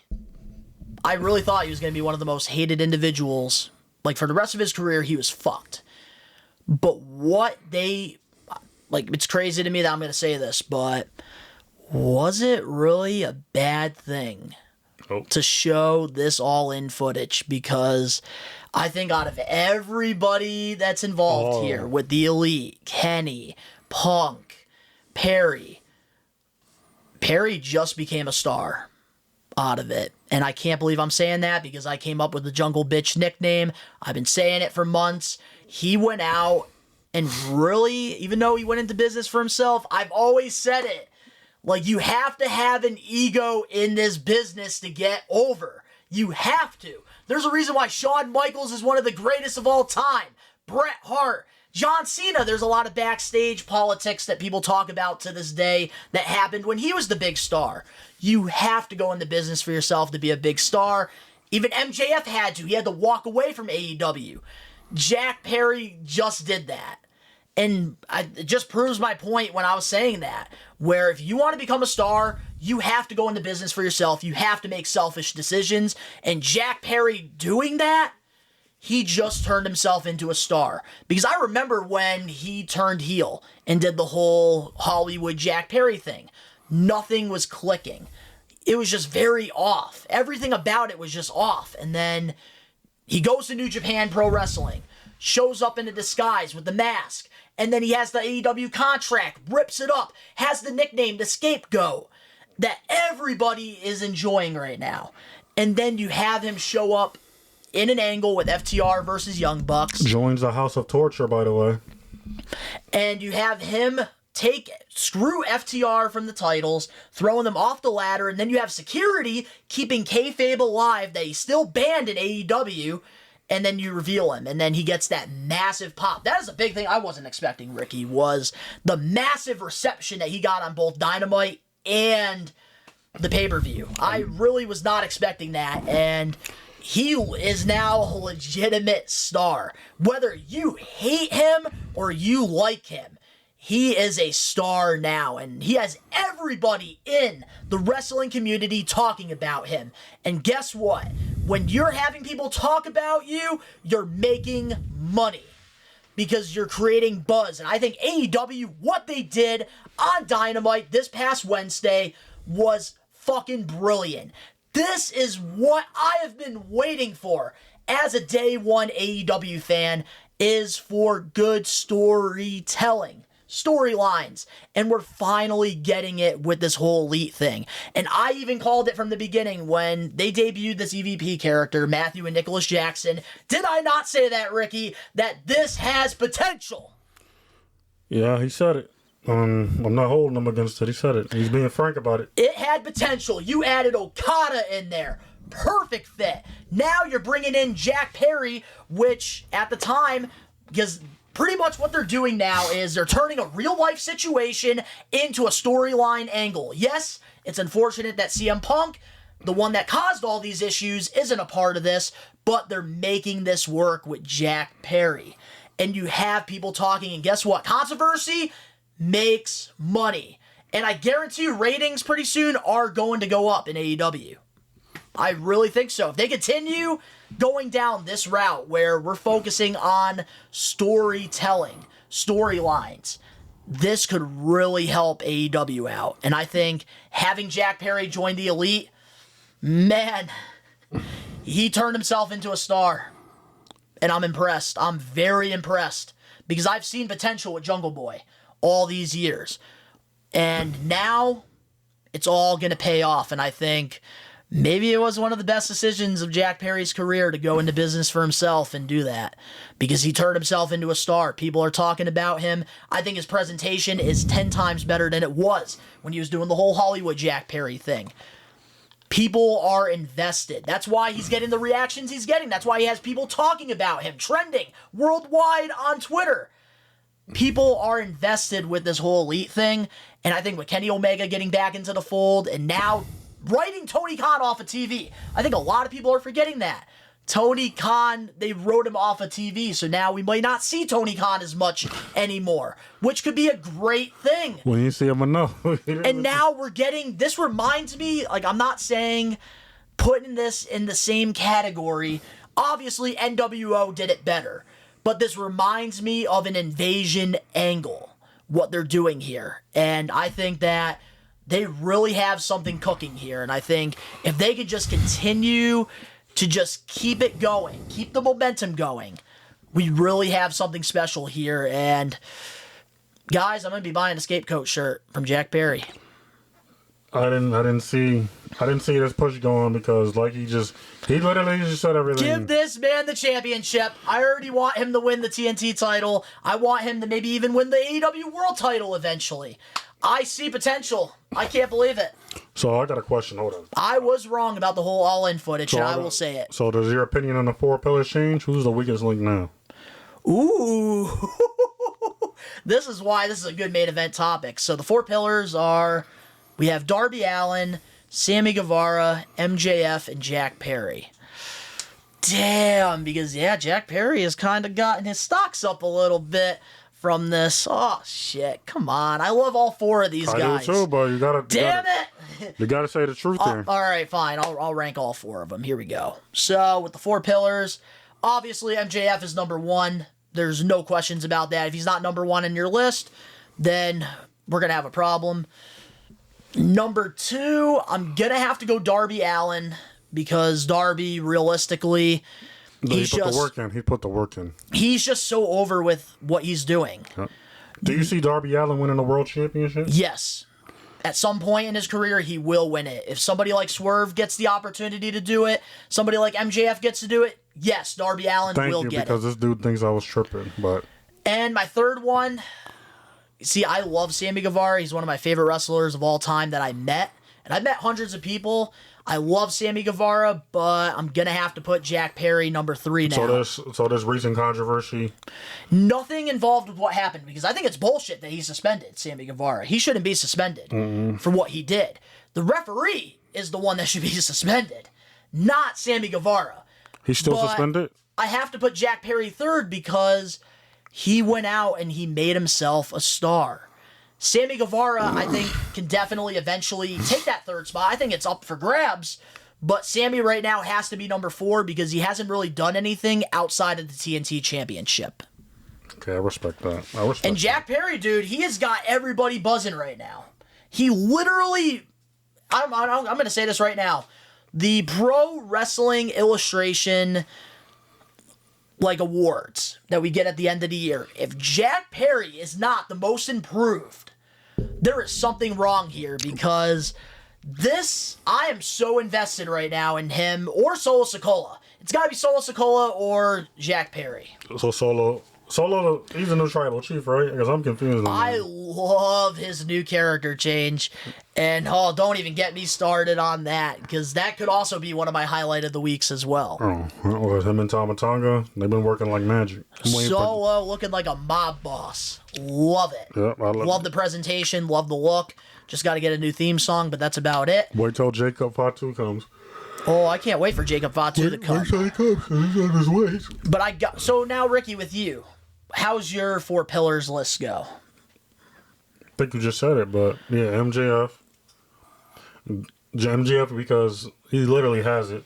I really thought he was going to be one of the most hated individuals. Like, for the rest of his career, he was fucked. But it's crazy to me that I'm going to say this, but was it really a bad thing to show this all-in footage? Because I think out of everybody that's involved here, with the Elite, Kenny, Punk, Perry just became a star out of it. And I can't believe I'm saying that because I came up with the Jungle Bitch nickname. I've been saying it for months. He went out and really, even though he went into business for himself, I've always said it. Like, you have to have an ego in this business to get over. You have to. There's a reason why Shawn Michaels is one of the greatest of all time. Bret Hart, John Cena, there's a lot of backstage politics that people talk about to this day that happened when he was the big star. You have to go into business for yourself to be a big star. Even MJF had to. He had to walk away from AEW. Jack Perry just did that. And it just proves my point when I was saying that, where if you want to become a star, you have to go into business for yourself. You have to make selfish decisions. And Jack Perry doing that, he just turned himself into a star. Because I remember when he turned heel and did the whole Hollywood Jack Perry thing. Nothing was clicking. It was just very off. Everything about it was just off. And then he goes to New Japan Pro Wrestling, shows up in a disguise with the mask, and then he has the AEW contract, rips it up, has the nickname, the Scapegoat, that everybody is enjoying right now. And then you have him show up in an angle with FTR versus Young Bucks. Joins the House of Torture, by the way. And you have him screw FTR from the titles, throwing them off the ladder, and then you have security keeping kayfabe alive that he's still banned in AEW, and then you reveal him, and then he gets that massive pop. That is a big thing I wasn't expecting, Ricky, was the massive reception that he got on both Dynamite and the pay-per-view. I really was not expecting that, and he is now a legitimate star. Whether you hate him or you like him, he is a star now, and he has everybody in the wrestling community talking about him. And guess what? When you're having people talk about you, you're making money because you're creating buzz. And I think AEW, what they did on Dynamite this past Wednesday was fucking brilliant. This is what I have been waiting for as a day one AEW fan, is for good storytelling. storylines. And we're finally getting it with this whole Elite thing. And I even called it from the beginning when they debuted this EVP character, Matthew and Nicholas Jackson. Did I not say that, Ricky? That this has potential? Yeah, he said it. I'm not holding him against it. He said it. He's being frank about it. It had potential. You added Okada in there. Perfect fit. Now you're bringing in Jack Perry, which at the time, because pretty much what they're doing now is they're turning a real-life situation into a storyline angle. Yes, it's unfortunate that CM Punk, the one that caused all these issues, isn't a part of this, but they're making this work with Jack Perry. And you have people talking, and guess what? Controversy makes money. And I guarantee you ratings pretty soon are going to go up in AEW. I really think so. If they continue going down this route where we're focusing on storytelling, storylines, this could really help AEW out. And I think having Jack Perry join the Elite, man, he turned himself into a star. And I'm impressed. I'm very impressed. Because I've seen potential with Jungle Boy all these years. And now it's all going to pay off. And I think maybe it was one of the best decisions of Jack Perry's career to go into business for himself and do that. Because he turned himself into a star. People are talking about him. I think his presentation is 10 times better than it was when he was doing the whole Hollywood Jack Perry thing. People are invested. That's why he's getting the reactions he's getting. That's why he has people talking about him, trending worldwide on Twitter. People are invested with this whole Elite thing. And I think with Kenny Omega getting back into the fold and now writing Tony Khan off of TV, I think a lot of people are forgetting that. Tony Khan, they wrote him off of TV, so now we might not see Tony Khan as much anymore, which could be a great thing. When you see him, I know. And now we're getting, this reminds me, like I'm not saying putting this in the same category. Obviously, NWO did it better, but this reminds me of an invasion angle, what they're doing here. And I think that they really have something cooking here, and I think if they could just continue to just keep it going, keep the momentum going, we really have something special here. And guys, I'm gonna be buying a Scapegoat shirt from Jack Perry. I didn't see this push going because he literally just said everything. Give this man the championship. I already want him to win the TNT title. I want him to maybe even win the AEW World title eventually. I see potential. I can't believe it. So I got a question. Hold on. I was wrong about the whole all-in footage, and I will say it. So does your opinion on the 4 pillars change? Who's the weakest link now? Ooh. This is why this is a good main event topic. So the 4 pillars are, we have Darby Allin, Sammy Guevara, MJF, and Jack Perry. Damn, because Jack Perry has kind of gotten his stocks up a little bit from this. Oh shit! Come on, I love all 4 of these guys. I do too, but you gotta. Damn it! You gotta say the truth there. All right, fine. I'll rank all 4 of them. Here we go. So with the 4 pillars, obviously MJF is number 1. There's no questions about that. If he's not number 1 in your list, then we're gonna have a problem. Number 2, I'm gonna have to go Darby Allin because Darby, realistically. He put the work in. He's just so over with what he's doing. Do you see Darby Allin winning the World Championship? Yes. At some point in his career, he will win it. If somebody like Swerve gets the opportunity to do it, somebody like MJF gets to do it, yes, Darby Allin will get it. Because this dude thinks I was tripping. And my third one, see, I love Sammy Guevara. He's one of my favorite wrestlers of all time that I met. And I've met hundreds of people. I love Sammy Guevara, but I'm going to have to put Jack Perry number 3 now. So there's recent controversy? Nothing involved with what happened, because I think it's bullshit that he's suspended, Sammy Guevara. He shouldn't be suspended for what he did. The referee is the one that should be suspended, not Sammy Guevara. He's still suspended? I have to put Jack Perry 3rd because he went out and he made himself a star. Sammy Guevara, I think, can definitely eventually take that 3rd spot. I think it's up for grabs, but Sammy right now has to be number 4 because he hasn't really done anything outside of the TNT Championship. Okay, I respect that. And Jack Perry, dude, he has got everybody buzzing right now. He literally, I'm going to say this right now, the Pro Wrestling Illustration like awards that we get at the end of the year, if Jack Perry is not the most improved, there is something wrong here, because I am so invested right now in him or Solo Sikoa. It's got to be Solo Sikoa or Jack Perry. So Solo, he's a new tribal chief, right? Because I'm confused. I love his new character change. And, don't even get me started on that, because that could also be one of my highlight of the weeks as well. Oh, him and Tama Tonga, they've been working like magic. Solo looking like a mob boss. Love it. Yep, I love the presentation, love the look. Just got to get a new theme song, but that's about it. Wait till Jacob Fatu comes. Oh, I can't wait for Jacob Fatu to come. Wait till he comes, he's on his way. But so now, Ricky, with you, how's your 4 pillars list go? I think you just said it, but yeah, MJF. MJF, because he literally has it.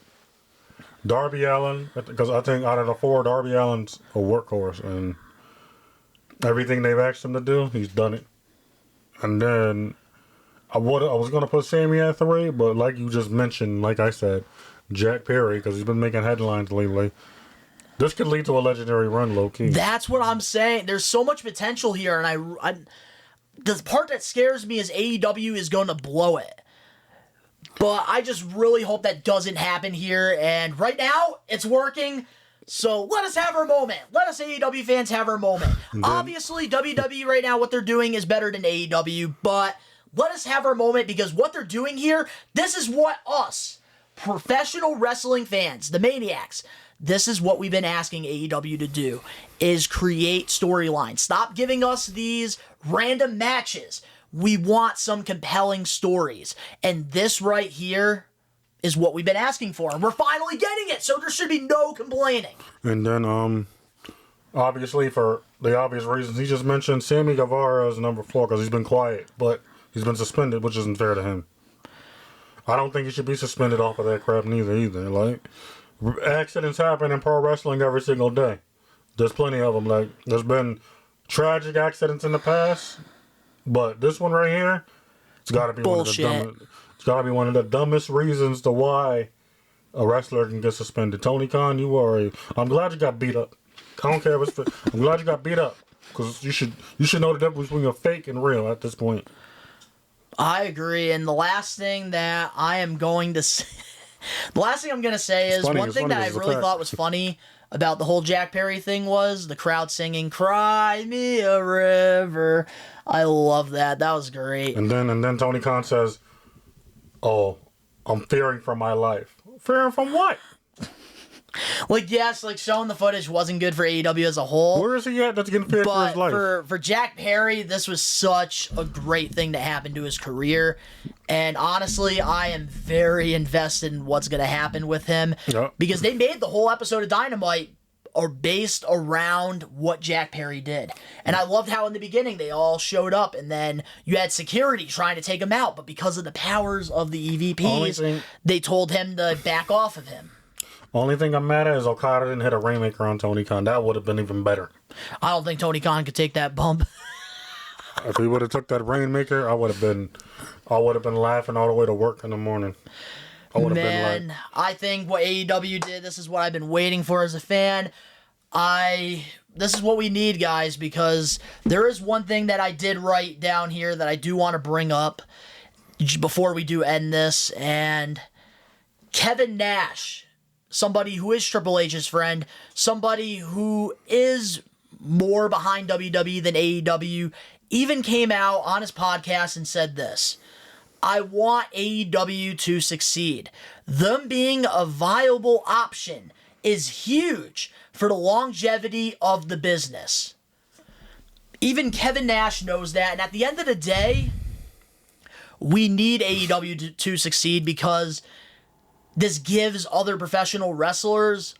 Darby Allin, because I think out of the 4, Darby Allin's a workhorse, and everything they've asked him to do, he's done it. And then I was going to put Sammy at 3, but like you just mentioned, like I said, Jack Perry, because he's been making headlines lately. This could lead to a legendary run, low-key. That's what I'm saying. There's so much potential here, and the part that scares me is AEW is going to blow it. But I just really hope that doesn't happen here, and right now, it's working. So let us have our moment. Let us AEW fans have our moment. Obviously, WWE right now, what they're doing is better than AEW, but let us have our moment, because what they're doing here, this is what us, professional wrestling fans, the Maniacs, this is what we've been asking AEW to do, is create storylines. Stop giving us these random matches. We want some compelling stories. And this right here is what we've been asking for, and we're finally getting it, so there should be no complaining. And then, obviously, for the obvious reasons he just mentioned, Sammy Guevara is number 4 because he's been quiet, but he's been suspended, which isn't fair to him. I don't think he should be suspended off of that crap either. Like, accidents happen in pro wrestling every single day. There's plenty of them. Like, there's been tragic accidents in the past, but this one right here, it's got to be bullshit. It's got to be one of the dumbest reasons to why a wrestler can get suspended. Tony Khan, I'm glad you got beat up. I don't care if it's I'm glad you got beat up, because you should know the difference between a fake and real at this point. I agree, and the last thing that I am going to say, is one thing that I really thought was funny about the whole Jack Perry thing was the crowd singing "Cry Me a River." I love that. That was great. And then Tony Khan says, "Oh, I'm fearing for my life." Fearing from what? Yes, showing the footage wasn't good for AEW as a whole. Where is he at that's getting feared for his life? For Jack Perry, this was such a great thing to happen to his career. And honestly, I am very invested in what's going to happen with him. Yep. Because they made the whole episode of Dynamite based around what Jack Perry did. And I loved how in the beginning they all showed up, and then you had security trying to take him out. But because of the powers of the EVPs, they told him to back off of him. Only thing I'm mad at is Okada didn't hit a Rainmaker on Tony Khan. That would have been even better. I don't think Tony Khan could take that bump. If he would have took that Rainmaker, I would have been laughing all the way to work in the morning. I think what AEW did, this is what I've been waiting for as a fan. This is what we need, guys, because there is one thing that I did write down here that I do want to bring up before we do end this, and Kevin Nash, somebody who is Triple H's friend, somebody who is more behind WWE than AEW, even came out on his podcast and said this: I want AEW to succeed. Them being a viable option is huge for the longevity of the business. Even Kevin Nash knows that, and at the end of the day, we need AEW to succeed, because this gives other professional wrestlers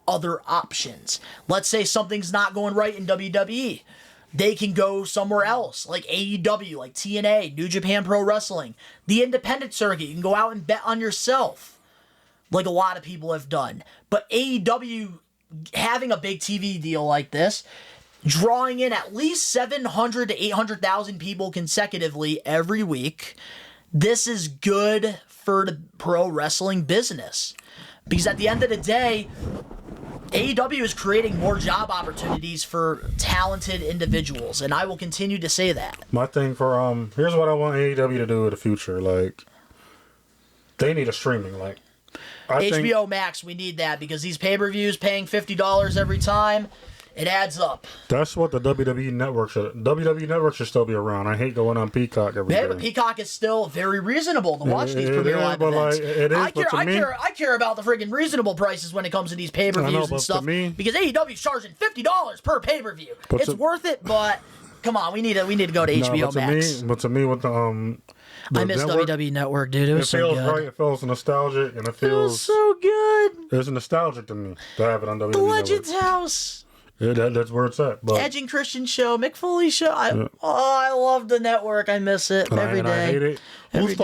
other options. Let's say something's not going right in WWE. They can go somewhere else, like AEW, like TNA, New Japan Pro Wrestling, the independent circuit. You can go out and bet on yourself, like a lot of people have done. But AEW having a big TV deal like this, drawing in at least 700 to 800,000 people consecutively every week, this is good for the pro wrestling business. Because at the end of the day, AEW is creating more job opportunities for talented individuals, and I will continue to say that. My thing for here's what I want AEW to do in the future. Like, they need a streaming. Like, HBO Max, we need that because these pay-per-views paying $50 every time, it adds up. That's what the WWE Network should. WWE Network should still be around. I hate going on Peacock every day. But Peacock is still very reasonable to watch these Premier Live events. I care about the freaking reasonable prices when it comes to these pay-per-views and stuff. Because AEW's charging $50 per pay-per-view. It's worth it, but come on, we need to go to HBO Max. But to me, with the I miss WWE Network, dude. It was so good. It feels right. It feels nostalgic, and it feels so good. It's nostalgic to me to have it on WWE The Legends Network. House. Yeah, that's where it's at. But Edge and Christian show, Mick Foley show. I love the network. I miss it every day. I hate it. Whose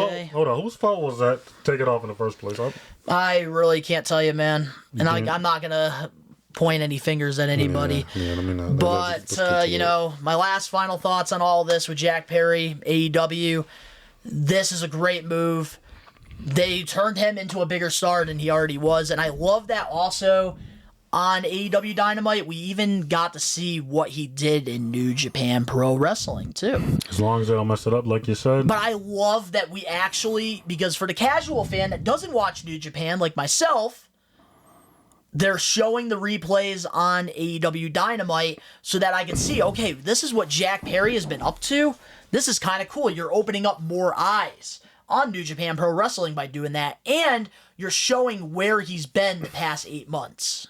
fault was that to take it off in the first place? I really can't tell you, man. And I'm not going to point any fingers at anybody. But, my last final thoughts on all this with Jack Perry, AEW, this is a great move. They turned him into a bigger star than he already was. And I love that also. On AEW Dynamite, we even got to see what he did in New Japan Pro Wrestling, too. As long as they don't mess it up, like you said. But I love that we actually, because for the casual fan that doesn't watch New Japan, like myself, they're showing the replays on AEW Dynamite so that I can see, okay, this is what Jack Perry has been up to. This is kind of cool. You're opening up more eyes on New Japan Pro Wrestling by doing that, and you're showing where he's been the past 8 months.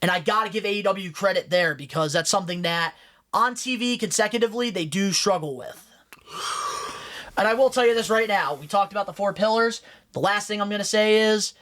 And I got to give AEW credit there because that's something that on TV consecutively they do struggle with. And I will tell you this right now. We talked about the 4 pillars. The last thing I'm going to say is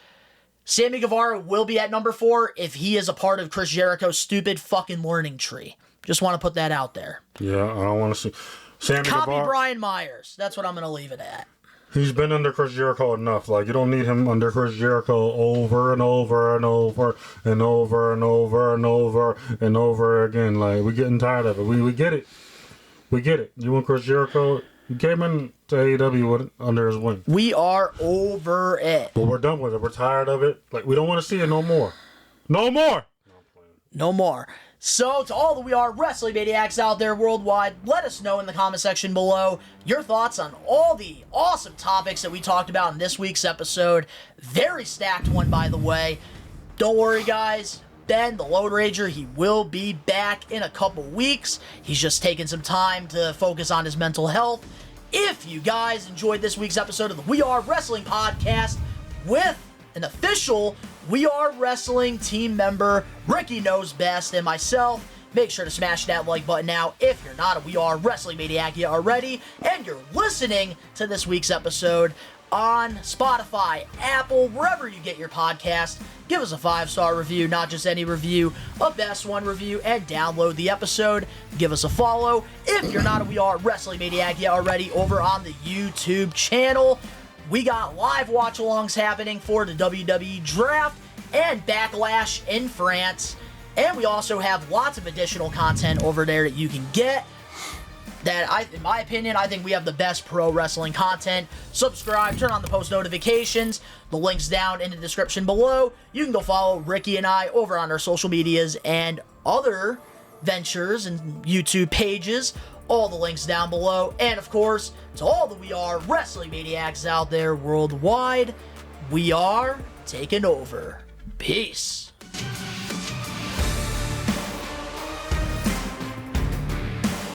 Sammy Guevara will be at number 4 if he is a part of Chris Jericho's stupid fucking learning tree. Just want to put that out there. Yeah, I don't want to see Sammy Guevara. Brian Myers. That's what I'm going to leave it at. He's been under Chris Jericho enough. Like, you don't need him under Chris Jericho over and over and over and over and over and over and over again. Like, we're getting tired of it. We get it. We get it. You want Chris Jericho? He came in to AEW under his wing. We are over it. But we're done with it. We're tired of it. Like, we don't want to see it no more. No more! No more. So, to all the We Are Wrestling Maniacs out there worldwide, let us know in the comment section below your thoughts on all the awesome topics that we talked about in this week's episode. Very stacked one, by the way. Don't worry, guys. Ben, the Lone Ranger, he will be back in a couple weeks. He's just taking some time to focus on his mental health. If you guys enjoyed this week's episode of the We Are Wrestling Podcast with an official We Are Wrestling team member, Ricky Knows Best, and myself, make sure to smash that like button now if you're not a We Are Wrestling Maniac yet already, and you're listening to this week's episode on Spotify, Apple, wherever you get your podcast. Give us a 5-star review, not just any review, a best one review, and download the episode. Give us a follow if you're not a We Are Wrestling Maniac yet already over on the YouTube channel. We got live watch-alongs happening for the WWE Draft and Backlash in France. And we also have lots of additional content over there that you can get. In my opinion, I think we have the best pro wrestling content. Subscribe, turn on the post notifications. The link's down in the description below. You can go follow Ricky and I over on our social medias and other ventures and YouTube pages. All the links down below. And of course, to all the We Are Wrestling Maniacs out there worldwide, we are taking over. Peace.